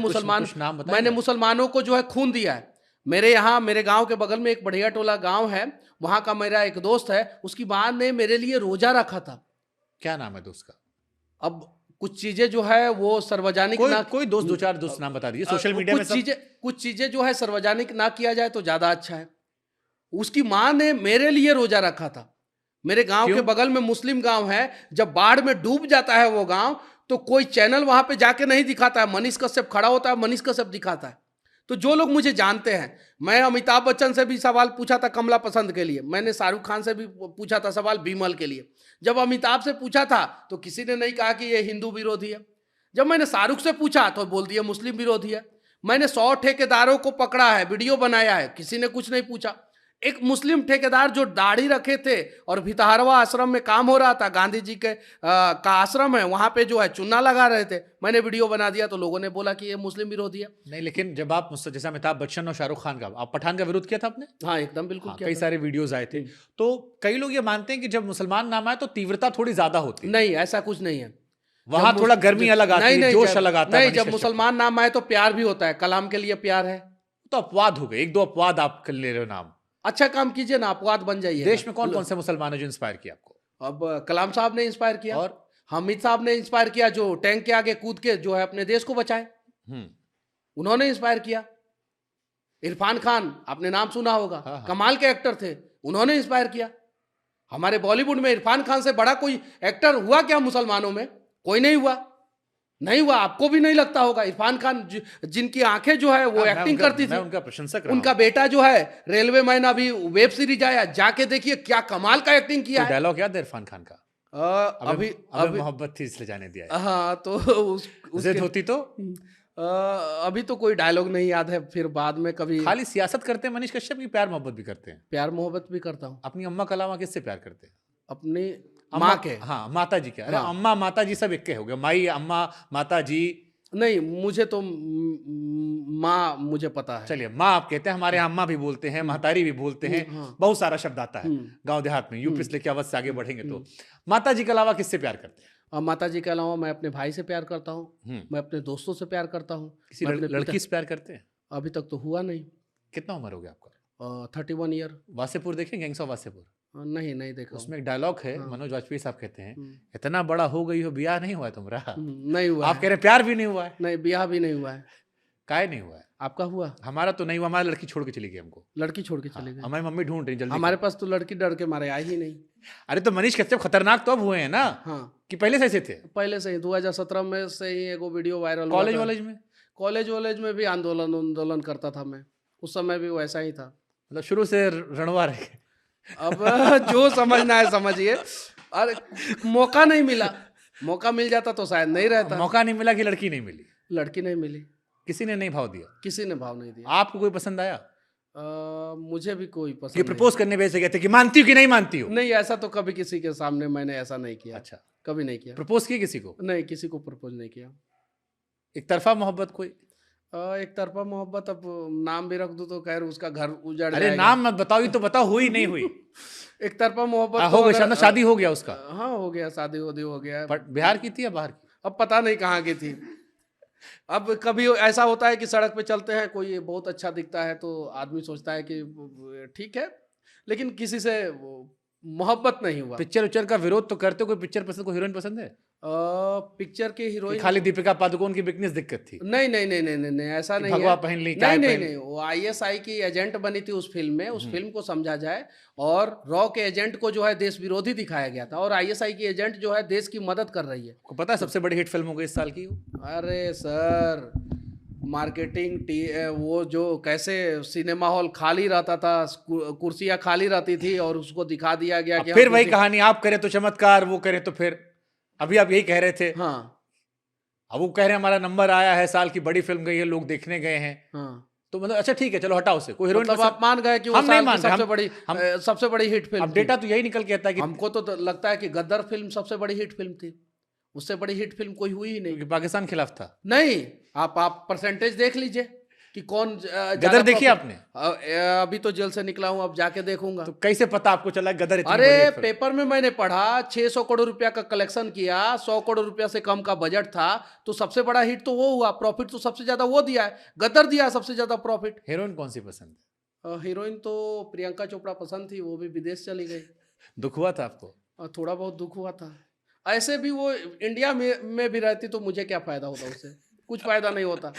मैंने मुसलमानों को जो है खून दिया है। मेरे यहाँ, मेरे गांव के बगल में एक बढ़िया टोला गांव है, वहां का मेरा एक दोस्त है, उसकी मां ने मेरे लिए रोजा रखा था। क्या नाम है दोस्त का? अब कुछ चीजें जो है वो सार्वजनिक कोई दोस्त, 2-4 दोस्त नाम बता दीजिए। सोशल मीडिया में कुछ चीजें जो है सार्वजनिक ना किया जाए तो ज्यादा अच्छा है। उसकी मां ने मेरे लिए रोजा रखा था। मेरे गांव के बगल में मुस्लिम गांव है, जब बाढ़ में डूब जाता है वो गांव, तो कोई चैनल वहां पे जाके नहीं दिखाता है, मनीष कश्यप खड़ा होता है, मनीष कश्यप दिखाता है। तो जो लोग मुझे जानते हैं, मैं अमिताभ बच्चन से भी सवाल पूछा था कमला पसंद के लिए, मैंने शाहरुख खान से भी पूछा था सवाल बीमल के लिए। जब अमिताभ से पूछा था तो किसी ने नहीं कहा कि ये हिंदू विरोधी है। जब मैंने शाहरुख से पूछा तो बोल दिया मुस्लिम विरोधी है। मैंने 100 ठेकेदारों को पकड़ा है, वीडियो बनाया है, किसी ने कुछ नहीं पूछा। एक मुस्लिम ठेकेदार जो दाढ़ी रखे थे और भितहरवा आश्रम में काम हो रहा था, गांधी जी के का आश्रम है, वहां पे जो है चुन्ना लगा रहे थे, मैंने वीडियो बना दिया तो लोगों ने बोला कि ये मुस्लिम विरोधी है। नहीं, लेकिन जब आप जैसे अमिताभ बच्चन और शाहरुख खान का, आप पठान का विरोध किया था आपने? हाँ एकदम बिल्कुल कई सारे वीडियोस आए थे। तो कई लोग ये मानते हैं कि जब मुसलमान नाम आए तो तीव्रता थोड़ी ज्यादा होती है। नहीं, ऐसा कुछ नहीं है। वहां थोड़ा गर्मी अलग आती है, जोश अलग आता है। नहीं, जब मुसलमान नाम आए तो प्यार भी होता है। कलाम के लिए प्यार है तो अपवाद हो गए, 1-2 अपवाद आप कर ले रहे हो नाम। अच्छा काम कीजिए ना, अपवाद बन जाइए। देश में कौन कौन से मुसलमान है जो इंस्पायर किया आपको? अब कलाम साहब ने इंस्पायर किया, और हामिद साहब ने इंस्पायर किया, जो टैंक के आगे कूद के जो है अपने देश को बचाए, उन्होंने इंस्पायर किया। इरफान खान, आपने नाम सुना होगा, हाँ। कमाल के एक्टर थे, उन्होंने इंस्पायर किया। हमारे बॉलीवुड में इरफान खान से बड़ा कोई एक्टर हुआ क्या मुसलमानों में? कोई नहीं हुआ, नहीं हुआ। आपको भी नहीं लगता होगा। इरफान खान जिनकी आंखें जो है वो एक्टिंग करती थी, मैं उनका प्रशंसक रहा उनका बेटा जो है रेलवे मैन, अभी वेब सीरीज आया, जाके देखिए क्या कमाल का एक्टिंग किया है। डायलॉग याद है इरफान खान का? अभी मोहब्बत थी इसलिए जाने दिया। हाँ, तो जिद होती तो अभी तो कोई डायलॉग नहीं याद है। फिर बाद में कभी। खाली सियासत करते हैं मनीष कश्यप की प्यार मोहब्बत भी करते हैं? प्यार मोहब्बत भी करता हूँ। अपनी अम्मा के अलावा किससे प्यार करते हैं? अपनी माँ के। हाँ, माता जी के। अरे हाँ। अम्मा माता जी सब एक के हो गए, माई अम्मा माता जी। नहीं, मुझे तो माँ मुझे पता है। चलिए, माँ आप कहते हैं, हमारे यहाँ अम्मा भी बोलते हैं, महतारी भी बोलते हैं, बहुत सारा शब्द आता है गांव देहात में। यूपी से लेके अवध से आगे बढ़ेंगे तो माता जी के अलावा किससे प्यार करते हैं? माता जी के अलावा मैं अपने भाई से प्यार करता हूँ, मैं अपने दोस्तों से प्यार करता हूँ। किसी लड़की से प्यार करते हैं? अभी तक तो हुआ नहीं। कितना उम्र हो गया आपका? 31 ईयर। वासेपुर देखें, गैंग्स ऑफ वासेपुर? नहीं देखा। उसमें एक डायलॉग है, मनोज वाजपेयी साहब कहते हैं, इतना बड़ा हो गई हो, ब्याह नहीं हुआ है तुम्हारा? नहीं हुआ। आप कह रहे प्यार भी नहीं हुआ है? नहीं, ब्याह भी नहीं हुआ है। काहे नहीं हुआ है? आपका हुआ? हमारा तो नहीं हुआ, हमारी लड़की छोड़ के चली गई हमको। लड़की छोड़ के चली गई? हमारी मम्मी ढूंढ रही जल्दी। हमारे पास तो लड़की डर के मारे आई ही नहीं। अरे तो मनीष कश्यप खतरनाक तो अब हुए हैं ना? हाँ, कि पहले से ऐसे थे? पहले से ही 2017 में से ही एगो वीडियो वायरल। कॉलेज में भी आंदोलन करता था मैं, उस समय भी वैसा ही था। मतलब शुरू से रणवा रहे। अब जो समझना है समझिए। अरे मौका नहीं मिला, मौका मिल जाता तो शायद नहीं रहता। मौका नहीं मिला कि लड़की नहीं मिली? लड़की नहीं मिली। किसी ने नहीं भाव दिया? किसी ने भाव नहीं दिया। आपको कोई पसंद आया? मुझे भी कोई पसंद नहीं। प्रपोज करने भेजे गए थे कि मानती हो कि नहीं मानती हो? नहीं, ऐसा तो कभी किसी के सामने मैंने ऐसा नहीं किया। अच्छा, कभी नहीं किया। प्रपोज किया किसी को? नहीं, किसी को प्रपोज नहीं किया। एक तरफा मोहब्बत कोई? एक तरफा मोहब्बत, अब नाम भी रख दूं तो खैर उसका घर उजड़ जाएगा। अरे नाम मत बताओ, ही तो बताओ हुई नहीं हुई। एक तरफा मोहब्बत हो गया, शादी हो गया उसका? हाँ हो गया, शादी हो गया। बिहार की थी या बाहर की? अब पता नहीं कहाँ की थी। अब कभी ऐसा होता है कि सड़क पे चलते हैं, कोई बहुत अच्छा दिखता है तो आदमी सोचता है कि ठीक है, लेकिन किसी से मोहब्बत नहीं हुआ। पिक्चर का विरोध तो करते हो? कोई पिक्चर पसंद, कोई हीरोइन पसंद है? पिक्चर के हीरोइन खाली दीपिका पादुकोण की बिकनेस दिक्कत थी? नहीं, ऐसा नहीं भगवा पहन ली? नहीं, वो ISI की एजेंट बनी थी उस फिल्म में। उस फिल्म को समझा जाए और रॉ के एजेंट को जो है देश विरोधी दिखाया गया था, और ISI की एजेंट जो है देश की मदद कर रही है। को पता है सबसे बड़ी हिट फिल्म हो गई इस साल की? अरे सर, मार्केटिंग वो जो कैसे सिनेमा हॉल खाली रहता था, कुर्सियां खाली रहती थी और उसको दिखा दिया गया कि फिर वही कहानी, आप करें तो चमत्कार, वो करें तो फिर। अभी आप यही कह रहे थे। हाँ, अब वो कह रहे हैं हमारा नंबर आया है, साल की बड़ी फिल्म गई है, लोग देखने गए हैं। हाँ। तो मतलब अच्छा ठीक है, चलो हटाओ उसे, कोई हीरोइन मतलब आप मान गए कि वो हम नहीं साल की मान रहे, सबसे बड़ी हिट फिल्म अब थी। डेटा तो यही निकल के आता है कि हमको तो लगता है कि गद्दार फिल्म सबसे बड़ी हिट फिल्म थी, उससे बड़ी हिट फिल्म कोई हुई ही नहीं। क्योंकि पाकिस्तान खिलाफ था। नहीं, आप परसेंटेज देख लीजिए कि कौन गदर देखी आपने? अभी तो जेल से निकला हूं, अब जाके देखूंगा। तो कैसे पता आपको चला गदर इतनी अरे बड़ी एक फिल्म? पेपर में मैंने पढ़ा, 600 करोड़ रुपया का कलेक्शन किया, 100 करोड़ रुपया से कम का बजट था, तो सबसे बड़ा हिट तो वो हुआ, प्रॉफिट तो सबसे ज्यादा वो दिया है, गदर दिया सबसे ज्यादा प्रॉफिट। हीरोइन कौन सी पसंद है? हीरोइन तो प्रियंका चोपड़ा पसंद थी, वो भी विदेश चली गई। दुख हुआ था आपको? थोड़ा बहुत दुख हुआ था। ऐसे भी वो इंडिया में भी रहती तो मुझे क्या फायदा होता उससे, कुछ फायदा नहीं होता।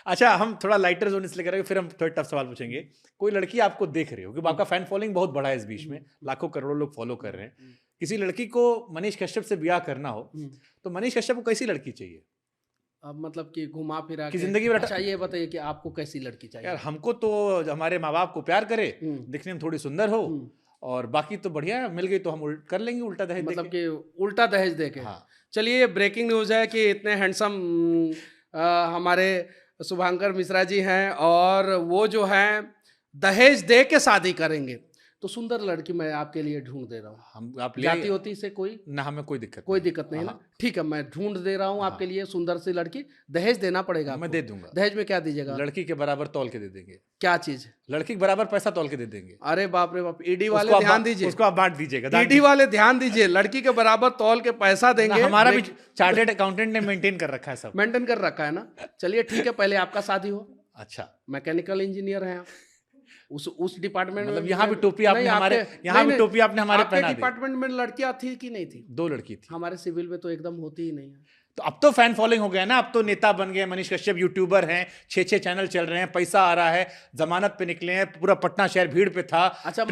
अच्छा, हम थोड़ा लाइटर जोन इसलिए करेंगे, फिर हम थोड़ा टफ सवाल पूछेंगे। कोई लड़की आपको देख रही हो, क्योंकि आपका फैन फॉलोइंग बहुत बड़ा है इस बीच में, लाखों करोड़ों लोग फॉलो कर रहे हैं। किसी लड़की को मनीष कश्यप से ब्याह करना हो तो मनीष कश्यप को कैसी लड़की चाहिए? अब मतलब कि घुमा फिरा कि के जिंदगी में अच्छा ये बताइए कि आपको कैसी लड़की चाहिए? यार हमको तो हमारे माँ बाप को प्यार करे, दिखने में थोड़ी सुंदर हो, और बाकी तो बढ़िया है, मिल गई तो हम कर लेंगे उल्टा दहेज मतलब देके। कि उल्टा दहेज देके। हाँ। चलिए, ब्रेकिंग न्यूज़ है कि इतने हैंडसम हमारे शुभांकर मिश्रा जी हैं, और वो जो हैं दहेज दे के शादी करेंगे, तो सुंदर लड़की मैं आपके लिए ढूंढ दे रहा हूँ। हम आप ले जाति होती से कोई ना, हमें कोई दिक्कत नहीं ना? ठीक है, मैं ढूंढ दे रहा हूँ आपके लिए सुंदर सी लड़की। दहेज देना पड़ेगा मैं आपको। दे दूंगा। दहेज में क्या दीजिएगा? लड़की के बराबर तौल के दे देंगे। क्या चीज? लड़की के बराबर पैसा तौल के दे देंगे। अरे बाप रे बाप, ईडी वाले उसको आप ध्यान दीजिए, उसको आप बांट दीजिएगा। ईडी वाले ध्यान दीजिए, लड़की के बराबर तौल के पैसा देंगे। हमारा भी चार्टर्ड अकाउंटेंट ने मेंटेन कर रखा है, सब मेंटेन कर रखा है ना? चलिए ठीक है, पहले आपका शादी हो। अच्छा, मैकेनिकल इंजीनियर हैं आप, उस डिपार्टमेंट में। मतलब यहाँ भी टोपी आपने हमारे, यहाँ भी टोपी आपने हमारे पहना दी। डिपार्टमेंट में लड़कियां थी कि नहीं थी? 2 लड़की थी। हमारे सिविल में तो एकदम होती ही नहीं है। तो अब तो फैन फॉलोइंग हो गया ना, अब तो नेता बन गए। मनीष कश्यप यूट्यूबर हैं, 6 चैनल चल रहे हैं, पैसा आ रहा है, जमानत पे निकले हैं, पूरा पटना शहर भीड़ पे था। अच्छा,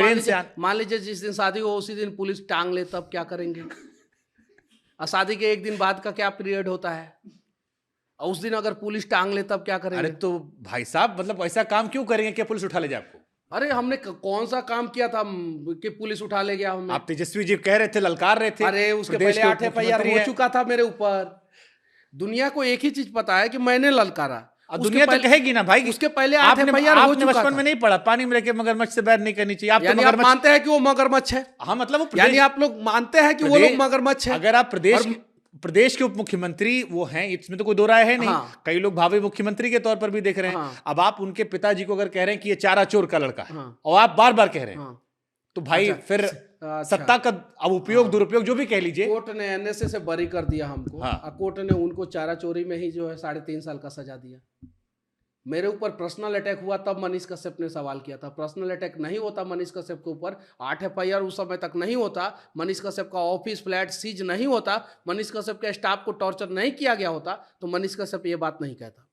मान लीजिए जिस दिन शादी हो उसी दिन पुलिस टांग ले, तब क्या करेंगे? और शादी के एक दिन बाद का क्या पीरियड होता है, और उस दिन अगर पुलिस टांग ले तब क्या करेंगे? अरे तो भाई साहब, मतलब ऐसा काम क्यों करेंगे कि पुलिस उठा ले जाए आपको? अरे हमने कौन सा काम किया था कि पुलिस उठा ले गया हमें? आप तेजस्वी जी कह रहे थे, ललकार रहे थे। अरे उसके पहले 8 FIR हो चुका था मेरे ऊपर। दुनिया को एक ही चीज पता है कि मैंने ललकारा। दुनिया तो कहेगी ना भाई, उसके पहले 8 FIR हो चुका था। बचपन में नहीं पढ़ा, पानी में रह के मगरमच्छ से बैर नहीं करनी चाहिए। आप यानी आप मानते हैं कि वो मगरमच्छ है? हाँ, मतलब यानी आप लोग मानते हैं कि वो लोग मगरमच्छ है? अगर आप प्रदेश के उप मुख्यमंत्री वो हैं, इसमें तो कोई दो राय है नहीं। हाँ। कई लोग भावी मुख्यमंत्री के तौर पर भी देख रहे हैं। हाँ। अब आप उनके पिताजी को अगर कह रहे हैं कि ये चारा चोर का लड़का है, हाँ। और आप बार बार कह रहे हैं, हाँ। तो भाई फिर सत्ता का अब उपयोग दुरुपयोग जो भी कह लीजिए। कोर्ट ने NSA से बरी कर दिया हमको। हाँ। कोर्ट ने उनको चारा चोरी में ही जो है 3.5 साल का सजा दिया। मेरे ऊपर पर्सनल अटैक हुआ तब मनीष कश्यप ने सवाल किया था। पर्सनल अटैक नहीं होता मनीष कश्यप के ऊपर, 8 FIR उस समय तक नहीं होता, मनीष कश्यप का ऑफिस फ्लैट सीज नहीं होता, मनीष कश्यप के स्टाफ को टॉर्चर नहीं किया गया होता, तो मनीष कश्यप ये बात नहीं कहता।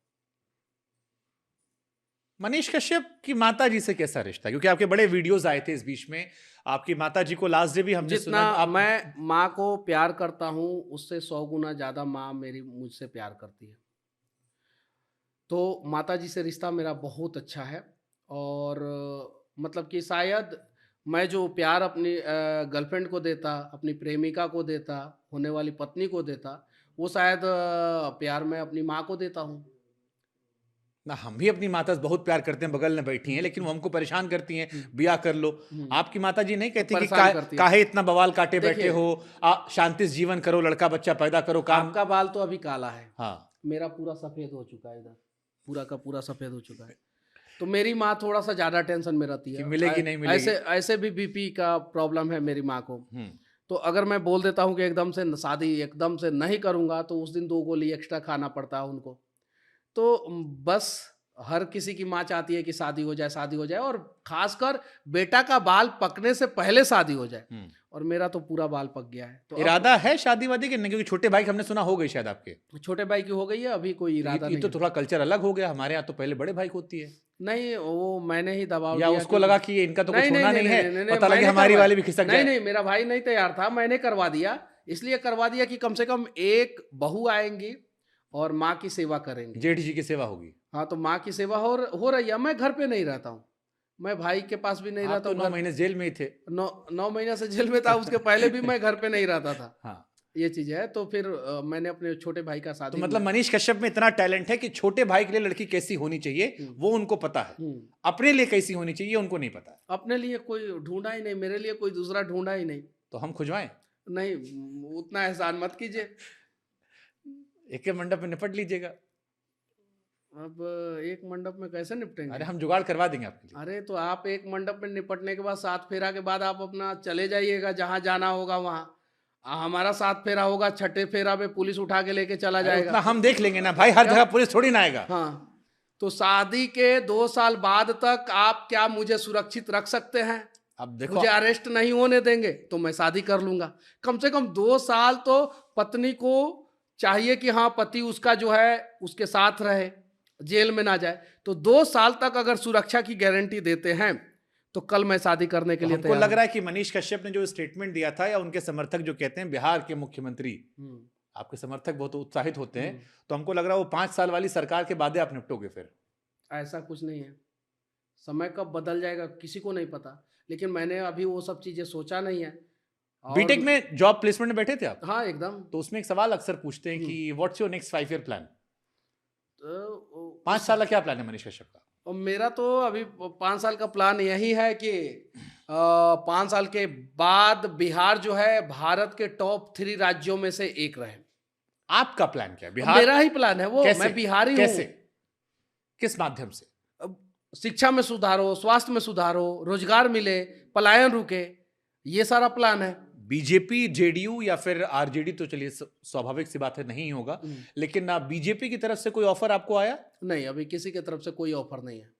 मनीष कश्यप की माता जी से कैसा रिश्ता? क्योंकि आपके बड़े वीडियोस आए थे इस बीच में, आपकी माता जी को लास्ट डे भी हमने जितना सुना। मैं माँ को प्यार करता हूँ उससे 100 गुना ज्यादा माँ मेरी मुझसे प्यार करती है। तो माता जी से रिश्ता मेरा बहुत अच्छा है, और मतलब कि शायद मैं जो प्यार अपनी गर्लफ्रेंड को देता, अपनी प्रेमिका को देता, होने वाली पत्नी को देता, वो शायद प्यार मैं अपनी माँ को देता हूँ ना। हम भी अपनी माता से बहुत प्यार करते हैं, बगल में बैठी हैं, लेकिन वो हमको परेशान करती हैं, ब्याह कर लो। आपकी माता जी नहीं कहती कि काहे इतना बवाल काटे बैठे हो, शांति से जीवन करो, लड़का बच्चा पैदा करो, काम। आपका बाल तो अभी काला है, हाँ, मेरा पूरा सफेद हो चुका है, इधर पूरा का पूरा सफेद हो चुका है। तो मेरी माँ थोड़ा सा ज्यादा टेंशन में रहती है, मिलेगी नहीं मिलेगी। ऐसे भी BP का प्रॉब्लम है मेरी माँ को। तो अगर मैं बोल देता हूँ कि एकदम से शादी एकदम से नहीं करूँगा, तो उस दिन 2 गोली एक्स्ट्रा खाना पड़ता है उनको। तो बस हर किसी की माँ चाहती है कि शादी हो जाए, और खासकर बेटा का बाल पकने से पहले शादी हो जाए, और मेरा तो पूरा बाल पक गया है। तो इरादा है शादी वादी की नहीं? क्योंकि छोटे भाई हमने सुना हो गई शायद आपके। छोटे भाई की हो गई है, अभी कोई इरादा नहीं। तो थोड़ा कल्चर अलग हो गया, हमारे यहाँ तो पहले बड़े भाई को होती है। नहीं, वो मैंने ही दबाव या दिया, उसको लगा कि इनका तो कुछ होना नहीं है, पता लगा हमारी वाली भी खिसक जाए। नहीं, मेरा भाई नहीं तैयार था, मैंने करवा दिया। इसलिए करवा दिया कि कम से कम एक बहू आएंगी और माँ की सेवा करेंगे। जेठ जी की सेवा होगी। हाँ, तो माँ की सेवा हो रही है। मैं घर पे नहीं रहता हूँ, मैं भाई के पास भी नहीं रहता हूँ। 9 महीने जेल में ही थे। 9 महीने से जेल में था, उसके पहले भी मैं घर पे नहीं रहता था। हाँ, ये चीज है। तो फिर मैंने अपने छोटे भाई का तो शादी मतलब मनीष कश्यप में इतना टैलेंट है कि छोटे भाई के लिए लड़की कैसी होनी चाहिए वो उनको पता है, अपने लिए कैसी होनी चाहिए उनको नहीं पता है। अपने लिए कोई ढूंढा ही नहीं, मेरे लिए कोई दूसरा ढूंढा ही नहीं। तो हम खुजवाएं? नहीं, उतना एहसान मत कीजिए। एक मंडप में निपट लीजिएगा। अब एक मंडप में कैसे निपटेंगे? अरे हम जुगाड़ करवा देंगे आपके लिए। अरे तो आप एक मंडप में निपटने के बाद 7 फेरा के बाद आप अपना चले जाइएगा जहां जाना होगा वहां। हमारा 7 फेरा होगा, 6ठे फेरा में पुलिस उठा के लेके चला जाएगा। उतना हम देख लेंगे ना भाई, हर जगह पुलिस थोड़ी ना आएगा। हाँ, तो शादी के 2 साल बाद तक आप क्या मुझे सुरक्षित रख सकते हैं? अब देखो, मुझे अरेस्ट नहीं होने देंगे तो मैं शादी कर लूंगा। कम से कम 2 साल तो पत्नी को चाहिए कि हाँ पति उसका जो है उसके साथ रहे, जेल में ना जाए। तो 2 साल तक अगर सुरक्षा की गारंटी देते हैं तो कल मैं शादी करने के लिए हमको लग रहा है कि मनीष कश्यप ने जो स्टेटमेंट दिया था, या उनके समर्थक जो कहते हैं बिहार के मुख्यमंत्री, आपके समर्थक बहुत उत्साहित होते हैं, तो हमको लग रहा है वो 5 साल वाली सरकार के बाद आप निपटोगे फिर। ऐसा कुछ नहीं है, समय कब बदल जाएगा किसी को नहीं पता, लेकिन मैंने अभी वो सब चीजें सोचा नहीं है। बीटेक में जॉब प्लेसमेंट में बैठे थे आप? हाँ एकदम। तो उसमें एक सवाल अक्सर पूछते हैं कि what's your next 5 year plan? 5 साल का क्या प्लान है मनीष कश्यप का? और मेरा तो अभी 5 साल का प्लान यही है कि 5 साल के बाद बिहार जो है भारत के टॉप 3 राज्यों में से एक रहे। आपका प्लान क्या है? बिहार मेरा ही प्लान है वो। कैसे? मैं बिहारी हूँ। कैसे? किस माध्यम से? शिक्षा में सुधार हो, स्वास्थ्य में सुधार हो, रोजगार मिले, पलायन रुके, ये सारा प्लान है। बीजेपी, जेडीयू या फिर आरजेडी तो चलिए स्वाभाविक सी बात है नहीं होगा, लेकिन बीजेपी की तरफ से कोई ऑफर आपको आया? नहीं, अभी किसी की तरफ से कोई ऑफर नहीं है।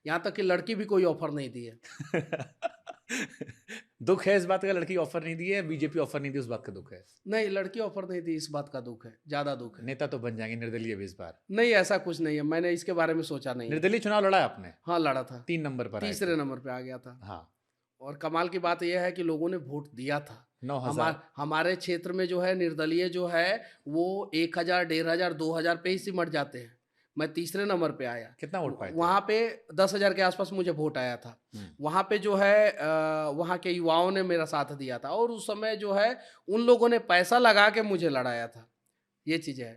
यहाँ तक कि लड़की भी कोई ऑफर नहीं दी है। दुख है इस बात का, लड़की ऑफर नहीं दी है, बीजेपी ऑफर नहीं दी, उस बात का दुख है? नहीं, लड़की ऑफर नहीं दी इस बात का दुख है, ज्यादा दुख है। नेता तो बन जाएंगे निर्दलीय भी इस बार? नहीं, ऐसा कुछ नहीं है, मैंने इसके बारे में सोचा नहीं। निर्दलीय चुनाव लड़ा आपने? हाँ लड़ा था। 3 नंबर पर? तीसरे नंबर पे आ गया था। हाँ। और कमाल की बात यह है कि लोगों ने वोट दिया था। 9,000। हमारे क्षेत्र में जो है निर्दलीय जो है वो 1,000, 1,500, 2,000 पे ही सिमट जाते हैं। मैं तीसरे नंबर पे आया। कितना वोट पाए थे? वहाँ पे 10,000 के आसपास मुझे वोट आया था। वहाँ पे जो है वहाँ के युवाओं ने मेरा साथ दिया था, और उस समय जो है उन लोगों ने पैसा लगा के मुझे लड़ाया था। ये चीज़ है।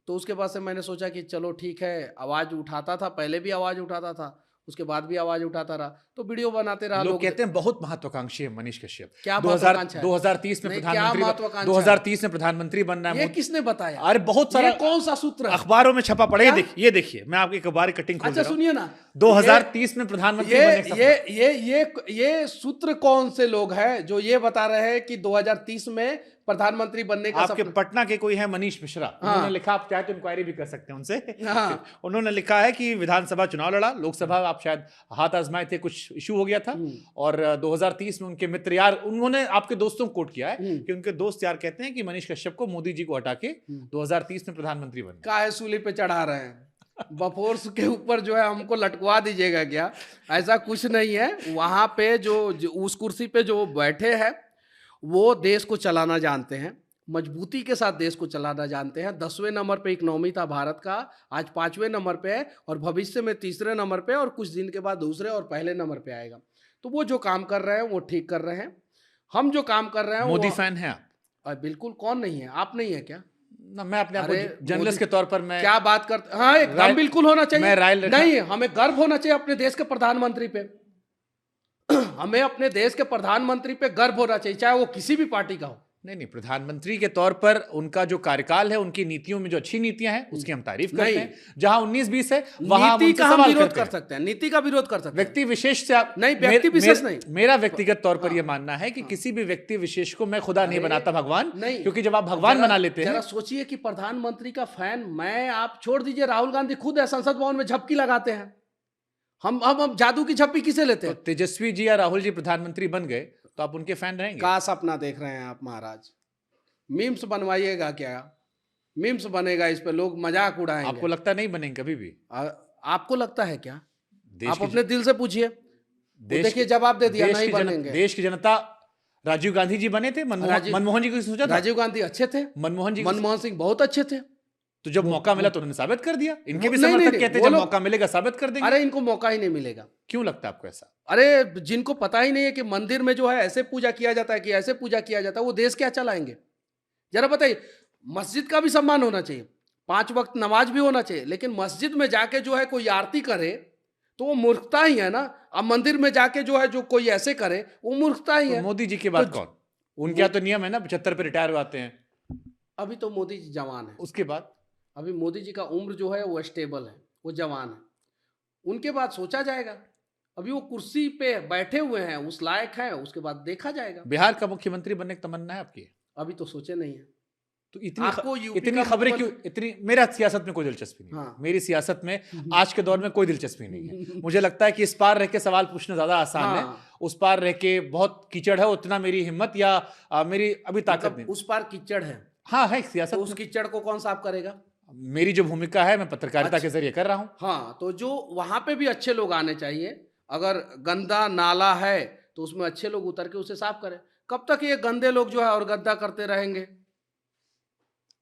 तो उसके बाद से मैंने सोचा कि चलो ठीक है, आवाज़ उठाता था, पहले भी आवाज़ उठाता था, उसके बाद भी आवाज उठाता रहा, तो वीडियो बनाते रहा। लोग कहते हैं बहुत महत्वाकांक्षी है मनीष कश्यप। क्या महत्वाकांक्षा है? 2030 में प्रधानमंत्री, 2030 में प्रधानमंत्री बनना है। ये किसने बताया? अरे बहुत सारा, कौन सा सूत्र अखबारों में छपा पड़ा है। ये देखिए, मैं आपकी अखबार कटिंग खोल अच्छा सुनिए ना, 2030 में प्रधानमंत्री बनने ये सूत्र कौन से लोग हैं जो ये बता रहे हैं कि 2030 में प्रधानमंत्री बनने का? आपके पटना के कोई है मनीष मिश्रा, उन्होंने लिखा, आप चाहे तो इंक्वायरी भी कर सकते हैं उनसे। उन्होंने लिखा है कि विधानसभा चुनाव लड़ा, लोकसभा आप शायद हाथ आजमाए थे, कुछ इशू हो गया था, और 2030 में उनके मित्र यार, उन्होंने आपके दोस्तों को कोट किया है कि उनके दोस्त यार कहते हैं कि मनीष कश्यप को मोदी जी को हटा के 2030 में प्रधानमंत्री बनना। काहे सूली पे चढ़ा रहे हैं? बफोर्स के ऊपर जो है हमको लटकवा दीजिएगा क्या? ऐसा कुछ नहीं है। वहां पे जो उस कुर्सी पे जो बैठे हैं वो देश को चलाना जानते हैं, मजबूती के साथ देश को चलाना जानते हैं। 10वें नंबर पे इकोनॉमी था भारत का, आज 5वें नंबर पे है, और भविष्य में 3रे नंबर पे, और कुछ दिन के बाद 2रे और पहले नंबर पे आएगा। तो वो जो काम कर रहे हैं वो ठीक कर रहे हैं। हम जो काम कर रहे हैं, मोदी फैन है आप? बिल्कुल, कौन नहीं है? आप नहीं है क्या? ना, मैं अपने आप को जर्नलिस्ट के तौर पर मैं क्या बात करते? हाँ, एकदम बिल्कुल होना चाहिए। मैं राय नहीं, हमें गर्व होना चाहिए अपने देश के प्रधानमंत्री पे। हमें अपने देश के प्रधानमंत्री पे गर्व होना चाहिए, चाहे वो किसी भी पार्टी का हो। नहीं, प्रधानमंत्री के तौर पर उनका जो कार्यकाल है, उनकी नीतियों में जो अच्छी नीतियां हैं उसकी हम तारीफ करते हैं। जहां 19-20 है वहां नीति का हम विरोध कर सकते हैं, नीति का विरोध कर सकते हैं। व्यक्ति विशेष से आप नहीं, व्यक्ति विशेष नहीं। मेरा व्यक्तिगत तौर पर यह मानना है कि किसी भी व्यक्ति विशेष को मैं खुदा नहीं बनाता, भगवान नहीं, क्योंकि जब आप भगवान बना लेते हैं। जरा सोचिए कि प्रधानमंत्री का फैन मैं, आप छोड़ दीजिए, राहुल गांधी खुद है, संसद भवन में झपकी लगाते हैं। हम जादू की झप्पी किसे लेते हैं? तेजस्वी जी या राहुल जी प्रधानमंत्री बन गए तो आप उनके फैन रहेंगे? का सपना देख रहे हैं आप महाराज? मीम्स बनवाइएगा क्या? मीम्स बनेगा, इस पे लोग मजाक उड़ाएंगे। आपको लगता नहीं बनेंगे कभी भी? आपको लगता है क्या? आप अपने दिल से पूछिए, देखिए जवाब दे दिया, नहीं बनेंगे। देश की जनता, राजीव गांधी जी बने थे, मनमोहन जी को सोचा था? राजीव गांधी अच्छे थे, मनमोहन सिंह बहुत अच्छे थे। तो जब मौका मिला तो उन्होंने साबित कर दिया। इनके भी समर्थक कहते हैं जब मौका मिलेगा साबित कर देंगे। अरे इनको मौका ही नहीं मिलेगा। क्यों लगता है आपको ऐसा? अरे जिनको पता ही नहीं है कि मंदिर में जो है ऐसे पूजा किया जाता है कि ऐसे पूजा किया जाता है, वो देश क्या चलाएंगे? जरा बताइए, मस्जिद का भी सम्मान होना चाहिए, 5 वक्त नमाज भी होना चाहिए, लेकिन मस्जिद में जाके जो है कोई आरती करे तो वो मूर्खता ही है ना। अब मंदिर में जाके जो है जो कोई ऐसे करे वो मूर्खता ही तो है। मोदी जी की बात तो कौन, उनके यहाँ तो नियम है ना 75 पे रिटायर हुए हैं। अभी तो मोदी जी जवान है, उसके बाद अभी मोदी जी का उम्र जो है वो स्टेबल है, वो जवान है, उनके बाद सोचा जाएगा। अभी वो कुर्सी पे बैठे हुए हैं, उस लायक है, उसके बाद देखा जाएगा। बिहार का मुख्यमंत्री बनने की तमन्ना है आपकी? अभी तो सोचे नहीं है। तो आपको यूपी इतनी का खबरें क्यों? मुख्यमंत्री- इतनी, मेरा सियासत में कोई दिलचस्पी नहीं है। हाँ। मेरी सियासत में आज के दौर में कोई दिलचस्पी नहीं है। मुझे लगता है कि इस पार रह के सवाल पूछना ज्यादा आसान है, हाँ। उस पार रह के बहुत कीचड़ है, उतना मेरी हिम्मत या मेरी अभी ताकत मतलब नहीं। उस पार कीचड़ है, हाँ है सियासत तो उस में। कीचड़ को कौन साफ करेगा? मेरी जो भूमिका है मैं पत्रकारिता अच्छा। के जरिए कर रहा हूँ। हाँ, तो जो वहां पे भी अच्छे लोग आने चाहिए। अगर गंदा नाला है तो उसमें अच्छे लोग उतर के उसे साफ करें। कब तक ये गंदे लोग जो है और गद्दा करते रहेंगे?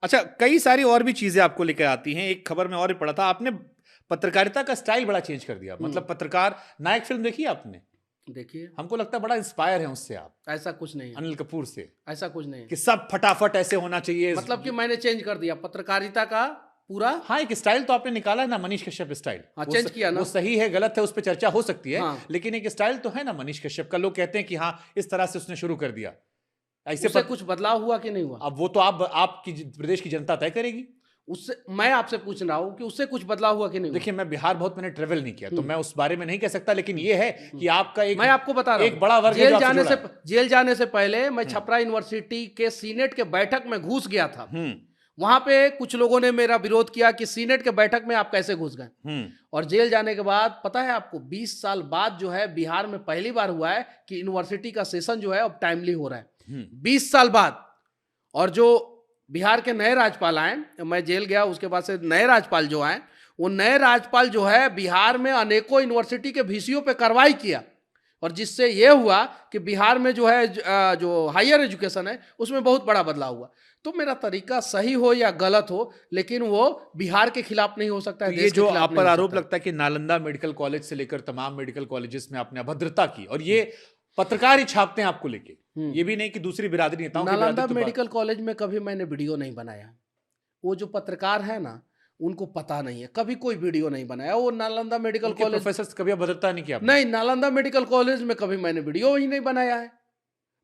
अच्छा, कई सारी और भी चीजें आपको लेकर आती हैं। एक खबर में और भी पढ़ा था, आपने पत्रकारिता का स्टाइल बड़ा चेंज कर दिया। मतलब पत्रकार नायक फिल्म देखी आपने? देखिए, हमको लगता है बड़ा इंस्पायर है उससे आप, ऐसा कुछ नहीं है, अनिल कपूर से, ऐसा कुछ नहीं है। कि सब फटाफट ऐसे होना चाहिए। मतलब कि मैंने चेंज कर दिया पत्रकारिता का पूरा। हाँ, एक स्टाइल तो आपने निकाला है ना, मनीष कश्यप स्टाइल। हाँ, वो चेंज किया ना। वो सही है गलत है उस पर चर्चा हो सकती है, हाँ। लेकिन एक स्टाइल तो है ना मनीष कश्यप का। लोग कहते हैं कि हाँ इस तरह से उसने शुरू कर दिया। ऐसे उससे कुछ बदलाव हुआ कि नहीं हुआ? अब वो तो आपकी प्रदेश की जनता तय करेगी। उससे मैं आपसे पूछ रहा हूँ कि उससे कुछ बदलाव हुआ कि नहीं हुआ? देखिए, मैं बिहार बहुत मैंने ट्रेवल नहीं किया, तो मैं उस बारे में नहीं कह सकता, लेकिन ये है कि आपका एक, मैं आपको बता रहा एक बड़ा वर्ग है जेल जो आपसे जाने जुड़ा से है। जेल जाने से पहले मैं छपरा यूनिवर्सिटी के सीनेट के बैठक में घुस गया था। वहां पे कुछ लोगों ने मेरा विरोध किया कि सीनेट के बैठक में आप कैसे घुस गए। और जेल जाने के बाद पता है आपको, 20 साल बाद जो है बिहार में पहली बार हुआ है कि यूनिवर्सिटी का सेशन जो है अब टाइमली हो रहा है, 20 साल बाद। और जो बिहार के नए राज्यपाल आए, मैं जेल गया उसके बाद से नए राज्यपाल जो आए, वो नए राज्यपाल जो है बिहार में अनेकों यूनिवर्सिटी के वीसीओ पे कार्रवाई किया, और जिससे ये हुआ कि बिहार में जो है जो हायर एजुकेशन है उसमें बहुत बड़ा बदलाव हुआ। तो मेरा तरीका सही हो या गलत हो, लेकिन वो बिहार के खिलाफ नहीं हो सकता है। तो ये जो आप पर आरोप लगता है कि नालंदा मेडिकल कॉलेज से लेकर तमाम मेडिकल कॉलेजेस में आपने अभद्रता की, और ये पत्रकार ही छापते हैं आपको लेके, ये भी नहीं कि दूसरी बिरादरी नेताओं की नालंदा बिरादरी तो मेडिकल कॉलेज में कभी मैंने वीडियो नहीं बनाया। वो जो पत्रकार है ना, उनको पता नहीं है, कभी कोई वीडियो नहीं बनाया। वो नालंदा मेडिकल कॉलेज प्रोफेसर कभी अभद्रता नहीं किया आपने? नहीं, नालंदा मेडिकल कॉलेज में कभी मैंने वीडियो ही नहीं बनाया है,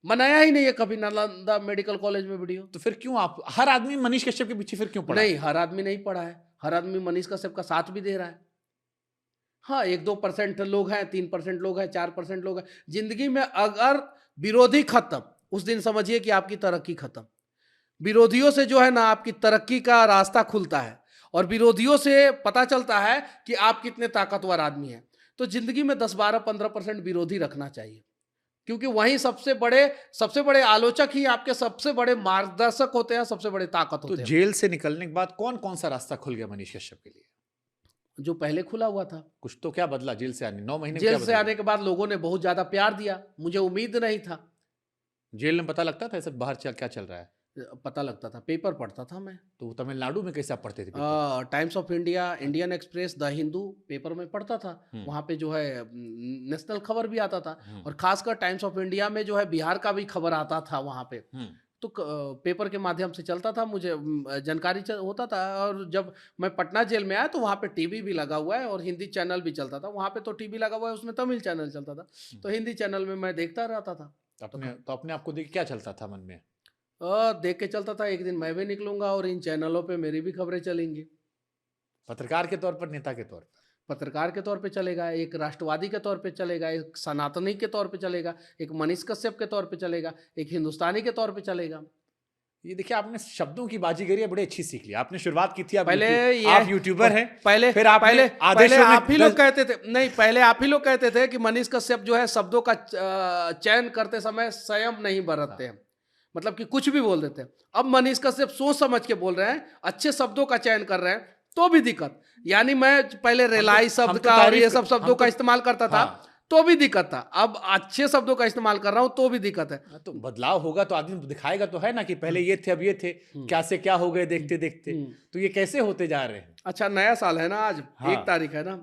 बनाया ही नहीं है कभी नालंदा मेडिकल कॉलेज में वीडियो। तो फिर क्यों आप, हर आदमी मनीष कश्यप के पीछे फिर क्यों पड़ा? नहीं, हर आदमी नहीं पड़ा है, हर आदमी मनीष कश्यप का साथ भी दे रहा है। हाँ, 1-2% लोग हैं, 3% लोग हैं, 4% लोग हैं। जिंदगी में अगर विरोधी खत्म, उस दिन समझिए कि आपकी तरक्की खत्म। विरोधियों से जो है ना आपकी तरक्की का रास्ता खुलता है, और विरोधियों से पता चलता है कि आप कितने ताकतवर आदमी हैं। तो जिंदगी में 10-12-15% विरोधी रखना चाहिए, क्योंकि वहीं सबसे बड़े आलोचक ही आपके सबसे बड़े मार्गदर्शक होते हैं, सबसे बड़े ताकत होते हैं। तो जेल से निकलने के बाद कौन कौन सा रास्ता खुल गया मनीष कश्यप के लिए? जो पहले खुला हुआ था। कुछ तो क्या बदला जेल से आने 9 महीने में? जेल क्या से बदला? आने के बाद लोगों ने बहुत ज्यादा प्यार दिया, मुझे उम्मीद नहीं था। जेल में पता लगता था सब बाहर क्या चल रहा है? पता लगता था, पेपर पढ़ता था मैं। तो तमिलनाडु में कैसे आप पढ़ते थे? Times of India, Indian express, the Hindu paper में पढ़ता था। वहाँ पे जो है नेशनल खबर भी आता था, और खासकर टाइम्स ऑफ इंडिया में जो है बिहार का भी खबर आता था वहाँ पे। तो पेपर के माध्यम से चलता था, मुझे जानकारी होता था। और जब मैं पटना जेल में आया तो वहाँ पे टीवी भी लगा हुआ है और हिंदी चैनल भी चलता था। वहाँ पे तो टीवी लगा हुआ है, उसमें तमिल चैनल चलता था, तो हिंदी चैनल में मैं देखता रहता था। अपने आपको देख क्या चलता था मन में? देख के चलता था, एक दिन मैं भी निकलूंगा और इन चैनलों पे मेरी भी खबरें चलेंगी। पत्रकार के तौर पर, नेता के तौर पर? पत्रकार के तौर पे चलेगा, एक राष्ट्रवादी के तौर पे चलेगा, एक सनातनी के तौर पे चलेगा, एक मनीष कश्यप के तौर पे चलेगा, एक हिंदुस्तानी के तौर पे चलेगा। ये देखिए, आपने शब्दों की बाजीगरी बड़ी अच्छी सीख ली। आपने शुरुआत की थी, आप यूट्यूबर हैं। पहले आप ही लोग कहते थे, नहीं, पहले आप ही लोग कहते थे कि मनीष कश्यप जो है शब्दों का चयन करते समय संयम नहीं बरतते हैं, मतलब कि कुछ भी बोल देते हैं। अब मनीष कश्यप सोच समझ के बोल रहे हैं, अच्छे शब्दों का चयन कर रहे हैं, तो भी दिक्कत। यानी मैं पहले रेलाई शब्द का और ये सब शब्दों का इस्तेमाल करता था, तो भी दिक्कत था। अब अच्छे शब्दों का इस्तेमाल कर रहा हूं तो भी दिक्कत है। तो बदलाव होगा तो आदमी दिखाएगा तो है ना कि पहले ये थे अब ये थे, क्या से क्या हो गए देखते देखते। तो ये कैसे होते जा रहे हैं? अच्छा, नया साल है ना, आज 1 तारीख है ना,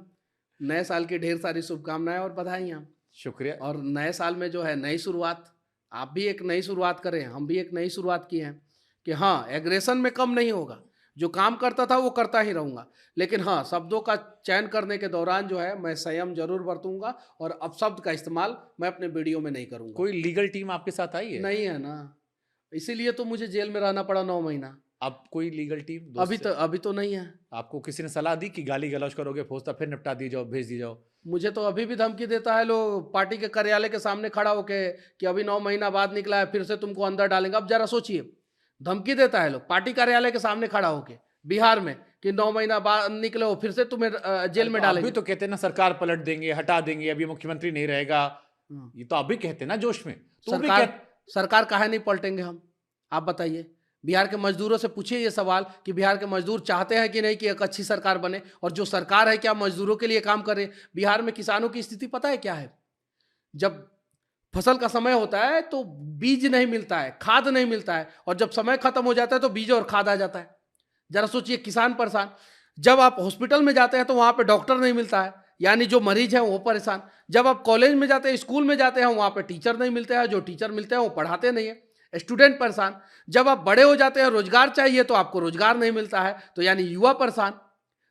नए साल की ढेर सारी शुभकामनाएं और बधाइयां। शुक्रिया। और नए साल में जो है नई शुरुआत, आप भी एक नई शुरुआत करें, हम भी एक नई शुरुआत की है। कि हाँ, एग्रेशन में कम नहीं होगा, जो काम करता था वो करता ही रहूंगा, लेकिन हाँ, शब्दों का चयन करने के दौरान जो है मैं संयम जरूर बरतूंगा और अपशब्द का इस्तेमाल मैं अपने वीडियो में नहीं करूंगा। कोई लीगल टीम आपके साथ आई है? नहीं है ना, इसीलिए तो मुझे जेल में रहना पड़ा 9 महीना। अब कोई लीगल टीम अभी तो नहीं है। आपको किसी ने सलाह दी कि गाली गलौज करोगे फोस्ता फिर निपटा दी जाओ, भेज दी जाओ? मुझे तो अभी भी धमकी देता है लोग पार्टी के कार्यालय के सामने खड़ा होके कि अभी 9 महीना बाद निकला है, फिर से तुमको अंदर डालेंगे। अब जरा सोचिए, धमकी देता है लोग पार्टी कार्यालय के सामने खड़ा होके बिहार में कि 9 महीना बाद निकले हो, फिर से तुम्हें जेल में डालेंगे। अभी तो कहते हैं ना सरकार पलट देंगे, हटा देंगे, अभी मुख्यमंत्री नहीं रहेगा, ये तो अभी कहते हैं ना जोश में। तो सरकार काहे नहीं पलटेंगे हम, आप बताइए। बिहार के मजदूरों से पूछिए ये सवाल कि बिहार के मजदूर चाहते हैं कि नहीं कि एक अच्छी सरकार बने, और जो सरकार है क्या मजदूरों के लिए काम करे? बिहार में किसानों की स्थिति पता है क्या है? जब फसल का समय होता है तो बीज नहीं मिलता है, खाद नहीं मिलता है, और जब समय खत्म हो जाता है तो बीज और खाद आ जाता है। जरा सोचिए, किसान परेशान। जब आप हॉस्पिटल में जाते हैं तो वहां पे डॉक्टर नहीं मिलता है, यानी जो मरीज है वो परेशान। जब आप कॉलेज में जाते हैं, स्कूल में जाते हैं, वहां पे टीचर नहीं मिलते हैं, जो टीचर मिलते हैं वो पढ़ाते नहीं है, स्टूडेंट परेशान। जब आप बड़े हो जाते हैं, रोजगार चाहिए तो आपको रोजगार नहीं मिलता है, तो यानी युवा परेशान।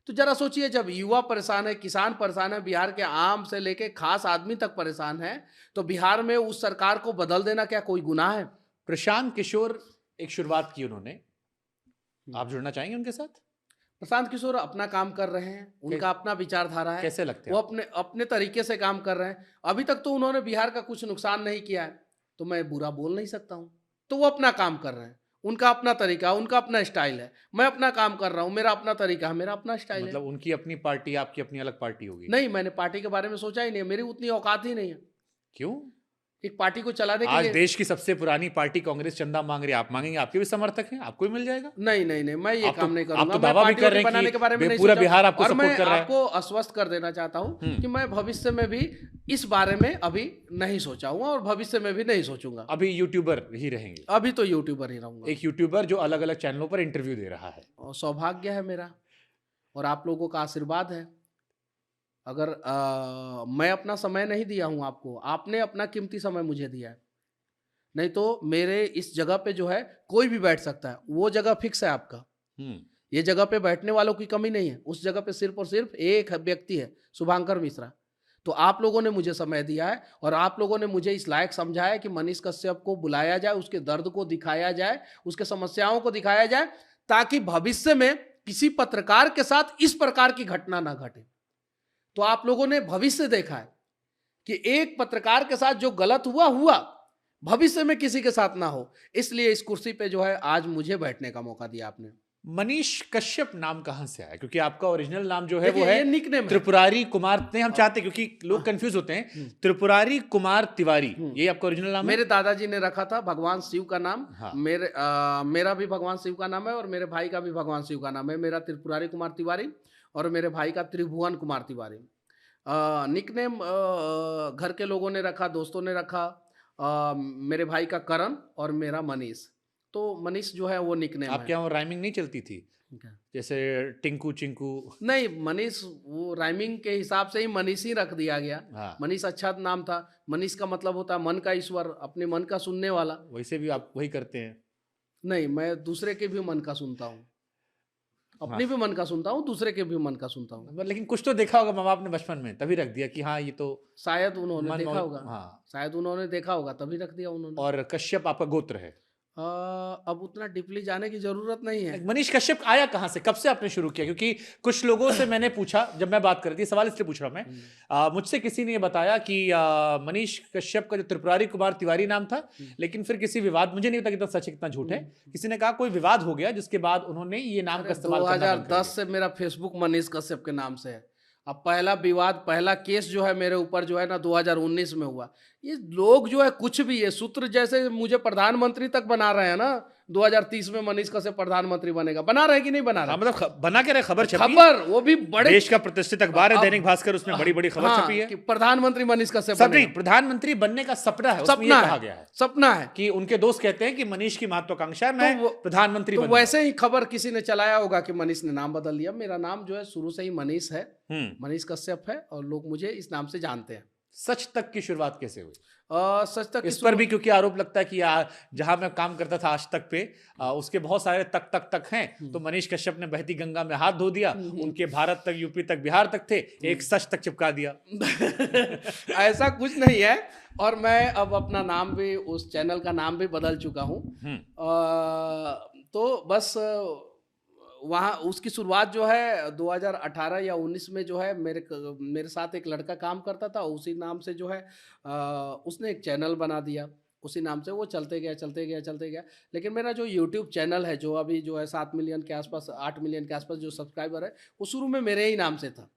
तो जरा सोचिए, जब युवा परेशान है, किसान परेशान है, बिहार के आम से लेके खास आदमी तक परेशान है, तो बिहार में उस सरकार को बदल देना क्या कोई गुनाह है? प्रशांत किशोर एक शुरुआत की उन्होंने, आप जुड़ना चाहेंगे उनके साथ? प्रशांत किशोर अपना काम कर रहे हैं, उनका अपना विचारधारा है। कैसे लगते हैं? वो अपने तरीके से काम कर रहे हैं। अभी तक तो उन्होंने बिहार का कुछ नुकसान नहीं किया है, तो मैं बुरा बोल नहीं सकता हूँ। तो वो अपना काम कर रहे हैं, उनका अपना तरीका, उनका अपना स्टाइल है। मैं अपना काम कर रहा हूँ, मेरा अपना तरीका है, मेरा अपना स्टाइल है। मतलब उनकी अपनी पार्टी, आपकी अपनी अलग पार्टी होगी? नहीं, मैंने पार्टी के बारे में सोचा ही नहीं, मेरी उतनी औकात ही नहीं है। क्यों? एक पार्टी को चलाने के आज लिए। देश की सबसे पुरानी पार्टी कांग्रेस चंदा मांग रही है, आप मांगेंगे? आपके भी समर्थक हैं, आपको भी मिल जाएगा? नहीं नहीं नहीं, मैं ये काम नहीं करूंगा। आप तो दावा भी कर रहे हैं कि के बारे में नहीं पूरा सोचा। बिहार आपको और सपोर्ट कर रहा है। आपको आश्वस्त कर देना चाहता हूँ कि मैं भविष्य में भी इस बारे में अभी नहीं सोचा हूँ, और भविष्य में भी नहीं सोचूंगा। अभी यूट्यूबर ही रहेंगे? अभी तो यूट्यूबर ही रहूंगा। एक यूट्यूबर जो अलग अलग चैनलों पर इंटरव्यू दे रहा है, और सौभाग्य है मेरा, और आप लोगों का आशीर्वाद है। अगर मैं अपना समय नहीं दिया हूँ आपको, आपने अपना कीमती समय मुझे दिया है, नहीं तो मेरे इस जगह पे जो है कोई भी बैठ सकता है। वो जगह फिक्स है आपका, ये जगह पे बैठने वालों की कमी नहीं है। उस जगह पे सिर्फ और सिर्फ एक व्यक्ति है, शुभांकर मिश्रा। तो आप लोगों ने मुझे समय दिया है, और आप लोगों ने मुझे इस लायक समझाया कि मनीष कश्यप को बुलाया जाए, उसके दर्द को दिखाया जाए, उसके समस्याओं को दिखाया जाए, ताकि भविष्य में किसी पत्रकार के साथ इस प्रकार की घटना ना घटे। तो आप लोगों ने भविष्य देखा है कि एक पत्रकार के साथ जो गलत हुआ भविष्य में किसी के साथ ना हो, इसलिए इस कुर्सी पे जो है आज मुझे बैठने का मौका दिया आपने। मनीष कश्यप नाम कहां से आया? क्योंकि आपका ओरिजिनल नाम जो है वो है निकनेम त्रिपुरारी कुमार। नहीं, हम चाहते, क्योंकि लोग कंफ्यूज होते हैं, त्रिपुरारी कुमार तिवारी, ये आपका ओरिजिनल नाम है? मेरे दादाजी ने रखा था भगवान शिव का नाम। हाँ। मेरा भी भगवान शिव का नाम है, और मेरे भाई का भी भगवान शिव का नाम है। मेरा त्रिपुरारी कुमार तिवारी और मेरे भाई का त्रिभुवन कुमार तिवारी। निकनेम घर के लोगों ने रखा, दोस्तों ने रखा। मेरे भाई का करण और मेरा मनीष। तो मनीष जो है वो निकनेम है। आपके यहाँ राइमिंग नहीं चलती थी, जैसे टिंकू चिंकू? नहीं, मनीष वो राइमिंग के हिसाब से ही मनीष ही रख दिया गया। हाँ। मनीष अच्छा नाम था। मनीष का मतलब होता है मन का ईश्वर, अपने मन का सुनने वाला। वैसे भी आप वही करते हैं? नहीं, मैं दूसरे के भी मन का सुनता हूँ, अपने भी मन का सुनता हूँ, दूसरे के भी मन का सुनता हूँ। लेकिन कुछ तो देखा होगा माँ बाप ने बचपन में, तभी रख दिया कि हाँ ये तो शायद उन्होंने देखा होगा। हाँ, शायद उन्होंने देखा होगा तभी रख दिया उन्होंने। और कश्यप आपका गोत्र है? अब उतना डीपली जाने की जरूरत नहीं है। मनीष कश्यप आया कहाँ से, कब से आपने शुरू किया? क्योंकि कुछ लोगों से मैंने पूछा, जब मैं बात कर रही थी, सवाल इसलिए पूछ रहा हूं मैं, मुझसे किसी ने ये बताया कि मनीष कश्यप का जो त्रिपुरारी कुमार तिवारी नाम था, लेकिन फिर किसी विवाद, मुझे नहीं पता कितना सच है कितना झूठ है, किसी ने कहा कोई विवाद हो गया जिसके बाद उन्होंने ये नाम का इस्तेमाल करना बंद कर दिया। 2010 से मेरा फेसबुक मनीष कश्यप के नाम से है। अब पहला विवाद, पहला केस जो है मेरे ऊपर जो है ना 2019 में हुआ। ये लोग जो है कुछ भी, ये सूत्र जैसे मुझे प्रधानमंत्री तक बना रहे हैं ना, 2030 में मनीष कश्यप प्रधानमंत्री बनेगा, बना रहे कि नहीं बना रहे? मतलब बना के रहे, खबर छपी, खबर वो भी बड़े देश का प्रतिष्ठित अखबार है दैनिक भास्कर, उसमें बड़ी बड़ी खबर छपी है कि प्रधानमंत्री मनीष कश्यप सब नहीं, प्रधानमंत्री बनने का सपना है, उसमें ये कहा गया है, सपना है कि उनके दोस्त कहते हैं कि मनीष की महत्वाकांक्षा है मैं प्रधानमंत्री तो वैसे ही खबर किसी ने चलाया होगा कि मनीष ने नाम बदल लिया। मेरा नाम जो है शुरू से ही मनीष है, मनीष कश्यप है, और लोग मुझे इस नाम से जानते हैं। सच तक की शुरुआत कैसे हुई? सच तक इस पर भी क्योंकि आरोप लगता है कि जहां मैं काम करता था आज तक पे उसके बहुत सारे तक हैं, तो मनीष कश्यप ने बहती गंगा में हाथ धो दिया, उनके भारत तक, यूपी तक, बिहार तक थे, एक सच तक चिपका दिया। ऐसा कुछ नहीं है। और मैं अब अपना नाम भी, उस चैनल का नाम भी बदल चुका हूँ। तो बस वहाँ उसकी शुरुआत जो है 2018 या 19 में जो है मेरे साथ एक लड़का काम करता था, उसी नाम से जो है उसने एक चैनल बना दिया, उसी नाम से वो चलते गया। लेकिन मेरा जो यूट्यूब चैनल है, जो अभी जो है 7 मिलियन के आसपास, 8 मिलियन के आसपास जो सब्सक्राइबर है, वो शुरू में मेरे ही नाम से था।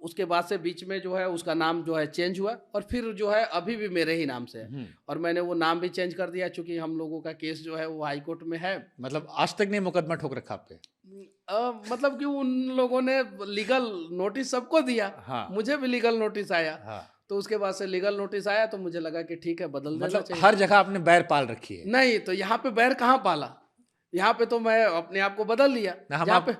उसके बाद से बीच में जो है उसका नाम जो है चेंज हुआ, और फिर जो है अभी भी मेरे ही नाम से है। और मैंने वो नाम भी चेंज कर दिया, चूंकि हम लोगों का केस जो है वो हाई कोर्ट में है। मतलब आज तक नहीं मुकदमा ठोक रखा आप पे? मतलब कि उन लोगों ने लीगल नोटिस सबको दिया। हाँ। मुझे भी लीगल नोटिस आया। हाँ। तो उसके बाद से लीगल नोटिस आया तो मुझे लगा कि ठीक है, बदल देना चाहिए। हर जगह आपने बैर पाल रखी है? नहीं, तो यहाँ पे बैर कहाँ पाला, यहाँ पे तो मैं अपने आप को बदल लिया।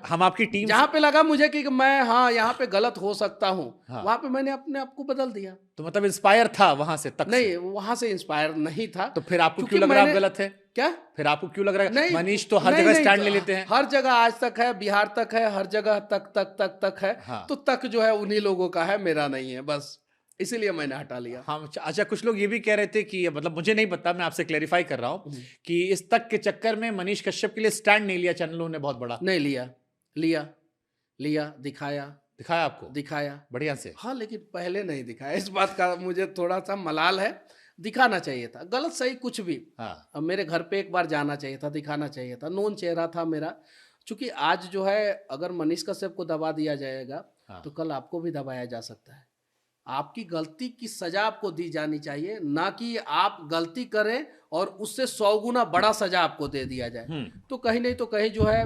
हम आपकी टीम, जहाँ पे लगा मुझे कि मैं यहाँ पे गलत हो सकता हूँ, वहां पे मैंने अपने आप को बदल दिया। तो मतलब इंस्पायर था वहां से तक? नहीं, वहां से इंस्पायर नहीं था। तो फिर आपको क्यों लग रहा है आप गलत है? क्या? फिर आपको क्यों लग रहा है? मनीष तो हर जगह स्टैंड ले लेते हैं। हर जगह आज तक है, बिहार तक है, हर जगह तक है। तो तक जो है उन्हीं लोगों का है, मेरा नहीं है, बस इसीलिए मैंने हटा लिया। हाँ, अच्छा, कुछ लोग ये भी कह रहे थे कि, मतलब मुझे नहीं पता, मैं आपसे क्लेरिफाई कर रहा हूँ कि इस तक के चक्कर में मनीष कश्यप के लिए स्टैंड नहीं लिया चैनलों ने बहुत बड़ा। नहीं लिया, दिखाया आपको? दिखाया बढ़िया से। हाँ, लेकिन पहले नहीं दिखाया, इस बात का मुझे थोड़ा सा मलाल है। दिखाना चाहिए था, गलत सही कुछ भी। हाँ। अब मेरे घर पे एक बार जाना चाहिए था, दिखाना चाहिए था, नोन चेहरा था मेरा। चूंकि आज जो है अगर मनीष कश्यप को दबा दिया जाएगा, हाँ, तो कल आपको भी दबाया जा सकता है। आपकी गलती की सजा आपको दी जानी चाहिए, ना कि आप गलती करें और उससे 100 गुना बड़ा सजा आपको दे दिया जाए। तो कहीं नहीं तो कहीं जो है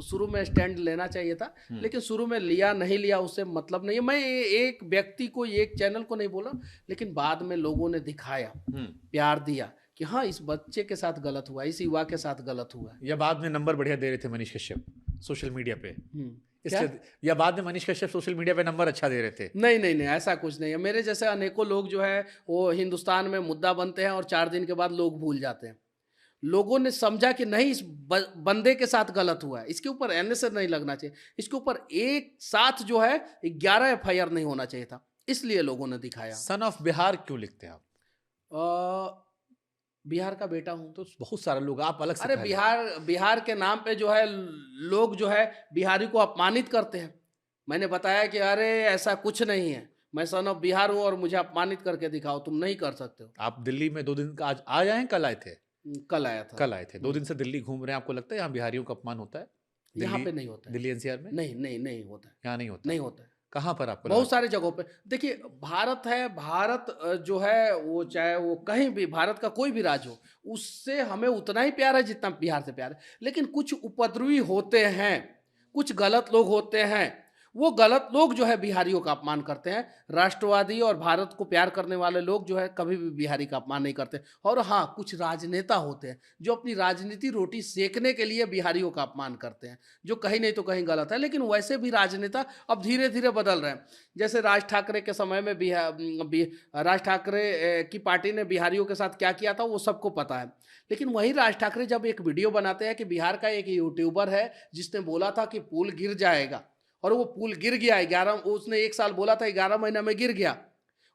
शुरू में स्टैंड लेना चाहिए था, लेकिन शुरू में लिया नहीं लिया उससे मतलब नहीं है। मैं एक व्यक्ति को, एक चैनल को नहीं बोला, लेकिन बाद में लोगों ने दिखाया, प्यार दिया कि हाँ, इस बच्चे के साथ गलत हुआ, इस युवा के साथ गलत हुआ। या बाद में नंबर बढ़िया दे रहे थे मनीष कश्यप सोशल मीडिया पे, या बाद में मनीष कश्यप सोशल मीडिया पे नंबर अच्छा दे रहे थे? नहीं, ऐसा कुछ नहीं है। मेरे जैसे अनेकों लोग जो है वो हिंदुस्तान में मुद्दा बनते हैं और 4 दिन के बाद लोग भूल जाते हैं। लोगों ने समझा कि नहीं, इस बंदे के साथ गलत हुआ है, इसके ऊपर एनएसए नहीं लगना चाहिए, इसके ऊपर एक साथ जो है 11 FIR नहीं होना चाहिए था, इसलिए लोगों ने दिखाया। सन ऑफ बिहार क्यों लिखते हैं आप? बिहार का बेटा हूं। तो बहुत सारे लोग आप अलग से, अरे बिहार के नाम पे जो है लोग जो है बिहारी को अपमानित करते हैं। मैंने बताया कि अरे ऐसा कुछ नहीं है, मैं सन ऑफ बिहार हूं और मुझे अपमानित करके दिखाओ, तुम नहीं कर सकते हो। आप दिल्ली में 2 दिन का आज आए हैं? कल आए थे? कल आया था। कल आए थे। 2 दिन से दिल्ली घूम रहे हैं, आपको लगता है यहाँ बिहारियों का अपमान होता है? यहाँ पे नहीं होता है। दिल्ली NCR में नहीं होता है। यहाँ नहीं होता? नहीं होता है। कहाँ पर आपको? बहुत सारे जगहों पे। देखिए, भारत है, भारत जो है वो, चाहे वो कहीं भी, भारत का कोई भी राज्य हो, उससे हमें उतना ही प्यार है जितना बिहार से प्यार है। लेकिन कुछ उपद्रवी होते हैं, कुछ गलत लोग होते हैं, वो गलत लोग जो है बिहारियों का अपमान करते हैं। राष्ट्रवादी और भारत को प्यार करने वाले लोग जो है कभी भी बिहारी का अपमान नहीं करते। और हाँ, कुछ राजनेता होते हैं जो अपनी राजनीति रोटी सेकने के लिए बिहारियों का अपमान करते हैं, जो कहीं नहीं तो कहीं गलत है। लेकिन वैसे भी राजनेता अब धीरे धीरे बदल रहे हैं। जैसे राज ठाकरे के समय में राज ठाकरे की पार्टी ने बिहारियों के साथ क्या किया था वो सबको पता है। लेकिन वही राज ठाकरे जब एक वीडियो बनाते हैं कि बिहार का एक यूट्यूबर है जिसने बोला था कि पुल गिर जाएगा, और वो पुल गिर गया, उसने 1 साल बोला था, 11 महीना में गिर गया,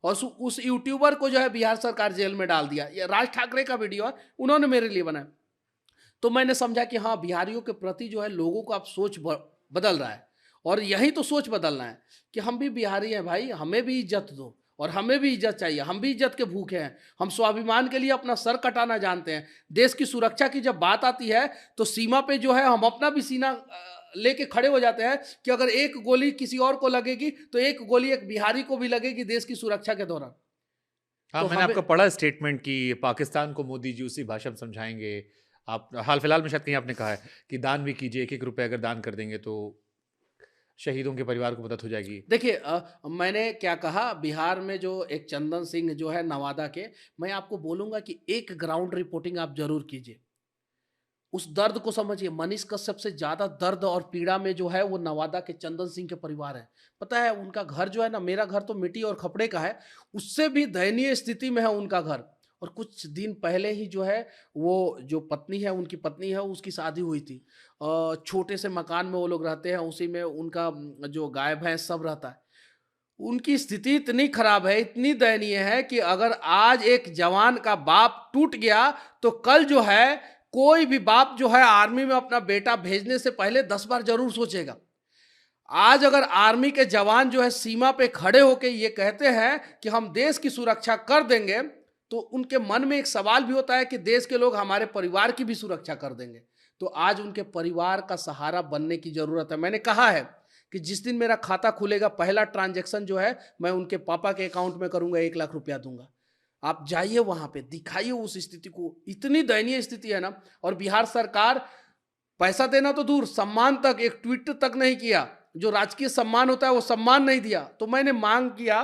और उस यूट्यूबर को जो है बिहार सरकार जेल में डाल दिया। ये राज ठाकरे का वीडियो है, उन्होंने मेरे लिए बनाया। तो मैंने समझा कि हाँ, बिहारियों के प्रति जो है लोगों का अब सोच बदल रहा है, और यही तो सोच बदलना है कि हम भी बिहारी हैं भाई, हमें भी इज्जत दो, और हमें भी इज्जत चाहिए, हम भी इज्जत के भूखे हैं। हम स्वाभिमान के लिए अपना सर कटाना जानते हैं। देश की सुरक्षा की जब बात आती है तो सीमा पे जो है हम अपना भी सीना लेके खड़े हो जाते हैं कि अगर एक गोली किसी और को लगेगी तो एक गोली एक बिहारी को भी लगेगी देश की सुरक्षा के दौरान। हाँ, तो मैंने आपका पढ़ा स्टेटमेंट कि पाकिस्तान को मोदी जी उसी भाषा में समझाएंगे। आप हाल फिलहाल में शायद कहीं आपने कहा है कि दान भी कीजिए, 1-1 रुपए अगर दान कर देंगे तो शहीदों के परिवार को मदद हो जाएगी। देखिए, मैंने क्या कहा, बिहार में जो एक चंदन सिंह जो है नवादा के, मैं आपको बोलूंगा कि एक ग्राउंड रिपोर्टिंग आप जरूर कीजिए। उस दर्द को समझिए। मनीष कश्यप से ज्यादा दर्द और पीड़ा में जो है वो नवादा के चंदन सिंह के परिवार है। पता है उनका घर जो है ना, मेरा घर तो मिट्टी और खपड़े का है, उससे भी दयनीय स्थिति में है उनका घर। और कुछ दिन पहले ही जो है वो जो पत्नी है, उनकी पत्नी है, उसकी शादी हुई थी। छोटे से मकान में वो लोग रहते हैं, उसी में उनका जो गाय भैंस सब रहता है। उनकी स्थिति इतनी खराब है, इतनी दयनीय है कि अगर आज एक जवान का बाप टूट गया तो कल जो है कोई भी बाप जो है आर्मी में अपना बेटा भेजने से पहले 10 बार जरूर सोचेगा। आज अगर आर्मी के जवान जो है सीमा पे खड़े होकर ये कहते हैं कि हम देश की सुरक्षा कर देंगे, तो उनके मन में एक सवाल भी होता है कि देश के लोग हमारे परिवार की भी सुरक्षा कर देंगे। तो आज उनके परिवार का सहारा बनने की जरूरत है। मैंने कहा है कि जिस दिन मेरा खाता खुलेगा, पहला ट्रांजैक्शन जो है मैं उनके पापा के अकाउंट में करूंगा, 1 लाख रुपया दूंगा। आप जाइए वहां पे, दिखाइए उस स्थिति को। इतनी दयनीय स्थिति है ना। और बिहार सरकार पैसा देना तो दूर, सम्मान तक, एक ट्वीट तक नहीं किया। जो राजकीय सम्मान होता है वो सम्मान नहीं दिया। तो मैंने मांग किया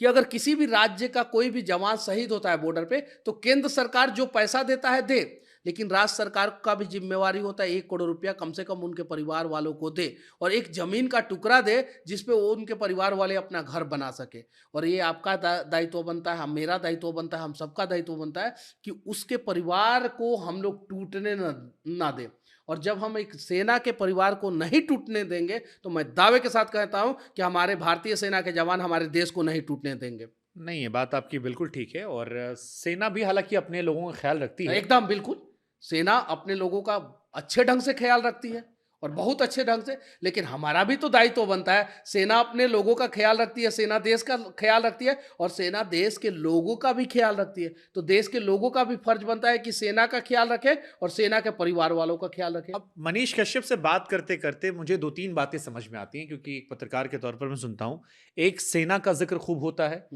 कि अगर किसी भी राज्य का कोई भी जवान शहीद होता है बॉर्डर पे, तो केंद्र सरकार जो पैसा देता है दे, लेकिन राज्य सरकार का भी जिम्मेवारी होता है 1 करोड़ रुपया कम से कम उनके परिवार वालों को दे, और एक जमीन का टुकड़ा दे जिसपे वो उनके परिवार वाले अपना घर बना सके। और ये आपका दायित्व बनता है, मेरा दायित्व बनता है, हम सबका दायित्व बनता है कि उसके परिवार को हम लोग टूटने ना दें। और जब हम एक सेना के परिवार को नहीं टूटने देंगे, तो मैं दावे के साथ कहता हूं कि हमारे भारतीय सेना के जवान हमारे देश को नहीं टूटने देंगे। नहीं, ये बात आपकी बिल्कुल ठीक है। और सेना भी हालांकि अपने लोगों का ख्याल रखती है। एकदम बिल्कुल, सेना अपने लोगों का अच्छे ढंग से ख्याल रखती है, और बहुत अच्छे ढंग से। लेकिन हमारा भी तो दायित्व बनता है, सेना अपने लोगों का ख्याल रखती है, सेना देश का ख्याल रखती है, और सेना देश के लोगों का भी ख्याल रखती है। तो देश के लोगों का भी फर्ज बनता है कि सेना का ख्याल रखे और सेना के परिवार वालों का ख्याल रखे। अब मनीष कश्यप से बात करते करते मुझे 2-3 बातें समझ में आती हैं, क्योंकि एक पत्रकार के तौर पर मैं सुनता हूं, एक सेना का जिक्र खूब होता है,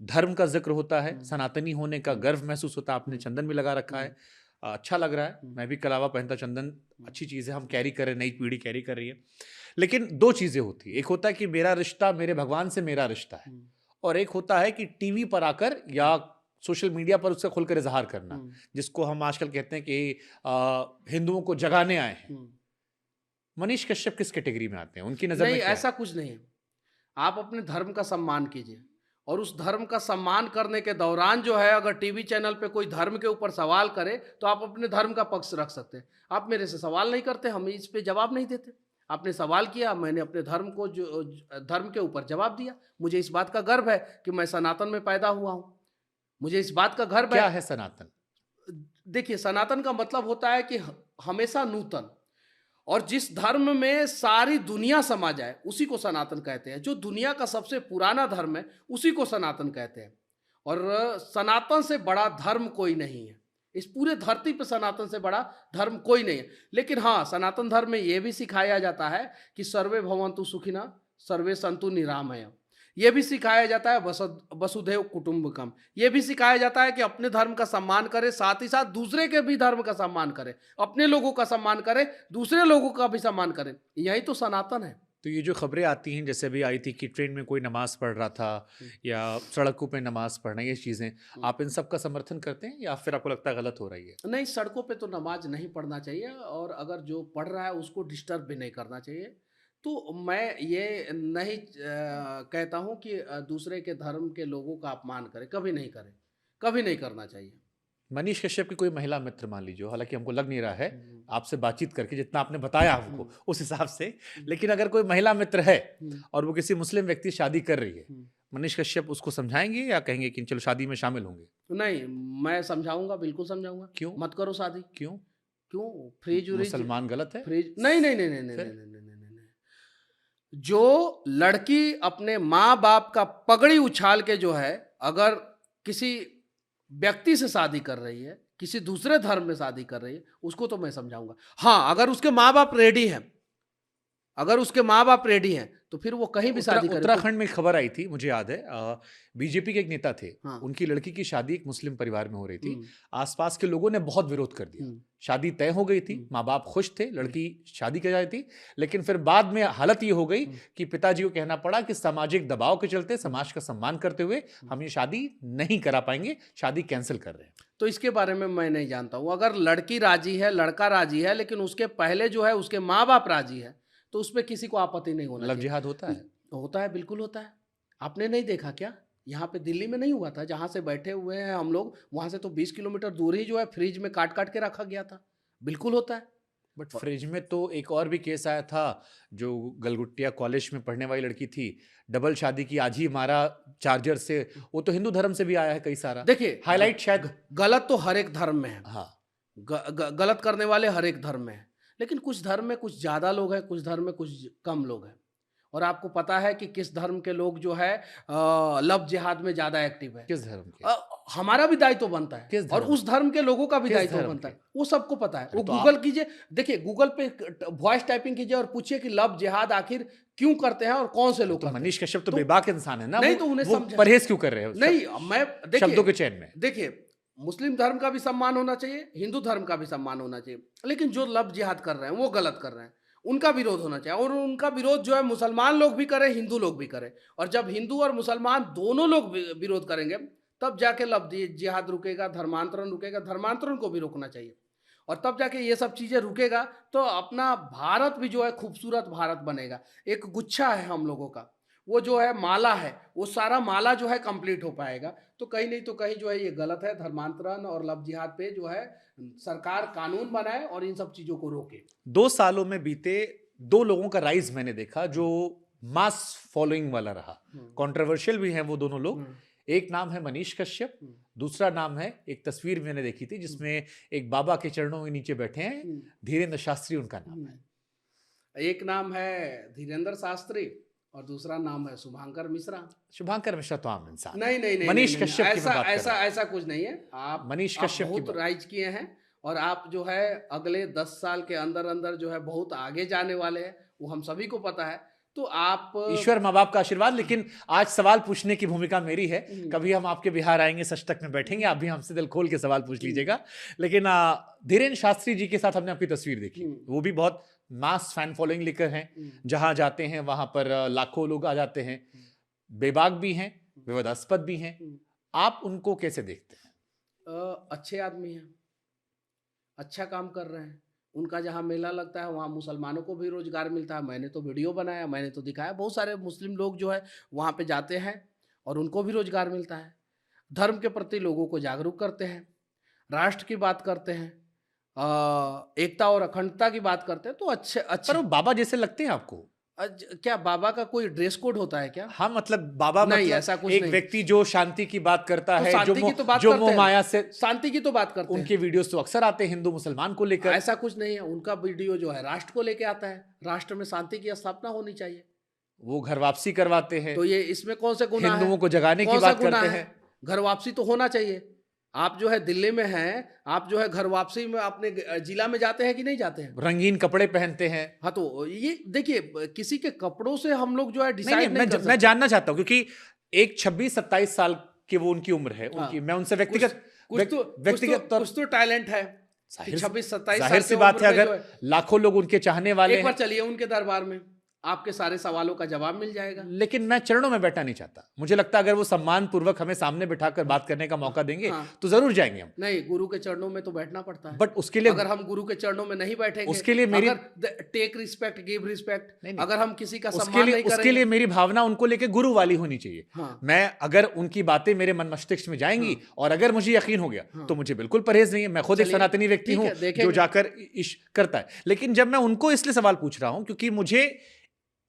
धर्म का जिक्र होता है, सनातनी होने का गर्व महसूस होता है। आपने चंदन भी लगा रखा है, अच्छा लग रहा है। मैं भी कलावा पहनता, चंदन अच्छी चीज़ है, हम कैरी कर रहे हैं, नई पीढ़ी कैरी कर रही है। लेकिन 2 चीज़ें होती है, एक होता है कि मेरा रिश्ता मेरे भगवान से मेरा रिश्ता है, और एक होता है कि टीवी पर आकर या सोशल मीडिया पर उसका खुलकर इजहार करना, जिसको हम आजकल कहते हैं कि हिंदुओं को जगाने आए हैं। मनीष कश्यप किस कैटेगरी में आते हैं उनकी नजर में? नहीं, ऐसा कुछ नहीं है। आप अपने धर्म का सम्मान कीजिए, और उस धर्म का सम्मान करने के दौरान जो है, अगर टीवी चैनल पे कोई धर्म के ऊपर सवाल करे तो आप अपने धर्म का पक्ष रख सकते हैं। आप मेरे से सवाल नहीं करते, हम इस पे जवाब नहीं देते। आपने सवाल किया, मैंने अपने धर्म को जो धर्म के ऊपर जवाब दिया। मुझे इस बात का गर्व है कि मैं सनातन में पैदा हुआ हूं। मुझे इस बात का गर्व क्या है सनातन? देखिए, सनातन का मतलब होता है कि हमेशा नूतन, और जिस धर्म में सारी दुनिया समा जाए उसी को सनातन कहते हैं। जो दुनिया का सबसे पुराना धर्म है उसी को सनातन कहते हैं। और सनातन से बड़ा धर्म कोई नहीं है, इस पूरे धरती पर सनातन से बड़ा धर्म कोई नहीं है। लेकिन हाँ, सनातन धर्म में यह भी सिखाया जाता है कि सर्वे भवन्तु सुखिनः सर्वे सन्तु निरामयम्। ये भी सिखाया जाता है वसुधैव कुटुंबकम। ये भी सिखाया जाता है कि अपने धर्म का सम्मान करें, साथ ही साथ दूसरे के भी धर्म का सम्मान करें, अपने लोगों का सम्मान करें, दूसरे लोगों का भी सम्मान करें। यही तो सनातन है। तो ये जो खबरें आती हैं, जैसे अभी आई थी कि ट्रेन में कोई नमाज पढ़ रहा था या सड़कों पे नमाज पढ़ना, ये चीज़ें, आप इन सब का समर्थन करते हैं या फिर आपको लगता है गलत हो रही है? नहीं, सड़कों पे तो नमाज नहीं पढ़ना चाहिए, और अगर जो पढ़ रहा है उसको डिस्टर्ब भी नहीं करना चाहिए। तो मैं ये नहीं कहता हूँ कि दूसरे के धर्म के लोगों का अपमान करें, कभी नहीं करें, कभी नहीं करना चाहिए। मनीष कश्यप की कोई महिला मित्र मान लीजिए, हालांकि हमको लग नहीं रहा है आपसे बातचीत करके, जितना आपने बताया हमको उस हिसाब से, लेकिन अगर कोई महिला मित्र है और वो किसी मुस्लिम व्यक्ति से शादी कर रही है, मनीष कश्यप उसको समझाएंगे या कहेंगे कि चलो शादी में शामिल होंगे? नहीं, मैं समझाऊंगा, बिल्कुल समझाऊंगा। क्यों? मत करो शादी। क्यों? क्यों? फ्रीज मुसलमान गलत है? फ्रीज नहीं नहीं नहीं नहीं नहीं नहीं नहीं नहीं। जो लड़की अपने माँ बाप का पगड़ी उछाल के जो है, अगर किसी व्यक्ति से शादी कर रही है, किसी दूसरे धर्म में शादी कर रही है, उसको तो मैं समझाऊंगा। हाँ, अगर उसके माँ बाप रेडी हैं, अगर उसके माँ बाप रेडी हैं तो फिर वो कहीं भी शादी करे। उत्तराखंड में खबर आई थी, मुझे याद है, बीजेपी के एक नेता थे, हाँ। उनकी लड़की की शादी एक मुस्लिम परिवार में हो रही थी। हम्म, आसपास के लोगों ने बहुत विरोध कर दिया। शादी तय हो गई थी, माँ बाप खुश थे, लड़की शादी की जाती थी, लेकिन फिर बाद में हालत ये हो गई कि पिताजी को कहना पड़ा कि सामाजिक दबाव के चलते, समाज का सम्मान करते हुए हम ये शादी नहीं करा पाएंगे, शादी कैंसिल कर रहे हैं। तो इसके बारे में मैं नहीं जानता हूँ। अगर लड़की राजी है, लड़का राजी है, लेकिन उसके पहले जो है उसके माँ बाप राजी है, तो उसमें किसी को आपत्ति नहीं होना लव चाहिए। जिहाद होता है? होता है, बिल्कुल होता है। आपने नहीं देखा क्या? यहाँ पे दिल्ली में नहीं हुआ था, जहाँ से बैठे हुए हैं हम लोग, वहाँ से तो 20 किलोमीटर दूर ही जो है फ्रिज में काट काट के रखा गया था। बिल्कुल होता है। बट फ्रिज में तो एक और भी केस आया था, जो गलगुटिया कॉलेज में पढ़ने वाली लड़की थी, डबल शादी की, आज ही मारा चार्जर से। वो तो हिंदू धर्म से भी आया है कई सारा। देखिए, हाईलाइट शायद गलत तो हर एक धर्म में है। हाँ, गलत करने वाले हर एक धर्म में है, लेकिन कुछ धर्म में कुछ ज्यादा लोग हैं, कुछ धर्म में कुछ कम लोग हैं। और आपको पता है कि किस धर्म के लोग जो है लव जिहाद में ज्यादा एक्टिव है। किस धर्म के? हमारा भी दायित्व बनता है, किस और धर्म उस धर्म के लोगों का भी किस दायित्व धर्म बनता है। के? वो सबको पता है। वो तो गूगल कीजिए, देखिए गूगल पे वॉइस टाइपिंग कीजिए और पूछिए कि लव जिहाद आखिर क्यों करते हैं और कौन से लोग तो करते हैं। मनीष कश्यप तो बेबाक इंसान है ना। नहीं, वो- तो उन्हें वो समझा- परहेज क्यों कर रहे हो? नहीं, मैं शब्दों देखिए के चयन में देखिए, मुस्लिम धर्म का भी सम्मान होना चाहिए, हिंदू धर्म का भी सम्मान होना चाहिए, लेकिन जो लव जिहाद कर रहे हैं वो गलत कर रहे हैं, उनका विरोध होना चाहिए। और उनका विरोध जो है मुसलमान लोग भी करें, हिंदू लोग भी करें। और जब हिंदू और मुसलमान दोनों लोग विरोध करेंगे, तब जाके लव जिहाद रुकेगा, धर्मांतरण रुकेगा। धर्मांतरण को भी रोकना चाहिए, और तब जाके ये सब चीजें रुकेगा, तो अपना भारत भी जो है खूबसूरत भारत बनेगा। एक गुच्छा है हम लोगों का, वो जो है माला है, वो सारा माला जो है कंप्लीट हो पाएगा। तो कहीं नहीं तो कहीं जो है ये गलत है। धर्मांतरण और लव जिहाद पे जो है सरकार कानून बनाए और इन सब चीजों को रोके। 2 सालों में बीते 2 लोगों का राइज मैंने देखा जो मास फॉलोइंग वाला रहा। कंट्रोवर्शियल भी हैं वो दोनों लोग। एक नाम है मनीष कश्यप, दूसरा नाम है, एक तस्वीर मैंने देखी थी जिसमें एक बाबा के चरणों के नीचे बैठे हैं, धीरेन्द्र शास्त्री उनका नाम है। एक नाम है धीरेन्द्र शास्त्री और दूसरा नाम है शुभांकर मिश्रा। शुभांकर मिश्रा तो आम इंसान। नहीं नहीं नहीं, मनीष नहीं, नहीं, कश्यप की मैं ऐसा बात कर ऐसा रहा हूं। ऐसा कुछ नहीं है। आप मनीष कश्यप की बहुत बात। राइज किए हैं, और आप जो है अगले 10 साल के अंदर अंदर जो है बहुत आगे जाने वाले हैं, वो हम सभी को पता है। तो आप ईश्वर माँ बाप का आशीर्वाद। लेकिन आज सवाल पूछने की भूमिका मेरी है। कभी हम आपके बिहार आएंगे, सच तक में बैठेंगे, आप भी हमसे दिल खोल के सवाल पूछ लीजिएगा। लेकिन धीरेन्द्र शास्त्री जी के साथ हमने आपकी तस्वीर देखी, वो भी बहुत मास फैन फॉलोइंग लेकर हैं। जहां जाते हैं वहां पर लाखों लोग आ जाते हैं, बेबाक भी हैं, विवादास्पद भी हैं। आप उनको कैसे देखते हैं? अच्छे आदमी हैं, अच्छा काम कर रहे हैं। उनका जहाँ मेला लगता है वहाँ मुसलमानों को भी रोजगार मिलता है। मैंने तो वीडियो बनाया, मैंने तो दिखाया, बहुत सारे मुस्लिम लोग जो है वहाँ पे जाते हैं और उनको भी रोजगार मिलता है। धर्म के प्रति लोगों को जागरूक करते हैं, राष्ट्र की बात करते हैं, एकता और अखंडता की बात करते हैं। तो अच्छे अच्छे। पर वो बाबा जैसे लगते हैं आपको? क्या बाबा का कोई ड्रेस कोड होता है क्या? हाँ, मतलब बाबा नहीं, मतलब ऐसा कुछ एक नहीं। व्यक्ति जो शांति की बात करता तो है, शांति की तो बात जो करते मोह हैं। माया से, शांति की तो बात करते हैं। उनके वीडियोस तो अक्सर आते हैं हिंदू मुसलमान को लेकर। ऐसा कुछ नहीं है, उनका वीडियो जो है राष्ट्र को लेके आता है। राष्ट्र में शांति की स्थापना होनी चाहिए। वो घर वापसी करवाते हैं, तो ये इसमें कौन से गुनाह है? हिंदुओं को जगाने की कौन सा बात गुनाह करते है? हैं। घर वापसी तो होना चाहिए। आप जो है दिल्ली में हैं, आप जो है घर वापसी में अपने जिला में जाते हैं कि नहीं जाते हैं? रंगीन कपड़े पहनते हैं। हाँ, तो ये देखिए, किसी के कपड़ों से हम लोग जो है नहीं, डिसाइड नहीं कर मैं सकते। जानना चाहता हूँ, क्योंकि एक 26-27 साल की वो उनकी उम्र है उनकी। मैं उनसे व्यक्तिगत कुछ तो टैलेंट है। 26-27 जाहिर सी बात है, अगर लाखों लोग उनके चाहने वाले एक बार हैं। चलिए उनके दरबार में, आपके सारे सवालों का जवाब मिल जाएगा। लेकिन मैं चरणों में बैठना नहीं चाहता। मुझे लगता है अगर वो सम्मान पूर्वक हमें सामने बिठाकर बात करने का मौका देंगे तो जरूर जाएंगे हम। नहीं, गुरु के चरणों में तो बैठना पड़ता है। बट उसके लिए अगर हम गुरु के चरणों में नहीं बैठेंगे, उसके लिए मेरी टेक रिस्पेक्ट, गिव रिस्पेक्ट, नहीं। अगर हम किसी का उसके सम्मान लिए नहीं करेंगे, उसके लिए मेरी भावना उनको लेके गुरु वाली होनी चाहिए। हाँ। मैं अगर उनकी बातें मेरे मन मस्तिष्क में जाएंगी और अगर मुझे यकीन हो गया तो मुझे बिल्कुल परहेज नहीं है। मैं खुद एक सनातनी व्यक्ति हूं जो जाकर इश्क करता है। लेकिन जब मैं उनको इसलिए सवाल पूछ रहा हूं क्योंकि मुझे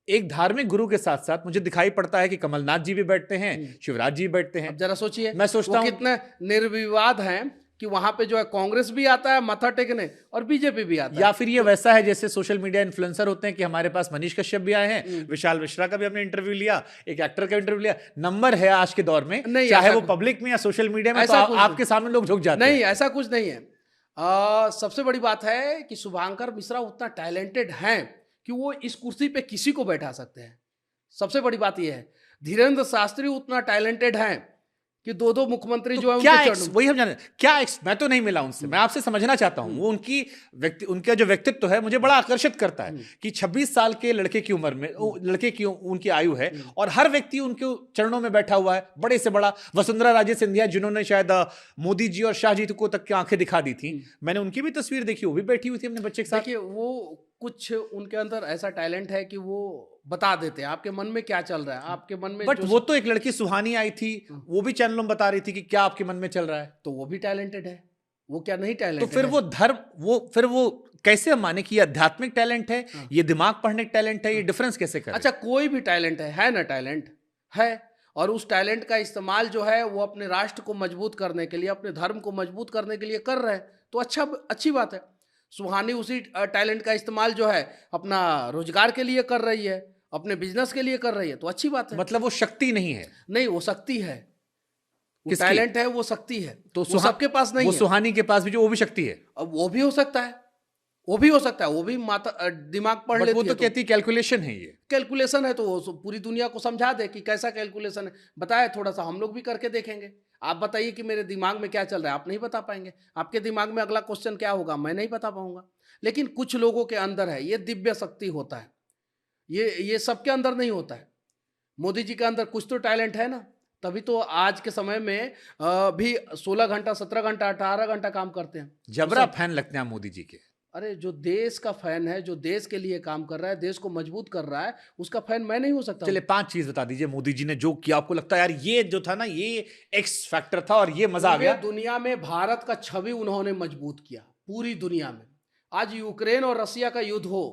एक धार्मिक गुरु के साथ साथ मुझे दिखाई पड़ता है कि कमलनाथ जी भी बैठते हैं, शिवराज जी बैठते हैं। अब जरा सोचिए, मैं सोचता हूं कितने निर्विवाद हैं कि वहां पे जो है कांग्रेस भी आता है माथा टेकने और बीजेपी भी आता है। या फिर ये वैसा है जैसे सोशल मीडिया इन्फ्लुएंसर होते हैं कि हमारे पास मनीष कश्यप भी आए हैं, विशाल मिश्रा का भी हमने इंटरव्यू लिया, एक एक्टर का इंटरव्यू लिया। नंबर है आज के दौर में, चाहे वो पब्लिक में या सोशल मीडिया में, तो आपके सामने लोग झुक जाते हैं। नहीं, ऐसा कुछ नहीं है। सबसे बड़ी बात है कि शुभांकर मिश्रा उतना टैलेंटेड हैं कि वो इस कुर्सी पे किसी को बैठा सकते हैं। सबसे बड़ी बात यह है, धीरेन्द्र शास्त्री उतना टैलेंटेड हैं कि दो दो मुख्यमंत्री तो जो है क्या उनके चरणों वही हम जाने क्या मैं तो नहीं मिला उनसे, मैं आपसे समझना चाहता हूं वो उनका जो व्यक्तित्व है मुझे बड़ा आकर्षित करता है कि 26 साल के लड़के की उम्र में लड़के की उनकी आयु है और हर व्यक्ति उनके चरणों में बैठा हुआ है, बड़े से बड़ा वसुंधरा राजे सिंधिया जिन्होंने शायद मोदी जी और शाह जी को तक की आंखें दिखा दी थी, मैंने उनकी भी तस्वीर देखी, वो भी बैठी हुई थी अपने बच्चे के साथ। देखिए वो कुछ उनके अंदर ऐसा टैलेंट है कि वो बता देते हैं आपके मन में क्या चल रहा है, आपके मन में। बट वो तो एक लड़की सुहानी आई थी, वो भी चैनलों में बता रही थी कि क्या आपके मन में चल रहा है, तो वो भी टैलेंटेड है, वो क्या नहीं टैलेंटेड? तो फिर वो धर्म फिर वो कैसे हम माने कि ये आध्यात्मिक टैलेंट है, ये दिमाग पढ़ने का टैलेंट है, ये डिफरेंस कैसे करें? अच्छा, कोई भी टैलेंट है ना, टैलेंट है, और उस टैलेंट का इस्तेमाल जो है वो अपने राष्ट्र को मजबूत करने के लिए, अपने धर्म को मजबूत करने के लिए कर रहे हैं, तो अच्छी बात है। सुहानी उसी टैलेंट का इस्तेमाल जो है अपना रोजगार के लिए कर रही है, अपने बिजनेस के लिए कर रही है, तो अच्छी बात है। मतलब वो शक्ति नहीं है? नहीं, वो शक्ति है, वो टैलेंट है, वो शक्ति है, तो वो सबके पास नहीं वो है। सुहानी के पास भी जो वो भी शक्ति है, अब वो भी हो सकता है, वो भी हो सकता है, वो भी माता दिमाग पढ़ लेती है। वो तो कहती कैलकुलेशन है, ये कैलकुलेशन है, तो वो पूरी दुनिया को समझा दे कि कैसा कैलकुलेशन है, बताए थोड़ा सा, हम लोग भी करके देखेंगे। आप बताइए कि मेरे दिमाग में क्या चल रहा है, आप नहीं बता पाएंगे। आपके दिमाग में अगला क्वेश्चन क्या होगा, मैं नहीं बता पाऊंगा। लेकिन कुछ लोगों के अंदर है, ये दिव्य शक्ति होता है, ये सबके अंदर नहीं होता है। मोदी जी के अंदर कुछ तो टैलेंट है ना, तभी तो आज के समय में भी 16 घंटा 17 घंटा 18 घंटा काम करते हैं। जबरा फैन लगते हैं मोदी जी के। अरे जो देश का फैन है, जो देश के लिए काम कर रहा है, देश को मजबूत कर रहा है, उसका फैन मैं नहीं हो सकता। चलिए 5 चीज बता दीजिए मोदी जी ने जो किया, आपको लगता है यार ये जो था ना, ये एक्स फैक्टर था और ये मजा आ गया। दुनिया में भारत का छवि उन्होंने मजबूत किया पूरी दुनिया में। आज यूक्रेन और रसिया का युद्ध हो,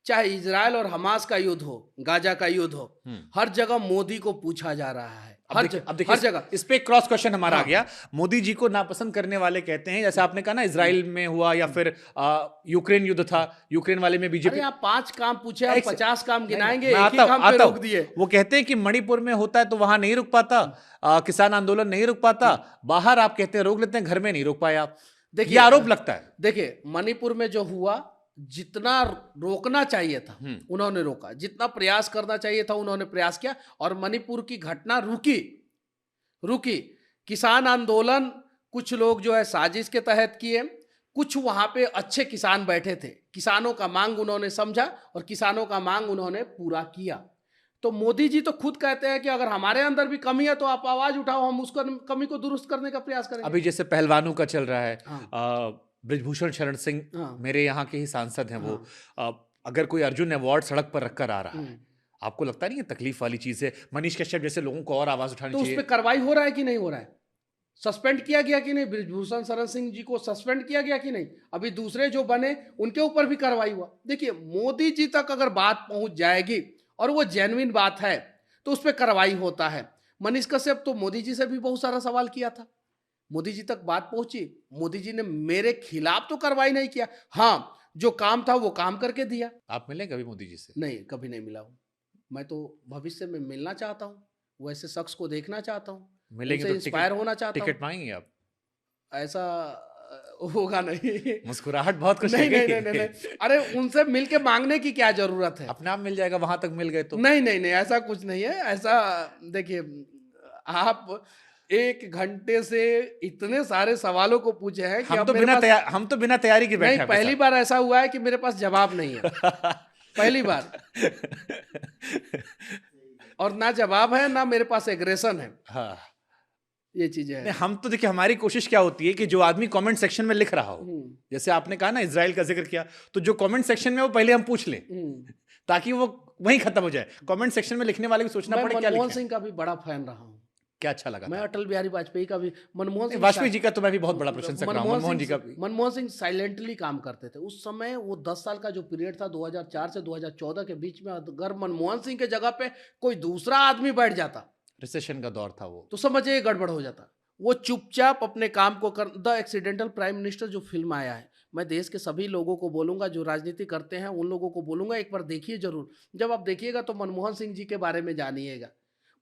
चाहे इजराइल और हमास का युद्ध हो, गाजा का युद्ध हो, हर जगह मोदी को पूछा जा रहा है, हर जगह। इस पे क्रॉस क्वेश्चन हमारा आ गया। मोदी जी को नापसंद करने वाले कहते हैं, जैसे आपने कहा ना इजराइल में हुआ या फिर यूक्रेन युद्ध था, यूक्रेन वाले में बीजेपी। आप 5 काम पूछे, आप 50 काम गिनाएंगे, एक ही काम पे रोक दिए। वो कहते हैं कि मणिपुर में होता है तो वहां नहीं रुक पाता, किसान आंदोलन नहीं रुक पाता, बाहर आप कहते हैं रोक लेते हैं, घर में नहीं रोक पाए आप। देखिए आरोप लगता है। देखिए मणिपुर में जो हुआ, जितना रोकना चाहिए था उन्होंने रोका, जितना प्रयास करना चाहिए था उन्होंने प्रयास किया, और मणिपुर की घटना रुकी। किसान आंदोलन कुछ लोग जो है साजिश के तहत किए, कुछ वहां पे अच्छे किसान बैठे थे, किसानों का मांग उन्होंने समझा और किसानों का मांग उन्होंने पूरा किया। तो मोदी जी तो खुद कहते हैं कि अगर हमारे अंदर भी कमी है तो आप आवाज उठाओ, हम उसको कमी को दुरुस्त करने का प्रयास करेंगे। अभी जैसे पहलवानों का चल रहा है, ब्रिजभूषण शरण सिंह मेरे यहाँ के ही सांसद हैं, वो अगर कोई अर्जुन अवार्ड सड़क पर रखकर आ रहा है, आपको लगता नहीं है तकलीफ वाली चीज है? मनीष कश्यप जैसे लोगों को और आवाज उठानी चाहिए। तो उस पर कार्रवाई हो रहा है कि नहीं हो रहा है? सस्पेंड किया गया कि नहीं? ब्रिजभूषण शरण सिंह जी को सस्पेंड किया गया कि नहीं? अभी दूसरे जो बने उनके ऊपर भी कार्रवाई हुआ। देखिए मोदी जी तक अगर बात पहुंच जाएगी और वो जेन्युइन बात है तो उस पर कार्रवाई होता है। मनीष कश्यप तो मोदी जी से भी बहुत सारा सवाल किया था, मोदी जी तक बात पहुंची, मोदी जी ने मेरे खिलाफ तो कार्रवाई नहीं किया, हाँ जो काम था वो काम करके दिया। आप मिले कभी मोदी जी से? नहीं, कभी नहीं मिला हूं। मैं तो भविष्य में मिलना चाहता हूं, वैसे शख्स को देखना चाहता हूं, मिलेंगे तो इंस्पायर होना चाहता हूं। टिकट मांगेंगे आप? ऐसा होगा नहीं। मुस्कुराहट बहुत कुछ नहीं। अरे उनसे मिलके मांगने की क्या जरूरत है, अपने आप मिल जाएगा, वहां तक मिल गए तो। नहीं ऐसा कुछ नहीं है। ऐसा देखिए, आप 1 घंटे से इतने सारे सवालों को पूछे हैं कि हम तो बिना तैयारी के बैठे हैं। पहली बार ऐसा हुआ है कि मेरे पास जवाब नहीं है, पहली बार। और ना जवाब है ना मेरे पास एग्रेशन है। हाँ, ये चीजें हैं। हम तो देखिए, हमारी कोशिश क्या होती है कि जो आदमी कमेंट सेक्शन में लिख रहा हो, जैसे आपने कहा ना इजराइल का जिक्र किया, तो जो कमेंट सेक्शन में वो पहले हम पूछ लें ताकि वो वहीं खत्म हो जाए। कमेंट सेक्शन में लिखने वाले भी सोचना पड़े क्या लिखें। मनमोहन सिंह का भी बड़ा फैन रहा हूँ। क्या अच्छा लगा? मैं अटल बिहारी वाजपेयी का भी, वाजपेयी जी का तो मैं भी बहुत बड़ा प्रशंसक रहा हूं। मनमोहन जी का भी। मनमोहन सिंह साइलेंटली काम करते थे उस समय। वो 10 साल का जो पीरियड था 2004 से 2014 के बीच में, अगर मनमोहन सिंह के जगह पे कोई दूसरा आदमी बैठ जाता, रिसेशन का दौर था वो, तो समझिए गड़बड़ हो जाता। वो चुपचाप अपने काम को कर। द एक्सीडेंटल प्राइम मिनिस्टर जो फिल्म आया है, मैं देश के सभी लोगों को बोलूंगा जो राजनीति करते हैं उन लोगों को बोलूंगा एक बार देखिए जरूर। जब आप देखिएगा तो मनमोहन सिंह जी के बारे में जानिएगा,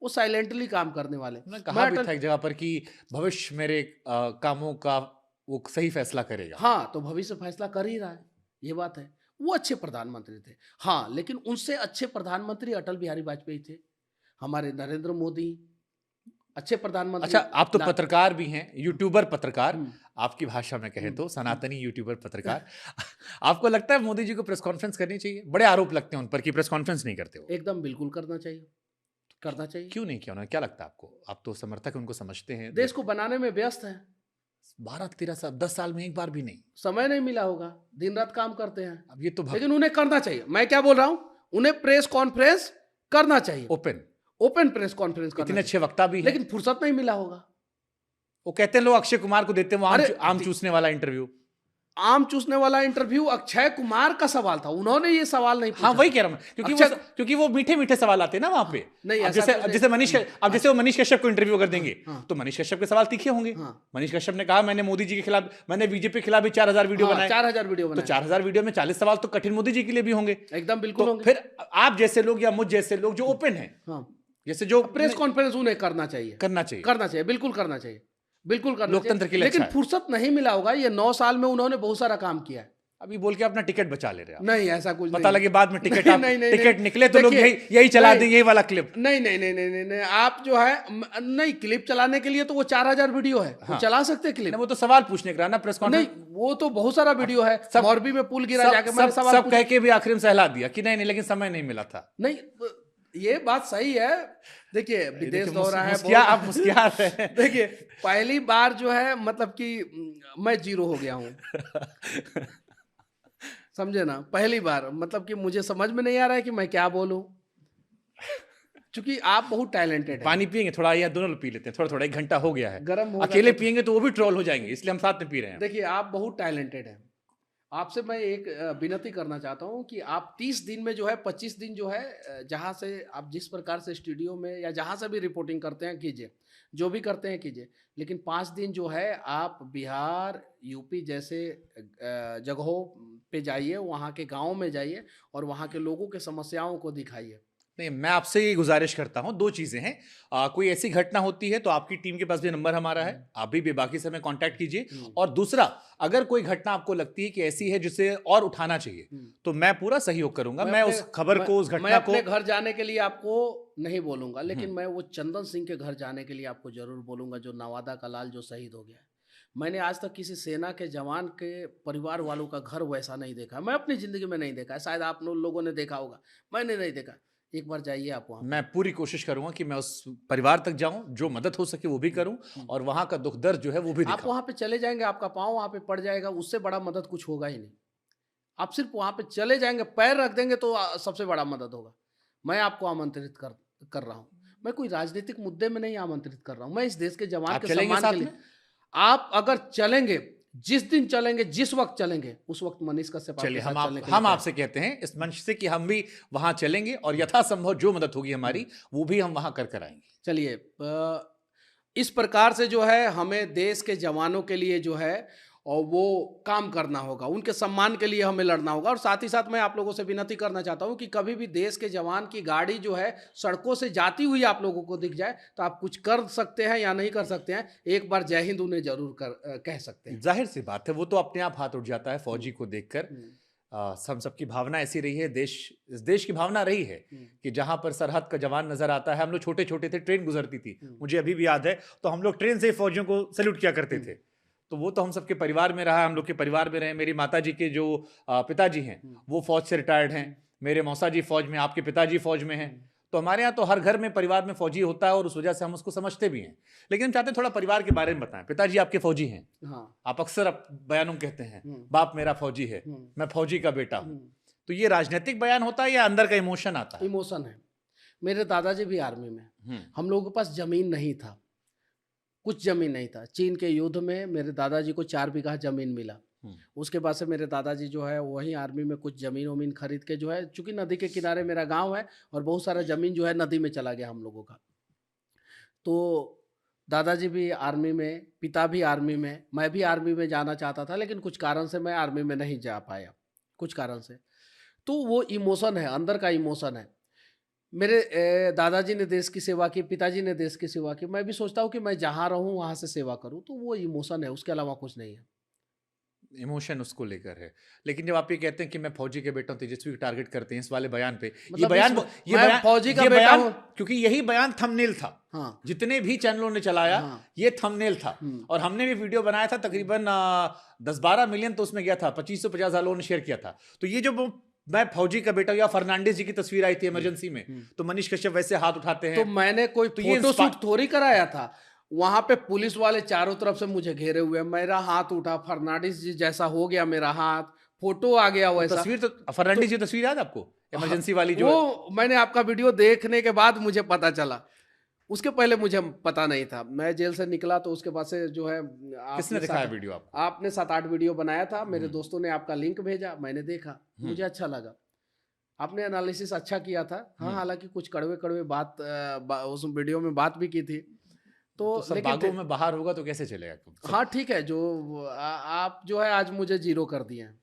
वो साइलेंटली काम करने वाले। मैं कहा भी था एक जगह पर कि भविष्य मेरे कामों का वो सही फैसला करेगा। हाँ, तो भविष्य फैसला कर ही रहा है, ये बात है। वो अच्छे प्रधानमंत्री थे। हाँ, लेकिन उनसे अच्छे प्रधानमंत्री अटल बिहारी वाजपेयी थे, हमारे नरेंद्र मोदी अच्छे प्रधानमंत्री। अच्छा, आप तो पत्रकार भी हैं, यूट्यूबर पत्रकार, हम्म, आपकी भाषा में कहें तो सनातनी यूट्यूबर पत्रकार। आपको लगता है मोदी जी को प्रेस कॉन्फ्रेंस करनी चाहिए? बड़े आरोप लगते हैं उन पर कि प्रेस कॉन्फ्रेंस नहीं करते हो। एकदम बिल्कुल करना चाहिए, करना चाहिए। क्यों नहीं किया उन्होंने? क्या लगता है आपको? आप तो समर्थक उनको समझते हैं। देश को बनाने में व्यस्त है, 12-13 साल, 10 साल में एक बार भी नहीं। समय नहीं मिला होगा, दिन रात काम करते हैं। अब ये तो लेकिन उन्हें करना चाहिए। मैं क्या बोल रहा हूं, उन्हें प्रेस कॉन्फ्रेंस करना चाहिए, ओपन, ओपन प्रेस कॉन्फ्रेंस करना इतने चाहिए। अच्छे वक्ता भी हैं। लेकिन फुर्सत नहीं मिला होगा। वो कहते हैं लोग अक्षय कुमार को देते हैं वो अरे, आम चूसने वाला इंटरव्यू। आम चूसने वाला इंटरव्यू अक्षय कुमार का सवाल था, उन्होंने ये सवाल नहीं पूछा। हाँ, वही कह रहा हूं मैं, क्योंकि वो मीठे मीठे सवाल आते हैं ना वहां पे। नहीं, अब ऐसा जैसे तो नहीं। जैसे मनीष, अब जैसे वो मनीष कश्यप को इंटरव्यू अगर देंगे हाँ। तो मनीष कश्यप के सवाल तीखे होंगे। हाँ। मनीष कश्यप ने कहा मैंने मोदी जी के खिलाफ, मैंने बीजेपी के खिलाफ भी 4000 वीडियो हाँ, बनाए। 4000 वीडियो तो बनाए। 4000 वीडियो में 40 सवाल तो कठिन मोदी जी के लिए भी होंगे। एकदम बिल्कुल तो होंगे। फिर आप जैसे लोग या मुझ जैसे लोग जो ओपन है, हाँ, जैसे जो प्रेस कॉन्फ्रेंस उन्हें करना चाहिए, करना चाहिए, करना चाहिए, बिल्कुल करना चाहिए, बिल्कुल करना लोकतंत्र चाहिए। के लिए लेकिन अच्छा है। फुर्सत नहीं मिला होगा। ये 9 साल में उन्होंने बहुत सारा काम किया है। अभी बोल के अपना टिकट बचा ले रहे हैं आप। नहीं, ऐसा कुछ पता नहीं। लगे बाद में टिकट नहीं, टिकट निकले तो लोग देखिए, यही चला नहीं, देंगे, यही वाला क्लिप। नहीं नहीं नहीं नहीं नहीं नहीं, आप जो है नहीं, क्लिप चलाने के लिए तो वो 4000 वीडियो है। हाँ। वो चला सकते हैं क्लिप। वो तो सवाल पूछने का ना प्रेस कॉन्फ्रेंस। नहीं, वो तो बहुत सारा वीडियो है। मोरबी में पुल गिरा, जाके मैंने सब सवाल कह के भी आखिर में सहला दिया कि नहीं, लेकिन समय नहीं मिला था। नहीं, ये बात सही है। देखिए, विदेश दौरा है, आप मुस्कुरा रहे हैं। देखिए, पहली बार जो है मतलब कि मैं जीरो हो गया हूँ। समझे ना, पहली बार मतलब कि मुझे समझ में नहीं आ रहा है कि मैं क्या बोलूं, क्योंकि आप बहुत टैलेंटेड हैं। पानी पियेंगे थोड़ा, या दोनों लोग पी लेते हैं थोड़ा थोड़ा, 1 घंटा हो गया है। गर्म होगा अकेले तो- पियेंगे तो वो भी ट्रोल हो जाएंगे, इसलिए हम साथ में पी रहे हैं। देखिए, आप बहुत टैलेंटेड हैं। आपसे मैं एक विनती करना चाहता हूं कि आप 30 दिन में जो है, 25 दिन जो है, जहां से आप जिस प्रकार से स्टूडियो में या जहां से भी रिपोर्टिंग करते हैं कीजिए, जो भी करते हैं कीजिए। लेकिन 5 दिन जो है आप बिहार, यूपी जैसे जगहों पे जाइए, वहाँ के गाँव में जाइए और वहाँ के लोगों के समस्याओं को दिखाइए। नहीं, मैं आपसे ये गुजारिश करता हूँ, 2 चीजें हैं। कोई ऐसी घटना होती है तो आपकी टीम के पास भी नंबर हमारा है, आप भी बेबाकी से हमें कांटेक्ट कीजिए। और दूसरा, अगर कोई घटना आपको लगती है कि ऐसी है जिसे और उठाना चाहिए, तो मैं पूरा सहयोग करूंगा। मैं उस खबर को, उस घटना को, मैं अपने घर जाने के लिए आपको नहीं बोलूंगा, लेकिन मैं वो चंदन सिंह के घर जाने के लिए आपको जरूर बोलूंगा, जो नवादा का लाल जो शहीद हो गया। मैंने आज तक किसी सेना के जवान के परिवार वालों का घर वैसा नहीं देखा। मैं अपनी जिंदगी में नहीं देखा है, शायद आप लोगों ने देखा होगा, मैंने नहीं देखा। एक बार जाइए आप वहाँ। मैं पूरी कोशिश करूंगा कि मैं उस परिवार तक जाऊं, जो मदद हो सके वो भी करूं, और वहां का दुख दर्द जो है वो भी आप वहाँ पे चले जाएंगे, आपका पाँव वहाँ पे पड़ जाएगा, उससे बड़ा मदद कुछ होगा ही नहीं। आप सिर्फ वहाँ पे चले जाएंगे, पैर रख देंगे तो सबसे बड़ा मदद होगा। मैं आपको आमंत्रित कर रहा हूँ। मैं कोई राजनीतिक मुद्दे में नहीं आमंत्रित कर रहा हूँ, मैं इस देश के जवान के सम्मान के लिए। आप अगर चलेंगे, जिस दिन चलेंगे, जिस वक्त चलेंगे, उस वक्त मनीष कश्यप चलिए, हम आपसे कहते हैं इस मंच से कि हम भी वहां चलेंगे और यथासंभव जो मदद होगी हमारी वो भी हम वहां कर आएंगे। चलिए, इस प्रकार से जो है हमें देश के जवानों के लिए जो है और वो काम करना होगा, उनके सम्मान के लिए हमें लड़ना होगा। और साथ ही साथ मैं आप लोगों से विनती करना चाहता हूं कि कभी भी देश के जवान की गाड़ी जो है सड़कों से जाती हुई आप लोगों को दिख जाए तो आप कुछ कर सकते हैं या नहीं कर सकते हैं, एक बार जय हिंद उन्हें जरूर कह सकते हैं। जाहिर सी बात है, वो तो अपने आप हाथ उठ जाता है फौजी को देखकर। हम सबकी भावना ऐसी रही है, इस देश की भावना रही है कि जहां पर सरहद का जवान नजर आता है, हम लोग छोटे छोटे थे, ट्रेन गुजरती थी, मुझे अभी भी याद है, तो हम लोग ट्रेन से फौजियों को सैल्यूट किया करते थे। तो वो तो हम सबके परिवार में रहा, हम लोग के परिवार में रहे। मेरी माता जी के जो पिताजी हैं वो फौज से रिटायर्ड हैं, मेरे मौसा जी फौज में, आपके पिताजी फौज में हैं। तो हमारे यहाँ तो हर घर में परिवार में फौजी होता है और उस वजह से हम उसको समझते भी हैं। लेकिन हम चाहते हैं थोड़ा परिवार के बारे में बताएं। पिताजी आपके फौजी हैं। हाँ। आप अक्सर बयानों में कहते हैं बाप मेरा फौजी है, मैं फौजी का बेटा हूं। तो ये राजनीतिक बयान होता है या अंदर का इमोशन आता है? इमोशन है। मेरे दादाजी भी आर्मी में, हम लोगों के पास जमीन नहीं था, कुछ जमीन नहीं था। चीन के युद्ध में मेरे दादाजी को 4 बीघा जमीन मिला। उसके बाद से मेरे दादाजी जो है वहीं आर्मी में कुछ जमीन वमीन खरीद के जो है, चूंकि नदी के किनारे मेरा गांव है और बहुत सारा जमीन जो है नदी में चला गया हम लोगों का। तो दादाजी भी आर्मी में, पिता भी आर्मी में, मैं भी आर्मी में जाना चाहता था, लेकिन कुछ कारण से मैं आर्मी में नहीं जा पाया, कुछ कारण से। तो वो इमोशन है, अंदर का इमोशन है। मेरे दादाजी ने देश की सेवा की, पिताजी ने देश की सेवा की। मैं भी सोचता हूँ कि मैं जहाँ रहूँ वहाँ से सेवा करूँ, तो वो इमोशन है, उसके अलावा कुछ नहीं है। इमोशन उसको लेकर है। लेकिन जब आप ये कहते हैं कि मैं फौजी के बेटा हूं, तेजस्वी को टारगेट करते हैं इस वाले बयान पे, मतलब ये मैं बयान फौजी का ये बेटा बयान हूं। क्योंकि यही बयान थंबनेल था। हाँ। जितने भी चैनलों ने चलाया ये थंबनेल था। और हमने भी वीडियो बनाया था, तकरीबन 10-12 मिलियन तो उसमें गया था, 2550 लोगों ने शेयर किया था। तो ये जो मैं फौजी का बेटा, या फर्नांडिस जी की तस्वीर आई थी इमरजेंसी में, तो मनीष कश्यप वैसे हाथ उठाते हैं। तो मैंने कोई फोटो शूट थोड़ी कराया था, वहां पे पुलिस वाले चारों तरफ से मुझे घेरे हुए, मेरा हाथ उठा, फर्नांडिस जी जैसा हो गया मेरा हाथ, फोटो आ गया वैसा। तस्वीर तो फर्नांडिस जी तस्वीर याद आपको, इमरजेंसी वाली जो वो मैंने आपका वीडियो देखने के बाद मुझे पता चला, उसके पहले मुझे पता नहीं था। मैं जेल से निकला तो उसके बाद से जो है किसने दिखाया वीडियो आपको? आपने 7-8 वीडियो बनाया था, मेरे दोस्तों ने आपका लिंक भेजा, मैंने देखा, मुझे अच्छा लगा, आपने एनालिसिस अच्छा किया था। हाँ, हालांकि कुछ कड़वे कड़वे बात उस वीडियो में बात भी की थी, तो सब बागों में बाहर होगा तो कैसे चलेगा? हाँ ठीक है, जो आप जो है आज मुझे जीरो कर दिए हैं।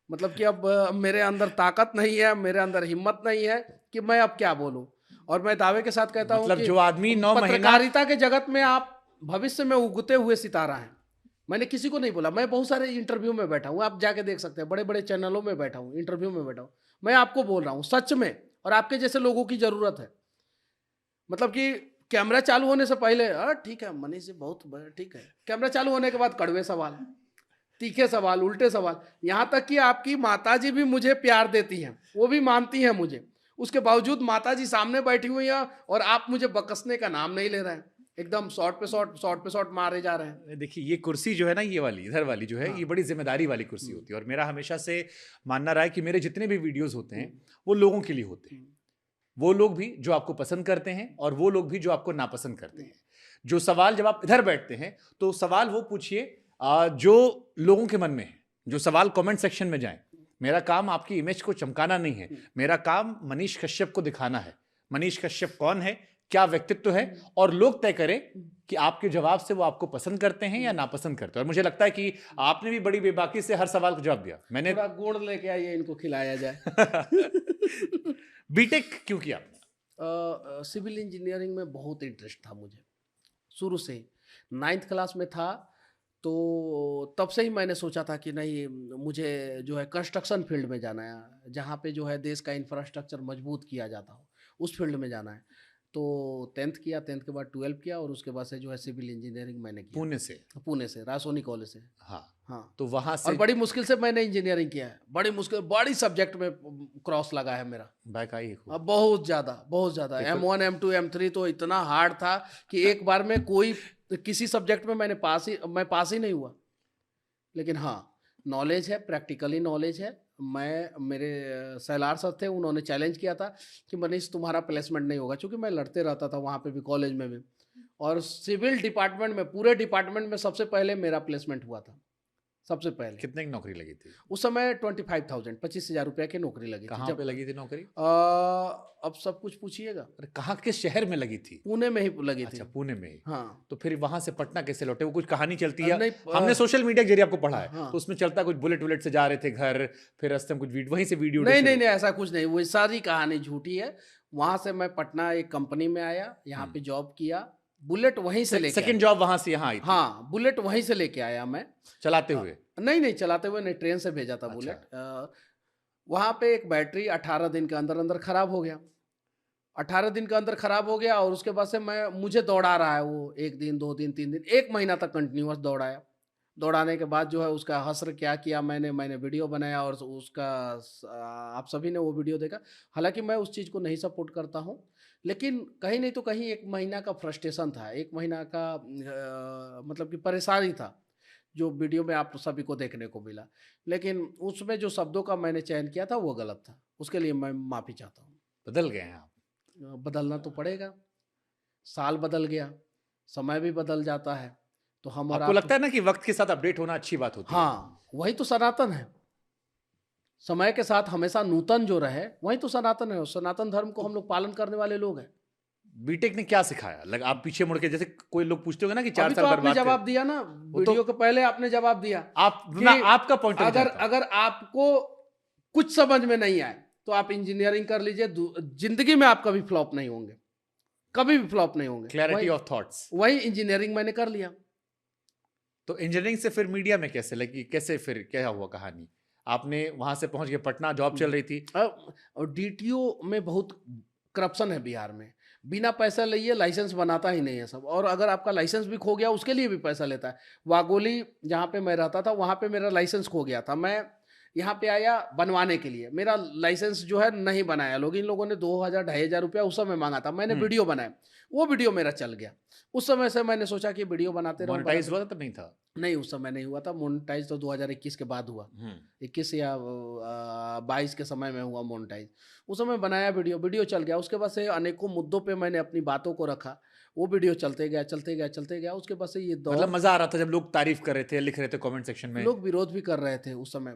मतलब कि अब मेरे अंदर ताकत नहीं है, मेरे अंदर हिम्मत नहीं है कि मैं अब क्या बोलूं। और मैं दावे के साथ कहता हूं कि जो आदमी 9 महीना पत्रकारिता के जगत में आप भविष्य में उगते हुए सितारा हैं। मैंने किसी को नहीं बोला, मैं बहुत सारे इंटरव्यू में बैठा हूं, आप जाके देख सकते हैं, बड़े बड़े चैनलों में बैठा हूं, इंटरव्यू में बैठा हूं, मैं आपको बोल रहा हूं सच में, और आपके जैसे लोगों की जरूरत है। मतलब कि कैमरा चालू होने से पहले ठीक है मनीष जी बहुत ठीक है, कैमरा चालू होने के बाद कड़वे सवाल, तीखे सवाल, उल्टे सवाल, यहाँ तक कि आपकी माताजी भी मुझे प्यार देती हैं, वो भी मानती हैं मुझे, उसके बावजूद माताजी सामने बैठी हुई हैं और आप मुझे बकसने का नाम नहीं ले रहे हैं, एकदम शॉर्ट पे शॉर्ट मारे जा रहे हैं। देखिए ये कुर्सी जो है ना, ये वाली इधर वाली जो है, ये बड़ी जिम्मेदारी वाली कुर्सी होती है। और मेरा हमेशा से मानना रहा है कि मेरे जितने भी वीडियोस होते हैं वो लोगों के लिए होते हैं, वो लोग भी जो आपको पसंद करते हैं और वो लोग भी जो आपको नापसंद करते हैं। जो सवाल जब आप इधर बैठते हैं तो सवाल वो पूछिए जो लोगों के मन में है, जो सवाल कमेंट सेक्शन में जाएं। मेरा काम आपकी इमेज को चमकाना नहीं है, मेरा काम मनीष कश्यप को दिखाना है। मनीष कश्यप कौन है, क्या व्यक्तित्व है, और लोग तय करें कि आपके जवाब से वो आपको पसंद करते हैं या नापसंद करते हैं। और मुझे लगता है कि आपने भी बड़ी बेबाकी से हर सवाल का जवाब दिया। मैंने थोड़ा गुड़ लेके आइए, इनको खिलाया जाए। बीटेक क्यों किया आपने? सिविल इंजीनियरिंग में बहुत इंटरेस्ट था मुझे शुरू से ही। 9th क्लास में था तो तब से ही मैंने सोचा था कि नहीं, मुझे जो है कंस्ट्रक्शन फील्ड में जाना है, जहाँ पे जो है देश का इंफ्रास्ट्रक्चर मजबूत किया जाता हो, उस फील्ड में जाना है। तो 10th किया, 10th के बाद 12 किया, और उसके बाद से जो है सिविल इंजीनियरिंग मैंने किया पुणे से राजसोनी कॉलेज से। हाँ, तो वहाँ से, और बड़ी मुश्किल से मैंने इंजीनियरिंग किया है, बड़ी मुश्किल, बड़ी सब्जेक्ट में क्रॉस लगा है मेरा, बैक आई बहुत ज़्यादा। M1 M2 M3 तो इतना हार्ड था कि एक बार में किसी सब्जेक्ट में मैं पास ही नहीं हुआ। लेकिन हाँ, नॉलेज है, प्रैक्टिकली नॉलेज है। मेरे सैलार सर थे, उन्होंने चैलेंज किया था कि मनीष तुम्हारा प्लेसमेंट नहीं होगा, क्योंकि मैं लड़ते रहता था वहाँ पे भी, कॉलेज में भी, और सिविल डिपार्टमेंट में, पूरे डिपार्टमेंट में सबसे पहले मेरा प्लेसमेंट हुआ था, सबसे पहले। कितने की नौकरी लगी थी उस समय? 25,000 रुपये की नौकरी लगी थी। कहाँ पे लगी थी नौकरी? अब सब कुछ पूछिएगा। कहाँ, किस शहर में लगी थी? पुणे में ही लगी थी। अच्छा, पुणे में ही। हाँ। तो फिर वहां से पटना कैसे लौटे? वो कुछ कहानी चलती है, हमने सोशल मीडिया के जरिए आपको पढ़ा है। हाँ। तो उसमें चलता है कुछ बुलेट से जा रहे थे घर, फिर रास्ते में कुछ वहीं से वीडियो। नहीं, ऐसा कुछ नहीं, वो सारी कहानी झूठी है। वहां से मैं पटना एक कंपनी में आया, यहाँ पे जॉब किया, बुलेट वहीं से लेके, सेकंड जॉब वहां से यहाँ आई? हाँ, बुलेट वहीं से लेके आया मैं, चलाते हुए? नहीं चलाते हुए नहीं, ट्रेन से भेजा था बुलेट। वहाँ पे एक बैटरी 18 दिन के अंदर खराब हो गया, 18 दिन के अंदर खराब हो गया, और उसके बाद से मुझे दौड़ा रहा है वो, 1 दिन 2 दिन 3 दिन 1 महीना तक कंटिन्यूअस दौड़ाया। दौड़ाने के बाद जो है उसका हश्र क्या किया मैंने वीडियो बनाया, और उसका आप सभी ने वो वीडियो देखा। हालांकि मैं उस चीज़ को नहीं सपोर्ट करता हूँ, लेकिन कहीं नहीं तो कहीं 1 महीना का फ्रस्ट्रेशन था, 1 महीना का मतलब कि परेशानी था, जो वीडियो में आप सभी को देखने को मिला। लेकिन उसमें जो शब्दों का मैंने चयन किया था वो गलत था, उसके लिए मैं माफ़ी चाहता हूँ। बदल गए हैं आप? बदलना तो पड़ेगा, साल बदल गया, समय भी बदल जाता है, तो हम और आपको लगता है ना कि वक्त के साथ अपडेट होना अच्छी बात होती है? हाँ, वही तो सनातन है। समय के साथ हमेशा नूतन जो रहे वही तो सनातन है, सनातन धर्म को हम लोग पालन करने वाले लोग हैं। बीटेक ने क्या सिखाया? आप पीछे मुड़ के, जैसे कोई लोग पूछते होंगे ना कि 4 साल बर्बाद, आपने जवाब दिया ना वीडियो के पहले, आपने जवाब दिया। आपका पॉइंट, अगर आपको कुछ समझ में नहीं आए तो आप इंजीनियरिंग कर लीजिए, जिंदगी में आप कभी फ्लॉप नहीं होंगे, कभी भी फ्लॉप नहीं होंगे। क्लैरिटी ऑफ थॉट्स, वही इंजीनियरिंग मैंने कर लिया। तो इंजीनियरिंग से फिर मीडिया में कैसे लगी, कैसे फिर क्या हुआ कहानी? आपने वहां से पहुंच गए पटना, जॉब चल रही थी। और डीटीओ में बहुत करप्शन है बिहार में, बिना पैसा लिए लाइसेंस बनाता ही नहीं है सब, और अगर आपका लाइसेंस भी खो गया उसके लिए भी पैसा लेता है। वागोली जहाँ पे मैं रहता था वहाँ पे मेरा लाइसेंस खो गया था, मैं यहाँ पे आया बनवाने के लिए, मेरा लाइसेंस जो है नहीं बनाया, लोग इन लोगों ने 2,000-2,500 रुपया उस समय मांगा था, मैंने वीडियो बनाया, वो वीडियो मेरा चल गया। उस समय से मैंने सोचा कि वीडियो बनाते रहो। मोनेटाइज हुआ था तब नहीं था? नहीं, उस समय नहीं हुआ था मोनेटाइज, तो 2021 के बाद हुआ, 21 या 22 के समय में हुआ मोनेटाइज। उस समय बनाया वीडियो चल गया, उसके बाद से अनेकों मुद्दों पे मैंने अपनी बातों को रखा, वो वीडियो चलते गया। उसके बाद से ये दौर, मतलब मजा आ रहा था जब लोग तारीफ कर रहे थे, लिख रहे थे कमेंट सेक्शन में। लोग विरोध भी कर रहे थे उस समय,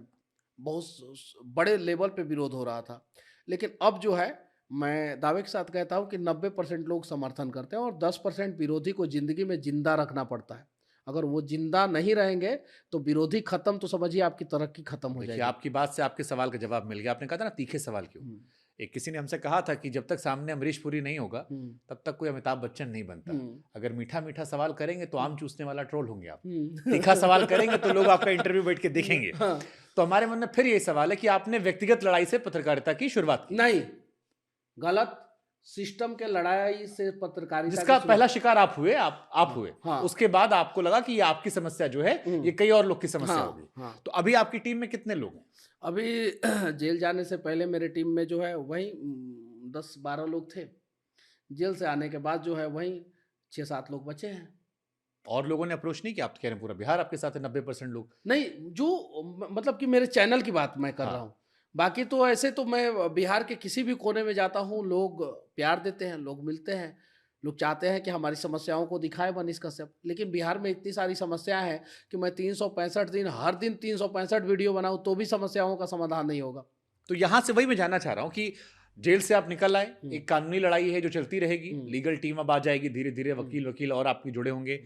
बहुत बड़े लेवल पे विरोध हो रहा था। लेकिन अब जो है, मैं दावे के साथ कहता हूँ कि 90% लोग समर्थन करते हैं और 10% विरोधी को जिंदगी में जिंदा रखना पड़ता है। अगर वो जिंदा नहीं रहेंगे तो विरोधी खत्म, तो समझिए आपकी तरक्की खत्म हो जाएगी। आपकी बात से आपके सवाल का जवाब मिल गया। आपने कहा था ना तीखे सवाल क्यों। एक किसी ने हमसे कहा था कि जब तक सामने अमरीश पुरी नहीं होगा तब तक कोई अमिताभ बच्चन नहीं बनता। अगर मीठा मीठा सवाल करेंगे तो आम चूसने वाला ट्रोल होंगे आप, तीखा सवाल करेंगे तो लोग आपका इंटरव्यू बैठ के देखेंगे। तो हमारे मन में फिर यही सवाल है कि आपने व्यक्तिगत लड़ाई से पत्रकारिता की शुरुआत की? नहीं, गलत सिस्टम के लड़ाई से पत्रकारिता, जिसका पहला शिकार आप हुए, आप हुए। हाँ। उसके बाद आपको लगा कि ये आपकी समस्या जो है ये कई और लोग की समस्या हाँ, होगी। हाँ। तो अभी आपकी टीम में कितने लोग हैं? अभी जेल जाने से पहले मेरे टीम में जो है वही 10-12 लोग थे। जेल से आने के बाद जो है वही 6-7 लोग बचे हैं। और लोगों ने अप्रोच नहीं किया? आप कह रहे हैं पूरा बिहार आपके साथ है, 90% लोग? नहीं, जो मतलब कि मेरे चैनल की बात मैं कर रहा हूँ, बाकी तो ऐसे तो मैं बिहार के किसी भी कोने में जाता हूँ, लोग प्यार देते हैं, लोग मिलते हैं, लोग चाहते हैं कि हमारी समस्याओं को दिखाए मनीष कश्यप। लेकिन बिहार में इतनी सारी समस्याएं हैं कि मैं 365 दिन, हर दिन 365 वीडियो बनाऊं तो भी समस्याओं का समाधान नहीं होगा। तो यहाँ से वही मैं जानना चाह रहा हूँ कि जेल से आप निकल आए, एक कानूनी लड़ाई है जो चलती रहेगी, लीगल टीम अब आ जाएगी धीरे धीरे, वकील और आपके जुड़े होंगे।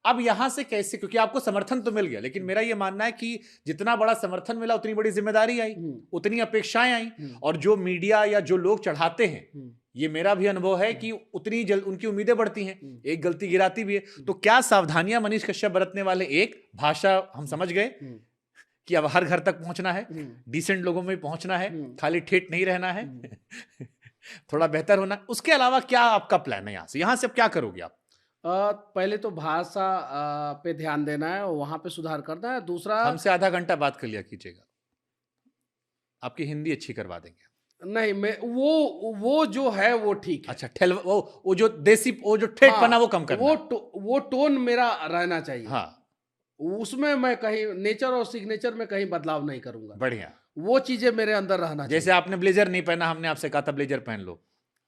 अब यहां से कैसे, क्योंकि आपको समर्थन तो मिल गया, लेकिन मेरा ये मानना है कि जितना बड़ा समर्थन मिला उतनी बड़ी जिम्मेदारी आई, उतनी अपेक्षाएं आई, और जो मीडिया या जो लोग चढ़ाते हैं, ये मेरा भी अनुभव है कि उतनी जल्द उनकी उम्मीदें बढ़ती हैं, एक गलती गिराती भी है। तो क्या सावधानियां मनीष कश्यप बरतने वाले? एक, भाषा हम समझ गए कि अब हर घर तक पहुंचना है, डिसेंट लोगों में पहुंचना है, खाली ठेठ नहीं रहना है, थोड़ा बेहतर होना। उसके अलावा क्या आपका प्लान है? यहां से अब क्या करोगे आप? पहले तो भाषा पे ध्यान देना है, वहां पे सुधार करना है। दूसरा, हमसे आधा घंटा बात कर लिया कीजिएगा, आपकी हिंदी अच्छी करवा देंगे। नहीं, मैं वो जो है वो ठीक है। अच्छा, वो जो देसी, वो जो ठेठपना वो कम करना, वो टोन मेरा रहना चाहिए। हाँ, उसमें मैं कहीं नेचर और सिग्नेचर में कहीं बदलाव नहीं करूंगा। बढ़िया, वो चीजें मेरे अंदर रहना चाहिए। जैसे आपने ब्लेजर नहीं पहना, हमने आपसे कहा था ब्लेजर पहन लो।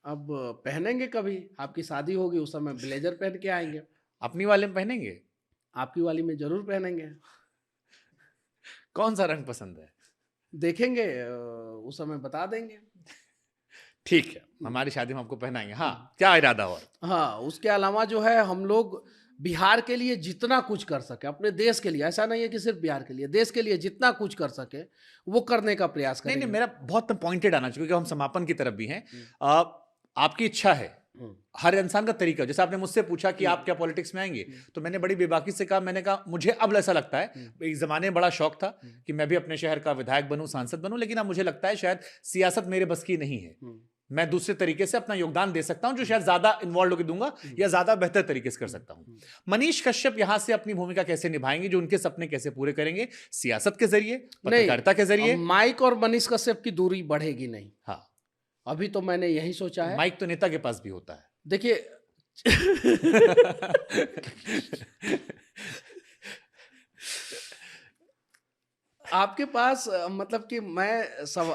अब पहनेंगे, कभी आपकी शादी होगी उस समय ब्लेजर पहन के आएंगे। अपनी वाले में पहनेंगे? आपकी वाली में जरूर पहनेंगे। कौन सा रंग पसंद है? देखेंगे, उस समय बता देंगे। ठीक है, हमारी शादी में आपको पहनाएंगे। हाँ, क्या इरादा और? हाँ, उसके अलावा जो है हम लोग बिहार के लिए जितना कुछ कर सके, अपने देश के लिए, ऐसा नहीं है कि सिर्फ बिहार के लिए, देश के लिए जितना कुछ कर सके वो करने का प्रयास करेंगे। नहीं, मेरा बहुत पॉइंटेड आना चाहिए, क्योंकि हम समापन की तरफ भी हैं। आपकी इच्छा है, हर इंसान का तरीका। जैसे आपने मुझसे पूछा कि आप क्या पॉलिटिक्स में आएंगे, तो मैंने बड़ी बेबाकी से कहा, मैंने कहा मुझे अब ऐसा लगता है, एक जमाने में बड़ा शौक था कि मैं भी अपने शहर का विधायक बनूं, सांसद बनूं, लेकिन अब मुझे लगता है शायद सियासत मेरे बस की नहीं है। मैं दूसरे तरीके से अपना योगदान दे सकता हूं, जो शायद ज्यादा इन्वॉल्व होकर दूंगा या ज्यादा बेहतर तरीके से कर सकता हूं। मनीष कश्यप यहां से अपनी भूमिका कैसे निभाएंगे, जो उनके सपने कैसे पूरे करेंगे? सियासत के जरिए, पत्रकारिता के जरिए? माइक और मनीष कश्यप की दूरी बढ़ेगी नहीं। हाँ, अभी तो मैंने यही सोचा है। माइक तो नेता के पास भी होता है। देखिए आपके पास मतलब कि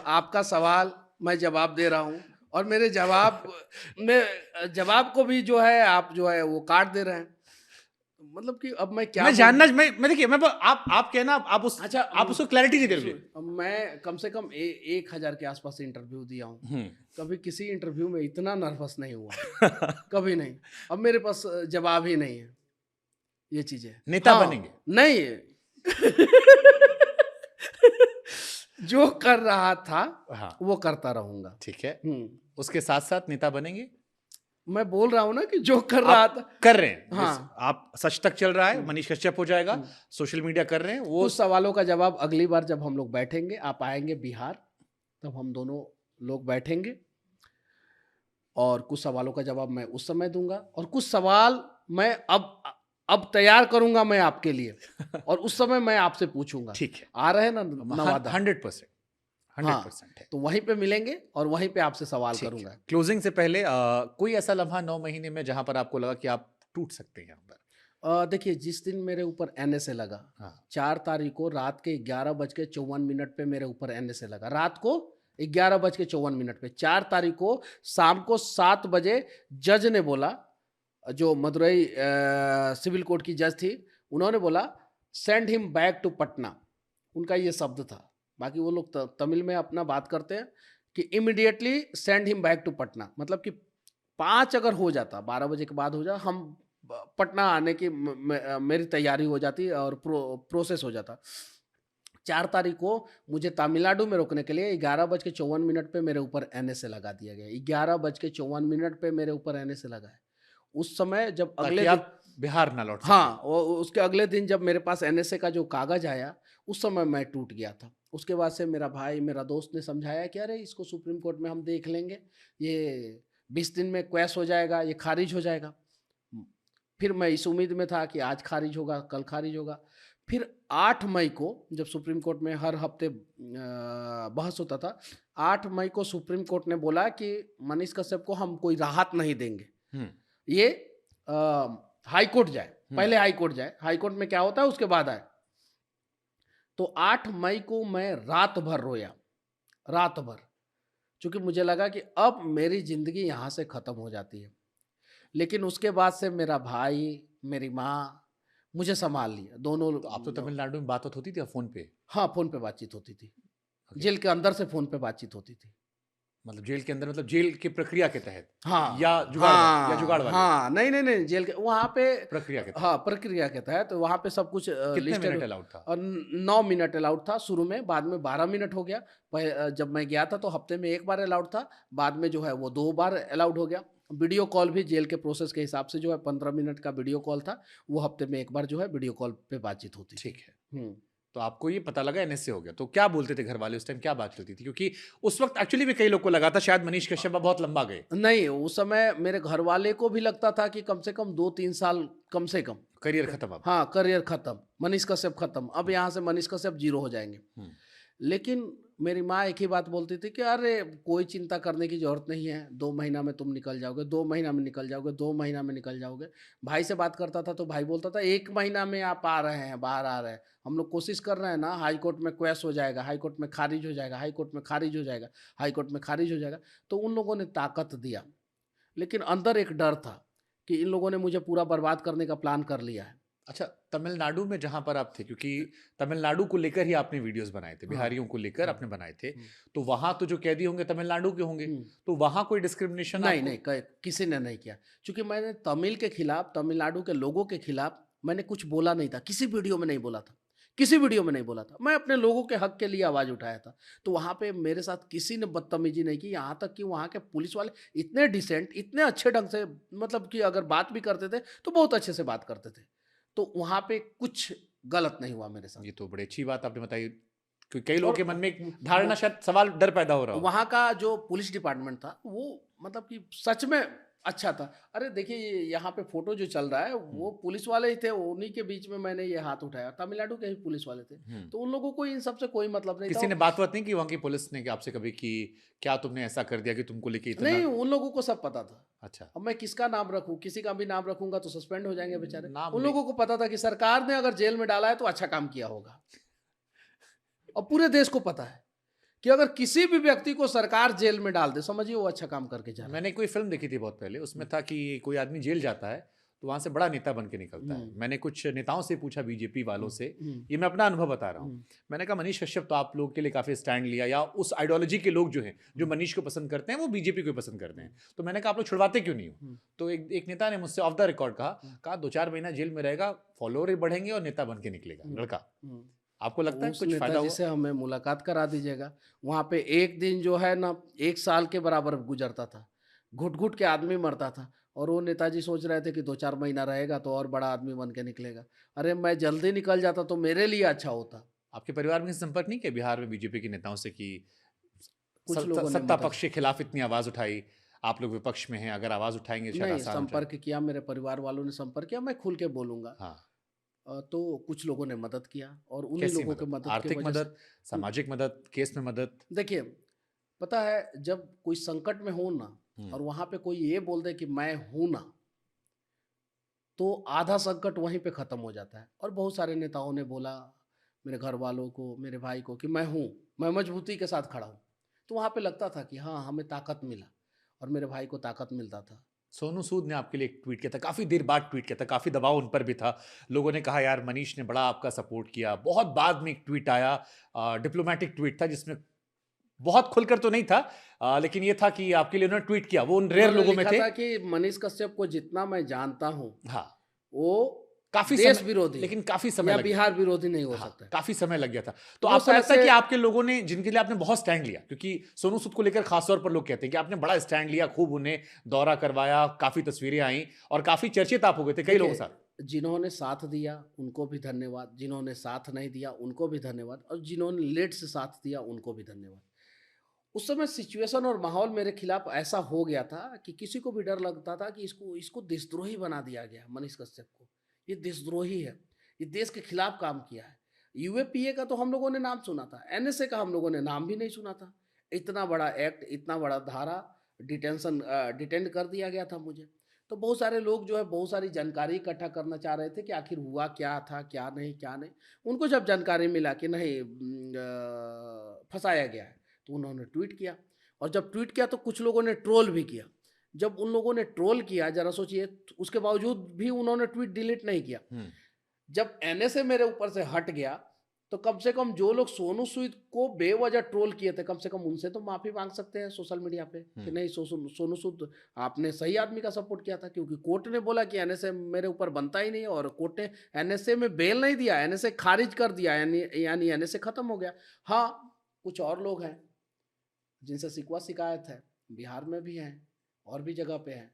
आपका सवाल मैं जवाब दे रहा हूं, और मेरे जवाब को भी जो है आप जो है वो काट दे रहे हैं। मतलब कि अब मैं क्या, मैं जानना, मैं देखिए, मैं आप कहना, आप उसको क्लैरिटी नहीं दे रहे। मैं कम से कम 1000 के आसपास इंटरव्यू दिया हूँ, कभी किसी इंटरव्यू में इतना नर्वस नहीं हुआ कभी नहीं। अब मेरे पास जवाब ही नहीं है ये चीजें। नेता बनेंगे? नहीं जो कर रहा था वो करता रहूंगा। ठीक है, उसके साथ साथ नेता बनेंगे? मैं बोल रहा हूँ ना कि जो कर रहा था कर रहे हैं। हाँ। आप सच तक चल रहा है, मनीष कश्यप हो जाएगा, सोशल मीडिया कर रहे हैं वो। कुछ सवालों का जवाब अगली बार जब हम लोग बैठेंगे, आप आएंगे बिहार, तब हम दोनों लोग बैठेंगे और कुछ सवालों का जवाब मैं उस समय दूंगा, और कुछ सवाल मैं अब तैयार करूंगा मैं आपके लिए और उस समय मैं आपसे पूछूंगा। ठीक है, आ रहे हैं ना नवादा? 100%। हाँ, 100% है। तो वहीं पे मिलेंगे और वहीं पे आपसे सवाल ठीक करूंगा। है। क्लोजिंग से पहले कोई ऐसा लम्हा 9 महीने में जहां पर आपको लगा कि आप टूट सकते हैं यहाँ पर? देखिए, जिस दिन मेरे ऊपर एनएसए लगा, हाँ। 4 तारीख को रात के 11:54 पे मेरे ऊपर एनएसए लगा। रात को 11:54 पे, 4 तारीख को शाम को 7 बजे जज ने बोला, जो मदुरई सिविल कोर्ट की जज थी, उन्होंने बोला send him back to Patna. उनका ये शब्द था, बाकी वो लोग तमिल में अपना बात करते हैं कि immediately send him back to Patna, मतलब कि 5 अगर हो जाता, 12 बजे के बाद हो जाता, हम पटना आने की मेरी तैयारी हो जाती और प्रोसेस हो जाता। 4 तारीख को मुझे तमिलनाडु में रोकने के लिए 11:54 पे मेरे ऊपर एनएसए लगा दिया गया। 11:54 पे मेरे ऊपर एनएसए लगा है। उस समय जब अगले दिन आप बिहार ना लौट सके। हाँ, उसके अगले दिन जब मेरे पास एनएसए का जो कागज आया, उस समय मैं टूट गया था। उसके बाद से मेरा भाई, मेरा दोस्त ने समझाया कि अरे इसको सुप्रीम कोर्ट में हम देख लेंगे, ये 20 दिन में क्वैश हो जाएगा, ये खारिज हो जाएगा। फिर मैं इस उम्मीद में था कि आज खारिज होगा, कल खारिज होगा। फिर 8 मई को, जब सुप्रीम कोर्ट में हर हफ्ते बहस होता था, 8 मई को सुप्रीम कोर्ट ने बोला कि मनीष कश्यप को हम कोई राहत नहीं देंगे, ये हाई कोर्ट जाए, पहले हाई कोर्ट जाए, हाई कोर्ट में क्या होता है उसके बाद आए। तो 8 मई को मैं रात भर रोया, रात भर, क्योंकि मुझे लगा कि अब मेरी जिंदगी यहाँ से खत्म हो जाती है। लेकिन उसके बाद से मेरा भाई, मेरी माँ मुझे संभाल लिया, दोनों। तो आप तो तमिलनाडु में बात होती थी फोन पे? हाँ, फोन पे बातचीत होती थी। जेल के अंदर से फोन पे बातचीत होती थी। मतलब जेल के अंदर, मतलब जेल की प्रक्रिया के तहत? हाँ, या जुगाड़ वाले? हाँ, नहीं, जेल के वहाँ पे प्रक्रिया के तहत। हाँ, प्रक्रिया के तहत वहाँ पे सब कुछ कितने मिनट अलाउड था? 9 मिनट अलाउड था शुरू में, बाद में 12 मिनट हो गया। जब मैं गया था तो हफ्ते में 1 बार अलाउड था, बाद में जो है वो 2 बार अलाउड हो गया। वीडियो कॉल भी जेल के प्रोसेस के हिसाब से जो है 15 मिनट का वीडियो कॉल था, वो हफ्ते में 1 बार जो है वीडियो कॉल पे बातचीत होती। ठीक है। तो आपको ये पता लगा एनएसए हो गया, तो क्या बोलते थे घर वाले उस टाइम, क्या बात चलती थी? क्योंकि उस वक्त एक्चुअली में कई लोग को लगा था शायद मनीष कश्यप बहुत लंबा गए। नहीं, उस समय मेरे घर वाले को भी लगता था कि कम से कम 2-3 साल कम से कम करियर खत्म अब। हाँ, करियर खत्म, मनीष कश्यप खत्म, अब यहाँ से मनीष कश्यप जीरो हो जाएंगे। लेकिन मेरी माँ एक ही बात बोलती थी कि अरे कोई चिंता करने की जरूरत नहीं है, 2 महीना में तुम निकल जाओगे, 2 महीना में निकल जाओगे, 2 महीना में निकल जाओगे। भाई से बात करता था तो भाई बोलता था 1 महीना में आप आ रहे हैं, बाहर आ रहे हैं, हम लोग कोशिश कर रहे हैं ना, हाई कोर्ट में क्वैश हो जाएगा, हाई कोर्ट में खारिज हो जाएगा, हाई कोर्ट में खारिज हो जाएगा, हाई कोर्ट में खारिज हो जाएगा। तो उन लोगों ने ताकत दिया, लेकिन अंदर एक डर था कि इन लोगों ने मुझे पूरा बर्बाद करने का प्लान कर लिया है। अच्छा, तमिलनाडु में जहां पर आप थे, क्योंकि तमिलनाडु को लेकर ही आपने वीडियोस बनाए थे, बिहारियों को लेकर आपने बनाए थे, तो वहां तो जो कैदी होंगे तमिलनाडु के होंगे, तो वहां कोई डिस्क्रिमिनेशन? नहीं, किसी ने नहीं किया, क्योंकि मैंने तमिल के खिलाफ, तमिलनाडु के लोगों के खिलाफ मैंने कुछ बोला नहीं था, किसी वीडियो में नहीं बोला था, किसी वीडियो में नहीं बोला था। मैं अपने लोगों के हक के लिए आवाज उठाया था। तो वहां पे मेरे साथ किसी ने बदतमीजी नहीं की, यहाँ तक कि वहाँ के पुलिस वाले इतने डिसेंट, इतने अच्छे ढंग से, मतलब कि अगर बात भी करते थे तो बहुत अच्छे से बात करते थे। तो वहां पे कुछ गलत नहीं हुआ मेरे साथ। ये तो बड़ी अच्छी बात आपने बताई, क्योंकि कई लोगों के मन में एक धारणा, शायद सवाल, डर पैदा हो रहा हो। वहां का जो पुलिस डिपार्टमेंट था वो मतलब कि सच में अच्छा था। अरे देखिए, यहाँ पे फोटो जो चल रहा है वो पुलिस वाले ही थे, उन्हीं के बीच में मैंने ये हाथ उठाया, तमिलनाडु के ही पुलिस वाले थे। तो उन लोगों को इन सब से कोई मतलब नहीं था। किसी ने बात नहीं की वहां की पुलिस ने आपसे कभी कि क्या तुमने ऐसा कर दिया कि तुमको लेके इतना? नहीं, उन लोगों को सब पता था। अच्छा। अब मैं किसका नाम रखूं, किसी का भी नाम रखूंगा तो सस्पेंड हो जाएंगे बेचारे। उन लोगों को पता था कि सरकार ने अगर जेल में डाला है तो अच्छा काम किया होगा, और पूरे देश को पता है कि अगर किसी भी व्यक्ति को सरकार जेल में डाल दे, समझिए वो अच्छा काम करके जा रहा है। मैंने कोई फिल्म देखी थी बहुत पहले, उसमें था कि कोई आदमी जेल जाता है तो वहां से बड़ा नेता बन के निकलता है। मैंने कुछ नेताओं से पूछा, बीजेपी वालों से, ये मैं अपना अनुभव बता रहा हूँ, मैंने कहा मनीष कश्यप तो आप लोग के लिए काफी स्टैंड लिया, या उस आइडियोलॉजी के लोग जो हैं, जो मनीष को पसंद करते हैं, वो बीजेपी को पसंद करते हैं, तो मैंने कहा आप लोग छुड़वाते क्यों नहीं हो? तो एक नेता ने मुझसे ऑफ द रिकॉर्ड कहा 2-4 महीना जेल में रहेगा, फॉलोअर बढ़ेंगे और नेता बन के निकलेगा लड़का। आपको लगता है कुछ फायदा हुआ? जिसे हमें मुलाकात करा दीजिएगा। वहाँ पे एक दिन जो है ना 1 साल के बराबर गुजरता था। घुट घुट के आदमी मरता था, और वो नेताजी सोच रहे थे कि 2-4 महीना रहेगा तो और बड़ा आदमी बन के निकलेगा। अरे मैं जल्दी निकल जाता तो मेरे लिए अच्छा होता। आपके परिवार में संपर्क नहीं किया बिहार में बीजेपी के नेताओं से कि कुछ लोगों ने सत्ता मदद, पक्ष के खिलाफ इतनी आवाज उठाई, आप लोग विपक्ष में हैं, अगर आवाज उठाएंगे शायद नहीं, आसान हो जाए। संपर्क किया, मेरे परिवार वालों ने संपर्क किया, मैं खुल के बोलूँगा। हाँ, तो कुछ लोगों ने मदद किया, और उन्हीं कैसी लोगों के मदद? मदद की आर्थिक वजह मदद, से सामाजिक मदद, केस में मदद? देखिए, पता है जब कोई संकट में हो ना, हम्म, और वहाँ पे कोई ये बोल दे कि मैं हूँ ना, तो आधा संकट वहीं पे ख़त्म हो जाता है। और बहुत सारे नेताओं ने बोला मेरे घर वालों को, मेरे भाई को, कि मैं हूँ, मैं मजबूती के साथ खड़ा हूँ। तो वहाँ पे लगता था कि हाँ, हमें ताकत मिला, और मेरे भाई को ताकत मिलता था। सोनू सूद ने आपके लिए एक ट्वीट किया था, काफी देर बाद ट्वीट किया था, काफी दबाव उन पर भी था। लोगों ने कहा यार मनीष ने बड़ा आपका सपोर्ट किया। बहुत बाद में एक ट्वीट आया, डिप्लोमेटिक ट्वीट था, जिसमें बहुत खुलकर तो नहीं था, लेकिन ये था कि आपके लिए उन्होंने ट्वीट किया, वो उन रेयर उन्होंने लोगों में लिखा थे। था कि मनीष कश्यप को जितना मैं जानता हूँ, हाँ, वो काफी देश समय, विरोधी लेकिन काफी समय या लग गया। बिहार विरोधी नहीं हो हाँ, सकता है। काफी समय लग गया था। तो वो आपको शायद लगता है से कि आपके लोगों ने, जिनके लिए आपने बहुत स्टैंड लिया, क्योंकि सोनू सूद को लेकर खासतौर पर लोग कहते हैं कि आपने बड़ा स्टैंड लिया, खूब उन्हें दौरा करवाया, काफी तस्वीरें आई और काफी चर्चित आप हो गए थे कई लोगों के साथ। देखिए, जिन्होंने साथ दिया उनको भी धन्यवाद, जिन्होंने साथ नहीं दिया उनको भी धन्यवाद, और जिन्होंने लेट से साथ दिया उनको भी धन्यवाद। उस समय सिचुएशन और माहौल मेरे खिलाफ ऐसा हो गया था कि किसी को भी डर लगता था कि इसको इसको देशद्रोही बना दिया गया, मनीष कश्यप को। ये देशद्रोही है, ये देश के खिलाफ काम किया है। यूएपीए का तो हम लोगों ने नाम सुना था, एनएसए का हम लोगों ने नाम भी नहीं सुना था। इतना बड़ा एक्ट, इतना बड़ा धारा, डिटेंड कर दिया गया था मुझे। तो बहुत सारे लोग जो है बहुत सारी जानकारी इकट्ठा करना चाह रहे थे कि आखिर हुआ क्या था, क्या नहीं, क्या नहीं। उनको जब जानकारी मिला कि नहीं, फंसाया गया है, तो उन्होंने ट्वीट किया। और जब ट्वीट किया तो कुछ लोगों ने ट्रोल भी किया। जब उन लोगों ने ट्रोल किया, जरा सोचिए, उसके बावजूद भी उन्होंने ट्वीट डिलीट नहीं किया। जब एनएसए मेरे ऊपर से हट गया, तो कम से कम जो लोग सोनू सूद को बेवजह ट्रोल किए थे, कम से कम उनसे तो माफी मांग सकते हैं सोशल मीडिया पे कि नहीं, सोनू सूद आपने सही आदमी का सपोर्ट किया था। क्योंकि कोर्ट ने बोला कि एनएसए मेरे ऊपर बनता ही नहीं, और कोर्ट ने एनएसए में बेल नहीं दिया, एनएसए खारिज कर दिया, यानी एनएसए खत्म हो गया। हाँ, कुछ और लोग हैं जिनसे शिकवा शिकायत है, बिहार में भी हैं और भी जगह पे हैं,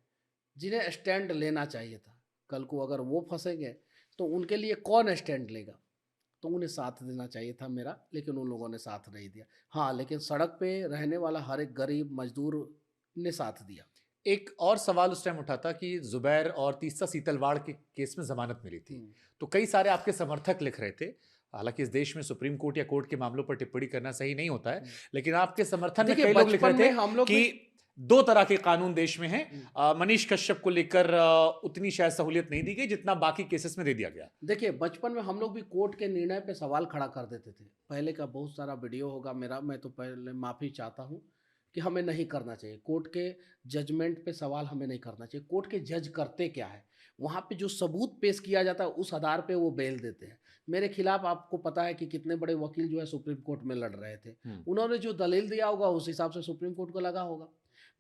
जिन्हें स्टैंड लेना चाहिए था। कल को अगर वो फंसेंगे तो उनके लिए कौन स्टैंड लेगा? तो उन्हें साथ देना चाहिए था मेरा, लेकिन उन लोगों ने साथ नहीं दिया। हाँ, लेकिन सड़क पे रहने वाला हर एक गरीब मजदूर ने साथ दिया। एक और सवाल उस टाइम उठा था कि जुबैर और तीसरा सीतलवाड़ के केस में जमानत मिली थी, तो कई सारे आपके समर्थक लिख रहे थे, हालांकि इस देश में सुप्रीम कोर्ट या कोर्ट के मामलों पर टिप्पणी करना सही नहीं होता है, लेकिन आपके समर्थन में देखिए, कई लोग लिख रहे बचपन में थे हम लोग कि दो तरह के कानून देश में हैं, मनीष कश्यप को लेकर उतनी शायद सहूलियत नहीं दी गई जितना बाकी केसेस में दे दिया गया। देखिए, बचपन में हम लोग भी कोर्ट के निर्णय पे सवाल खड़ा कर देते थे। पहले का बहुत सारा वीडियो होगा मेरा, मैं तो पहले माफ़ी चाहता हूँ कि हमें नहीं करना चाहिए। कोर्ट के जजमेंट पे सवाल हमें नहीं करना चाहिए। कोर्ट के जज करते क्या है, वहाँ पे जो सबूत पेश किया जाता है उस आधार पे वो बेल देते हैं। मेरे खिलाफ आपको पता है कि कितने बड़े वकील जो है सुप्रीम कोर्ट में लड़ रहे थे। उन्होंने जो दलील दिया होगा उस हिसाब से सुप्रीम कोर्ट को लगा होगा।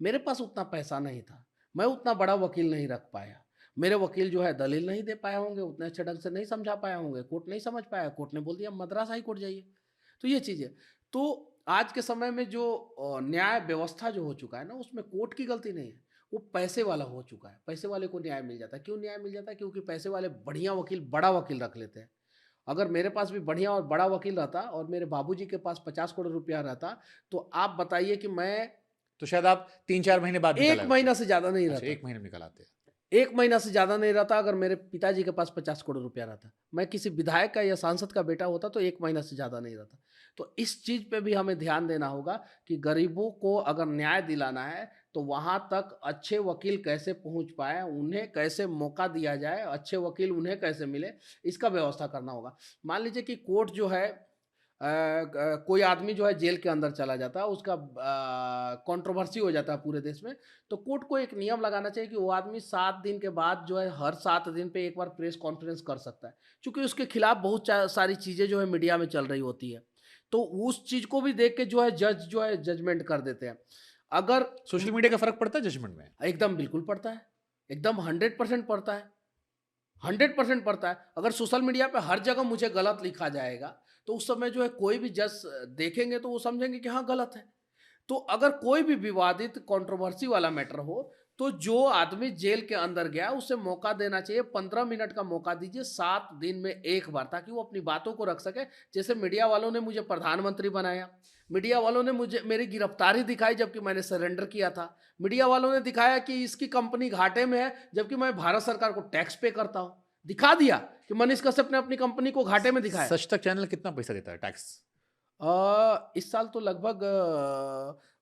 मेरे पास उतना पैसा नहीं था, मैं उतना बड़ा वकील नहीं रख पाया। मेरे वकील जो है दलील नहीं दे पाए होंगे, उतने अच्छे ढंग से नहीं समझा पाया होंगे, कोर्ट नहीं समझ पाया, कोर्ट ने बोल दिया मद्रास हाई कोर्ट जाइए। तो ये चीज़ है। तो आज के समय में जो न्याय व्यवस्था जो हो चुका है ना, उसमें कोर्ट की गलती नहीं है, वो पैसे वाला हो चुका है। पैसे वाले को न्याय मिल जाता है। क्यों न्याय मिल जाता है? क्योंकि पैसे वाले बढ़िया वकील, बड़ा वकील रख लेते हैं। अगर मेरे पास भी बढ़िया और बड़ा वकील रहता और मेरे बाबूजी के पास 50 करोड़ रुपया रहता, तो आप बताइए कि मैं तो शायद आप 3-4 महीने बाद निकल एक आए महीना होते। से ज़्यादा नहीं अच्छा, रहता। 1 महीने में निकल आते। एक महीना से ज़्यादा नहीं रहता। अगर मेरे पिताजी के पास 50 करोड़ रुपया रहता, मैं किसी विधायक का या सांसद का बेटा होता, तो 1 महीना से ज़्यादा नहीं रहता। तो इस चीज़ पे भी हमें ध्यान देना होगा कि गरीबों को अगर न्याय दिलाना है तो वहाँ तक अच्छे वकील कैसे पहुँच पाए, उन्हें कैसे मौका दिया जाए, अच्छे वकील उन्हें कैसे मिले, इसका व्यवस्था करना होगा। मान लीजिए कि कोर्ट जो है, कोई आदमी जो है जेल के अंदर चला जाता है, उसका कंट्रोवर्सी हो जाता है पूरे देश में, तो कोर्ट को एक नियम लगाना चाहिए कि वो आदमी 7 दिन के बाद जो है, हर 7 दिन पे एक बार प्रेस कॉन्फ्रेंस कर सकता है, क्योंकि उसके खिलाफ बहुत सारी चीज़ें जो है मीडिया में चल रही होती है। तो उस चीज़ को भी देख के जो है जज जो है जजमेंट कर देते हैं। अगर सोशल मीडिया का फर्क पड़ता है जजमेंट में? एकदम बिल्कुल पड़ता है, एकदम 100% पड़ता है, 100% पड़ता है। अगर सोशल मीडिया पे हर जगह मुझे गलत लिखा जाएगा, तो उस समय जो है कोई भी जज देखेंगे तो वो समझेंगे कि हाँ गलत है। तो अगर कोई भी विवादित कंट्रोवर्सी वाला मैटर हो तो जो आदमी जेल के अंदर गया उसे मौका देना चाहिए, 15 मिनट का मौका दीजिए 7 दिन में एक बार, ताकि वो अपनी बातों को रख सके। जैसे मीडिया वालों ने मुझे प्रधानमंत्री बनाया, मीडिया वालों ने मुझे मेरी गिरफ्तारी दिखाई जबकि मैंने सरेंडर किया था, मीडिया वालों ने दिखाया कि इसकी कंपनी घाटे में है जबकि मैं भारत सरकार को टैक्स पे करता हूं। दिखा दिया कि मनीष कश्यप ने अपनी कंपनी को घाटे में दिखाया। सच तक चैनल कितना पैसा देता है टैक्स? इस साल तो लगभग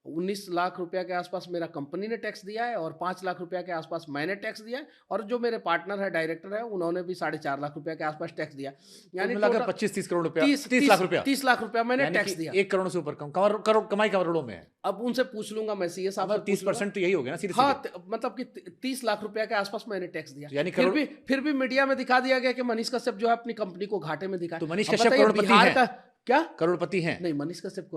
19 लाख रुपया के आसपास मेरा कंपनी ने टैक्स दिया है और 5 लाख रुपया के आसपास मैंने टैक्स दिया है, और जो मेरे पार्टनर है, डायरेक्टर है, उन्होंने भी 4.5 लाख रुपया के आसपास टैक्स दिया। यानी मिलाकर 25-30 करोड़ रुपया, 30 लाख रुपया, 30 लाख रुपया मैंने यानी टैक्स कि दिया। 1 करोड़ से ऊपर करोड़ कमाई करोड़ों में है। अब उनसे पूछ लूंगा मैं, सीए साहब, 30% तो यही हो गया ना सीधे हाँ, सीधे। मतलब कि 30 लाख रुपया के आसपास मैंने टैक्स दिया। यानी फिर भी मीडिया में दिखा दिया गया कि मनीष कश्यप जो है अपनी कंपनी को घाटे में दिखाया। तो मनीष कश्यप करोड़पति है क्या? करोड़पति है? नहीं, मनीष कश्यप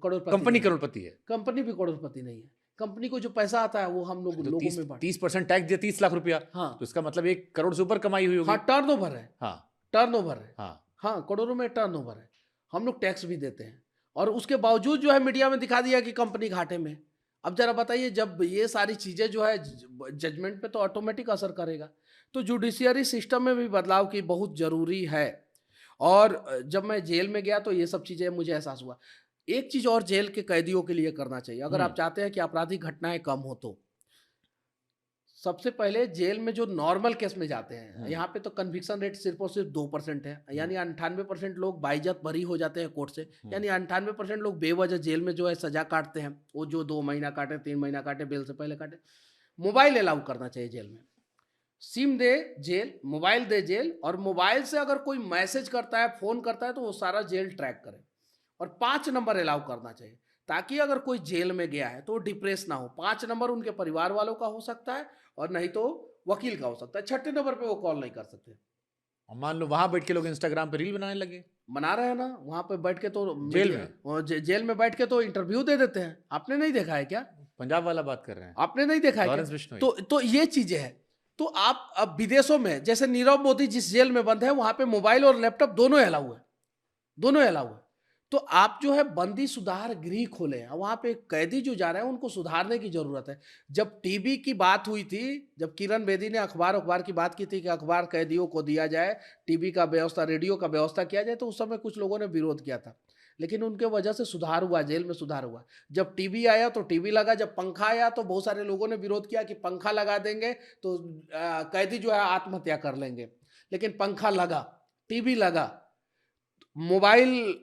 करोड़पति, कंपनी करोड़पति है, कंपनी भी करोड़पति नहीं है। कंपनी को जो पैसा आता है वो हम लोगों में 30% टैक्स दिया, 30 लाख रुपया। हाँ, तो इसका मतलब 1 करोड़ से ऊपर कमाई हुई होगी। हाँ, टर्नओवर है। हाँ, टर्नओवर है। हाँ, हाँ, करोड़ों में टर्नओवर है। हम लोग टैक्स भी देते हैं और उसके बावजूद जो है मीडिया में दिखा दिया कि कंपनी घाटे में। अब जरा बताइए, जब ये सारी चीजें जो है जजमेंट पे तो ऑटोमेटिक असर करेगा। तो जुडिशियरी सिस्टम में भी बदलाव की बहुत जरूरी है। और जब मैं जेल में गया तो ये सब चीजें मुझे एहसास हुआ। एक चीज और जेल के कैदियों के लिए करना चाहिए, अगर आप चाहते हैं कि आपराधिक घटनाएं कम हो, तो सबसे पहले जेल में जो नॉर्मल केस में जाते हैं, यहाँ पे तो कन्विक्शन रेट सिर्फ और सिर्फ 2% है, यानी 98% लोग बाइज्जत बरी हो जाते हैं कोर्ट से, यानी 98% लोग बेवजह जेल में जो है सजा काटते हैं। वो जो 2 महीना काटे, 3 महीना काटे, बेल से पहले काटे। मोबाइल अलाउ करना चाहिए जेल में। सिम दे जेल, मोबाइल दे जेल, और मोबाइल से अगर कोई मैसेज करता है, फोन करता है, तो वो सारा जेल ट्रैक करे। और 5 नंबर अलाउ करना चाहिए, ताकि अगर कोई जेल में गया है तो डिप्रेस ना हो। 5 नंबर उनके परिवार वालों का हो सकता है और नहीं तो वकील का हो सकता है। 6ठे नंबर पे वो कॉल नहीं कर सकते। मान लो वहां बैठ के लोग इंस्टाग्राम पे रील बनाने लगे, बना रहे हैं ना, वहां पे बैठ के तो जेल में बैठ के तो इंटरव्यू दे देते हैं। आपने नहीं देखा है क्या? पंजाब वाला बात कर रहे हैं, आपने नहीं देखा है? तो ये चीजें हैं। तो आप अब विदेशों में, जैसे नीरव मोदी जिस जेल में बंद है, वहां पे मोबाइल और लैपटॉप दोनों अलाउ है, दोनों अलाउ है। तो आप जो है बंदी सुधार गृह खोले हैं, वहां पे कैदी जो जा रहे हैं उनको सुधारने की जरूरत है। जब टीबी की बात हुई थी, जब किरण बेदी ने अखबार की बात की थी कि अखबार कैदियों को दिया जाए, टीबी का व्यवस्था, रेडियो का व्यवस्था किया जाए, तो उस समय कुछ लोगों ने विरोध किया था, लेकिन उनके वजह से सुधार हुआ, जेल में सुधार हुआ। जब टीवी आया तो टीवी लगा, जब पंखा आया तो बहुत सारे लोगों ने विरोध किया कि पंखा लगा देंगे तो कैदी जो है आत्महत्या कर लेंगे, लेकिन पंखा लगा, टीवी लगा, मोबाइल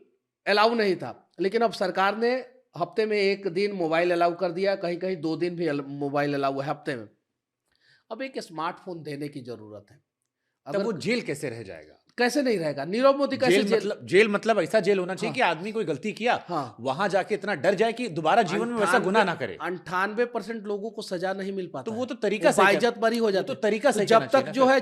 अलाउ नहीं था, लेकिन अब सरकार ने हफ्ते में 1 दिन मोबाइल अलाउ कर दिया, कहीं कहीं 2 दिन भी मोबाइल अलाउ है हफ्ते में। अब एक स्मार्टफोन देने की जरूरत है। तब वो जेल कैसे रह जाएगा? कैसे नहीं रहेगा? नीरव मोदी कैसे जेल मतलब ऐसा जेल होना चाहिए कि आदमी कोई गलती किया, वहां जाके इतना डर जाए कि दोबारा जीवन में वैसा गुनाह ना करे। 98% लोगों को सजा नहीं मिल पाता, तो वो तो तरीका से बाइज्जत बरी हो जाती, तो तरीका से जब तक जो है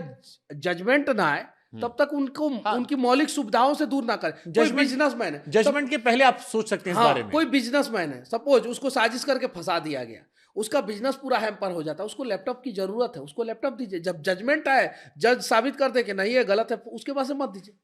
जजमेंट ना आए तब तक उनको उनकी मौलिक सुविधाओं से दूर ना करें। कोई बिजनेसमैन है, जजमेंट के पहले आप सोच सकते हैं इस बारे में। कोई बिजनेसमैन है, सपोज उसको साजिश करके फंसा दिया गया, उसका बिजनेस पूरा हैम्पर हो जाता है, उसको लैपटॉप की जरूरत है, उसको लैपटॉप दीजिए। जब जजमेंट आए, जज साबित कर दे कि नहीं ये गलत है, उसके पास से मत दीजिए,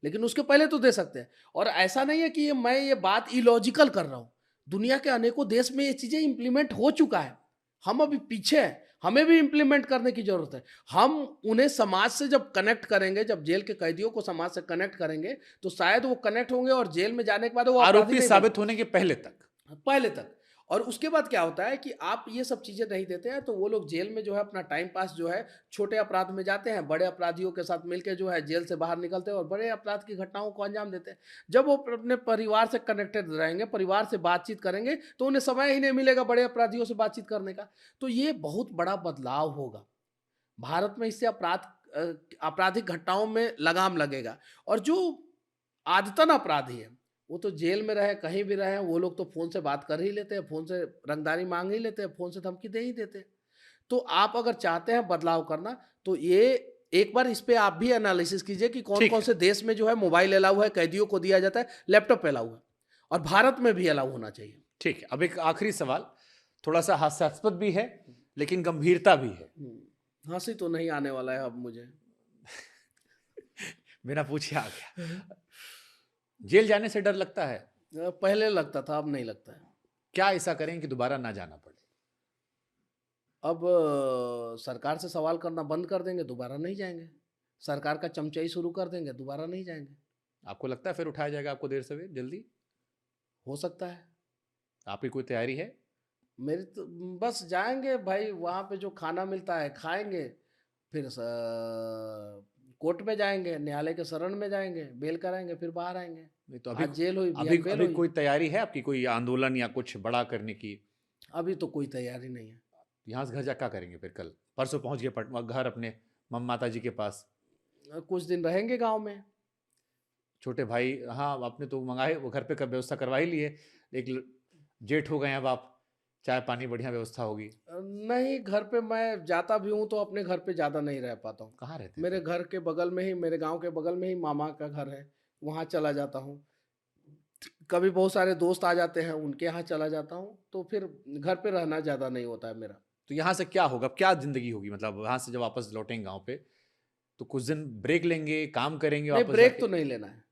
लेकिन उसके पहले तो दे सकते हैं। और ऐसा नहीं है कि मैं ये बात इलॉजिकल कर रहा हूं, दुनिया के अनेकों देश में ये चीजें इंप्लीमेंट हो चुका है, हम अभी पीछे हैं, हमें भी इंप्लीमेंट करने की जरूरत है। हम उन्हें समाज से जब कनेक्ट करेंगे, जब जेल के कैदियों को समाज से कनेक्ट करेंगे, तो शायद वो कनेक्ट होंगे और जेल में जाने के बाद वो आरोपी साबित होने के पहले तक। और उसके बाद क्या होता है कि आप ये सब चीजें नहीं देते हैं, तो वो लोग जेल में जो है अपना टाइम पास जो है छोटे अपराध में जाते हैं, बड़े अपराधियों के साथ मिलकर जो है जेल से बाहर निकलते हैं और बड़े अपराध की घटनाओं को अंजाम देते हैं। जब वो अपने परिवार से कनेक्टेड रहेंगे, परिवार से बातचीत करेंगे, तो उन्हें समय ही नहीं मिलेगा बड़े अपराधियों से बातचीत करने का। तो ये बहुत बड़ा बदलाव होगा भारत में, इससे आपराधिक घटनाओं में लगाम लगेगा। और जो आदतन अपराधी है वो तो जेल में रहे, कहीं भी रहे, वो लोग तो फोन से बात कर ही लेते हैं, फोन से रंगदारी मांग ही लेते हैं, फोन से धमकी दे ही देते हैं। तो आप अगर चाहते हैं बदलाव करना, तो ये एक बार इस पे आप भी एनालिसिस कीजिए कि कौन कौन से देश में जो है मोबाइल अलाउ है, कैदियों को दिया जाता है, लैपटॉप अलाउ है, और भारत में भी अलाउ होना चाहिए। ठीक है, अब एक आखिरी सवाल, थोड़ा सा हास्यास्पद भी है लेकिन गंभीरता भी है। हंसी तो नहीं आने वाला है अब मुझे बिना पूछे आ गया। जेल जाने से डर लगता है? पहले लगता था, अब नहीं लगता है। क्या ऐसा करें कि दोबारा ना जाना पड़े? अब सरकार से सवाल करना बंद कर देंगे, दोबारा नहीं जाएंगे। सरकार का चमचाई शुरू कर देंगे, दोबारा नहीं जाएंगे। आपको लगता है फिर उठाया जाएगा आपको देर सवेर जल्दी? हो सकता है। आपकी कोई तैयारी है? मेरी तो बस जाएंगे भाई, वहाँ पे जो खाना मिलता है खाएंगे, फिर कोर्ट में जाएंगे, न्यायालय के शरण में जाएंगे, बेल कराएंगे, फिर बाहर आएंगे। नहीं तो अभी आज जेल हुई, अभी बिहान बेल अभी हुई। कोई तैयारी है आपकी, कोई आंदोलन या कुछ बड़ा करने की? अभी तो कोई तैयारी नहीं है। यहाँ से घर जा क्या करेंगे फिर? कल परसों पहुंच गए घर अपने माता जी के पास? कुछ दिन रहेंगे गांव में। छोटे भाई, हाँ आपने तो मंगाए, वो घर पे का व्यवस्था करवा ही ली है। एक जेठ हो गए हैं अब आप, चाय पानी बढ़िया व्यवस्था होगी। नहीं, घर पे मैं जाता भी हूँ तो अपने घर पे ज़्यादा नहीं रह पाता हूँ। कहाँ रहते हैं मेरे फिर? घर के बगल में ही, मेरे गांव के बगल में ही मामा का घर है, वहाँ चला जाता हूँ। कभी बहुत सारे दोस्त आ जाते हैं, उनके यहाँ चला जाता हूँ, तो फिर घर पे रहना ज़्यादा नहीं होता है मेरा। तो यहाँ से क्या होगा, अब क्या जिंदगी होगी? मतलब वहां से जब वापस लौटेंगे गाँव पे तो कुछ दिन ब्रेक लेंगे, काम करेंगे नहीं, वापस ब्रेक जाके? तो नहीं लेना है।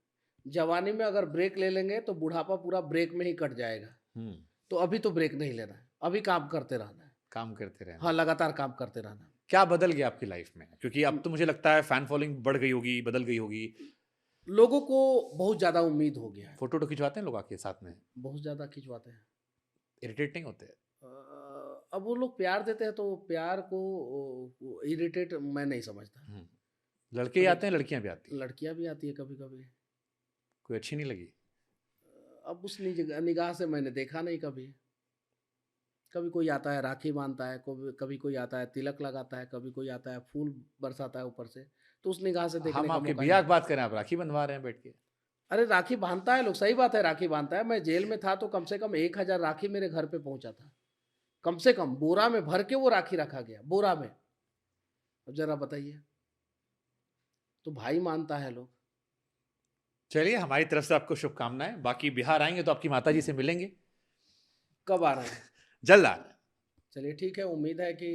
जवानी में अगर ब्रेक ले लेंगे तो बुढ़ापा पूरा ब्रेक में ही कट जाएगा। हम्म। तो अभी तो ब्रेक नहीं लेना है, अभी काम करते रहना है। काम करते रहना। हाँ, लगातार काम करते रहना है। क्या बदल गया आपकी लाइफ में? क्योंकि अब तो मुझे लगता है फैन फॉलोइंग बढ़ गई होगी, बदल गई होगी। लोगों को बहुत ज़्यादा उम्मीद हो गया है। फोटो तो खिंचवाते हैं लोग आके साथ में? बहुत ज़्यादा खिंचवाते हैं। इरिटेट नहीं होते? अब वो लोग प्यार देते हैं तो प्यार को इरिटेट मैं नहीं समझता। लड़के ही आते हैं, लड़कियां भी आती हैं? लड़कियां भी आती है कभी कभी। कोई अच्छी नहीं लगी? अब उस निगाह से मैंने देखा नहीं कभी। कभी कोई आता है राखी बांधता है, कभी कोई आता है तिलक लगाता है, कभी कोई आता है फूल बरसाता है ऊपर से, तो उस निगाह से देखने हम का आपके मौका बियाह नहीं। की बात करें, आप राखी बंधवा रहे हैं बैठ के? अरे राखी बांधता है लोग, सही बात है, राखी बांधता है। मैं जेल में था तो कम से कम 1000 राखी मेरे घर पे पहुंचा था। कम से कम बोरा में भर के वो राखी रखा गया, बोरा में। अब जरा बताइए, तो भाई मानता है लोग। चलिए, हमारी तरफ से आपको शुभकामनाएं। बाकी बिहार आएंगे तो आपकी माता जी से मिलेंगे? कब आ रहे हैं? जल्द आ रहे हैं। चलिए ठीक है, उम्मीद है कि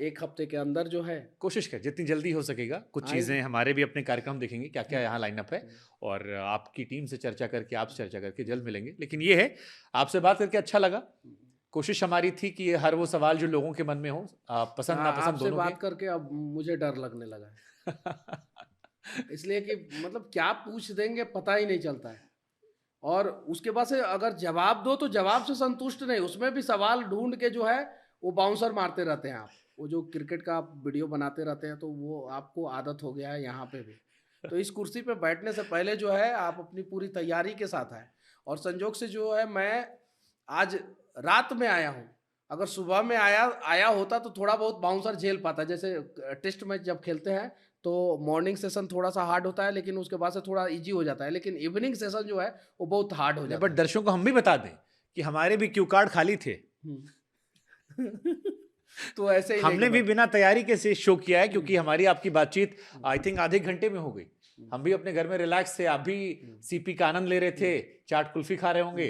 1 हफ्ते के अंदर जो है। कोशिश कर जितनी जल्दी हो सकेगा। कुछ आएंगे। चीज़ें हमारे भी अपने कार्यक्रम देखेंगे क्या क्या यहाँ लाइनअप है, और आपकी टीम से चर्चा करके, आपसे चर्चा करके जल्द मिलेंगे। लेकिन ये है, आपसे बात करके अच्छा लगा। कोशिश हमारी थी कि हर वो सवाल जो लोगों के मन में हो, पसंद नापसंद आपसे दोनों बात करके अब मुझे डर लगने लगा है। इसलिए कि मतलब क्या पूछ देंगे पता ही नहीं चलता है, और उसके बाद से अगर जवाब दो तो जवाब से संतुष्ट नहीं, उसमें भी सवाल ढूंढ के जो है वो बाउंसर मारते रहते हैं। आप वो जो क्रिकेट का आप वीडियो बनाते रहते हैं, तो वो आपको आदत हो गया है यहाँ पे भी। तो इस कुर्सी पे बैठने से पहले जो है आप अपनी पूरी तैयारी के साथ आए। और संजोग से जो है मैं आज रात में आया हूँ, अगर सुबह में आया होता तो थोड़ा बहुत बाउंसर झेल पाता। जैसे टेस्ट मैच जब खेलते हैं तो मॉर्निंग सेशन थोड़ा सा हार्ड होता है, लेकिन उसके बाद से थोड़ा इजी हो जाता है, लेकिन इवनिंग सेशन जो है वो बहुत हार्ड हो जाता बट दर्शकों को हम भी बता दें कि हमारे भी क्यू कार्ड खाली थे। है। तो ऐसे ही हमने भी बिना तैयारी के से शो किया है, क्योंकि हमारी आपकी बातचीत आई थिंक आधे घंटे में हो गई। हम भी अपने घर में रिलैक्स थे, आप भी सीपी का आनंद ले रहे थे, चाट कुल्फी खा रहे होंगे,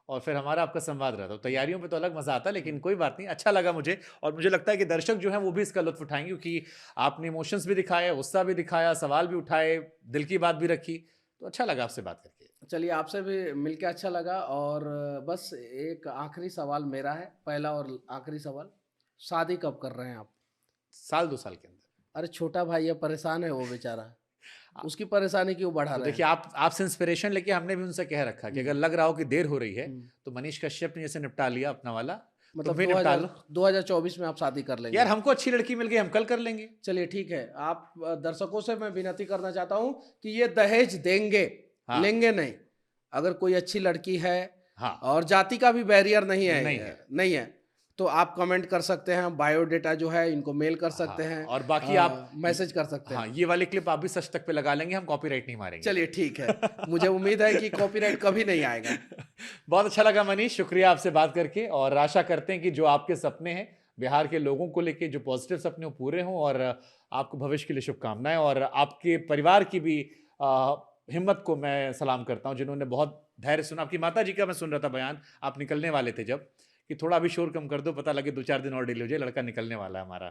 और फिर हमारा आपका संवाद रहा था। तैयारियों में तो अलग मजा आता है, लेकिन कोई बात नहीं, अच्छा लगा मुझे। और मुझे लगता है कि दर्शक जो हैं वो भी इसका लुत्फ उठाएंगे, क्योंकि आपने इमोशंस भी दिखाए, गुस्सा भी दिखाया, सवाल भी उठाए, दिल की बात भी रखी, तो अच्छा लगा आपसे बात करके। चलिए, आपसे भी मिलके अच्छा लगा। और बस एक आखिरी सवाल मेरा है, पहला और आखिरी सवाल, शादी कब कर रहे हैं आप? 1-2 साल के अंदर। अरे छोटा भाई है, परेशान है वो बेचारा, उसकी परेशानी क्यों बढ़ा तो रहे हैं? देखिए, आपसे इंस्पिरेशन लेके हमने भी उनसे कह रखा कि अगर लग रहा हो कि देर हो रही है, तो मनीष कश्यप ने जैसे निपटा लिया अपना वाला, मतलब भी निपटा लो। 2024 में आप शादी कर लेंगे? यार हमको अच्छी लड़की मिल गई, हम कल कर लेंगे। चलिए ठीक है। आप दर्शकों से मैं विनती करना चाहता हूँ कि ये दहेज देंगे, हाँ। लेंगे नहीं। अगर कोई अच्छी लड़की है, हाँ, और जाति का भी बैरियर नहीं है, नहीं है, तो आप कमेंट कर सकते हैं, बायोडेटा जो है इनको मेल कर सकते हैं, और बाकी आप मैसेज कर सकते हैं। हाँ, ये वाली क्लिप आप भी सच तक पे लगा लेंगे, हम कॉपीराइट नहीं मारेंगे। चलिए ठीक है, मुझे उम्मीद है कि कॉपीराइट कभी नहीं आएगा। बहुत अच्छा लगा मनीष, शुक्रिया आपसे बात करके, और आशा करते हैं कि जो आपके सपने हैं बिहार के लोगों को लेके, जो पॉजिटिव सपने वो पूरे हों, और आपको भविष्य के लिए शुभकामनाएं। और आपके परिवार की भी हिम्मत को मैं सलाम करता हूं, जिन्होंने बहुत धैर्य सुना। आपकी माता जी का मैं सुन रहा था बयान, आप निकलने वाले थे जब, कि थोड़ा अभी शोर कम कर दो, पता लगे 2-4 दिन और डिले हो जाए, लड़का निकलने वाला है हमारा,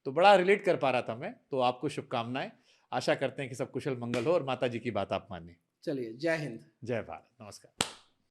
तो बड़ा रिलेट कर पा रहा था मैं। तो आपको शुभकामनाएं, आशा करते हैं कि सब कुशल मंगल हो, और माता जी की बात आप माने। चलिए, जय हिंद, जय भारत, नमस्कार।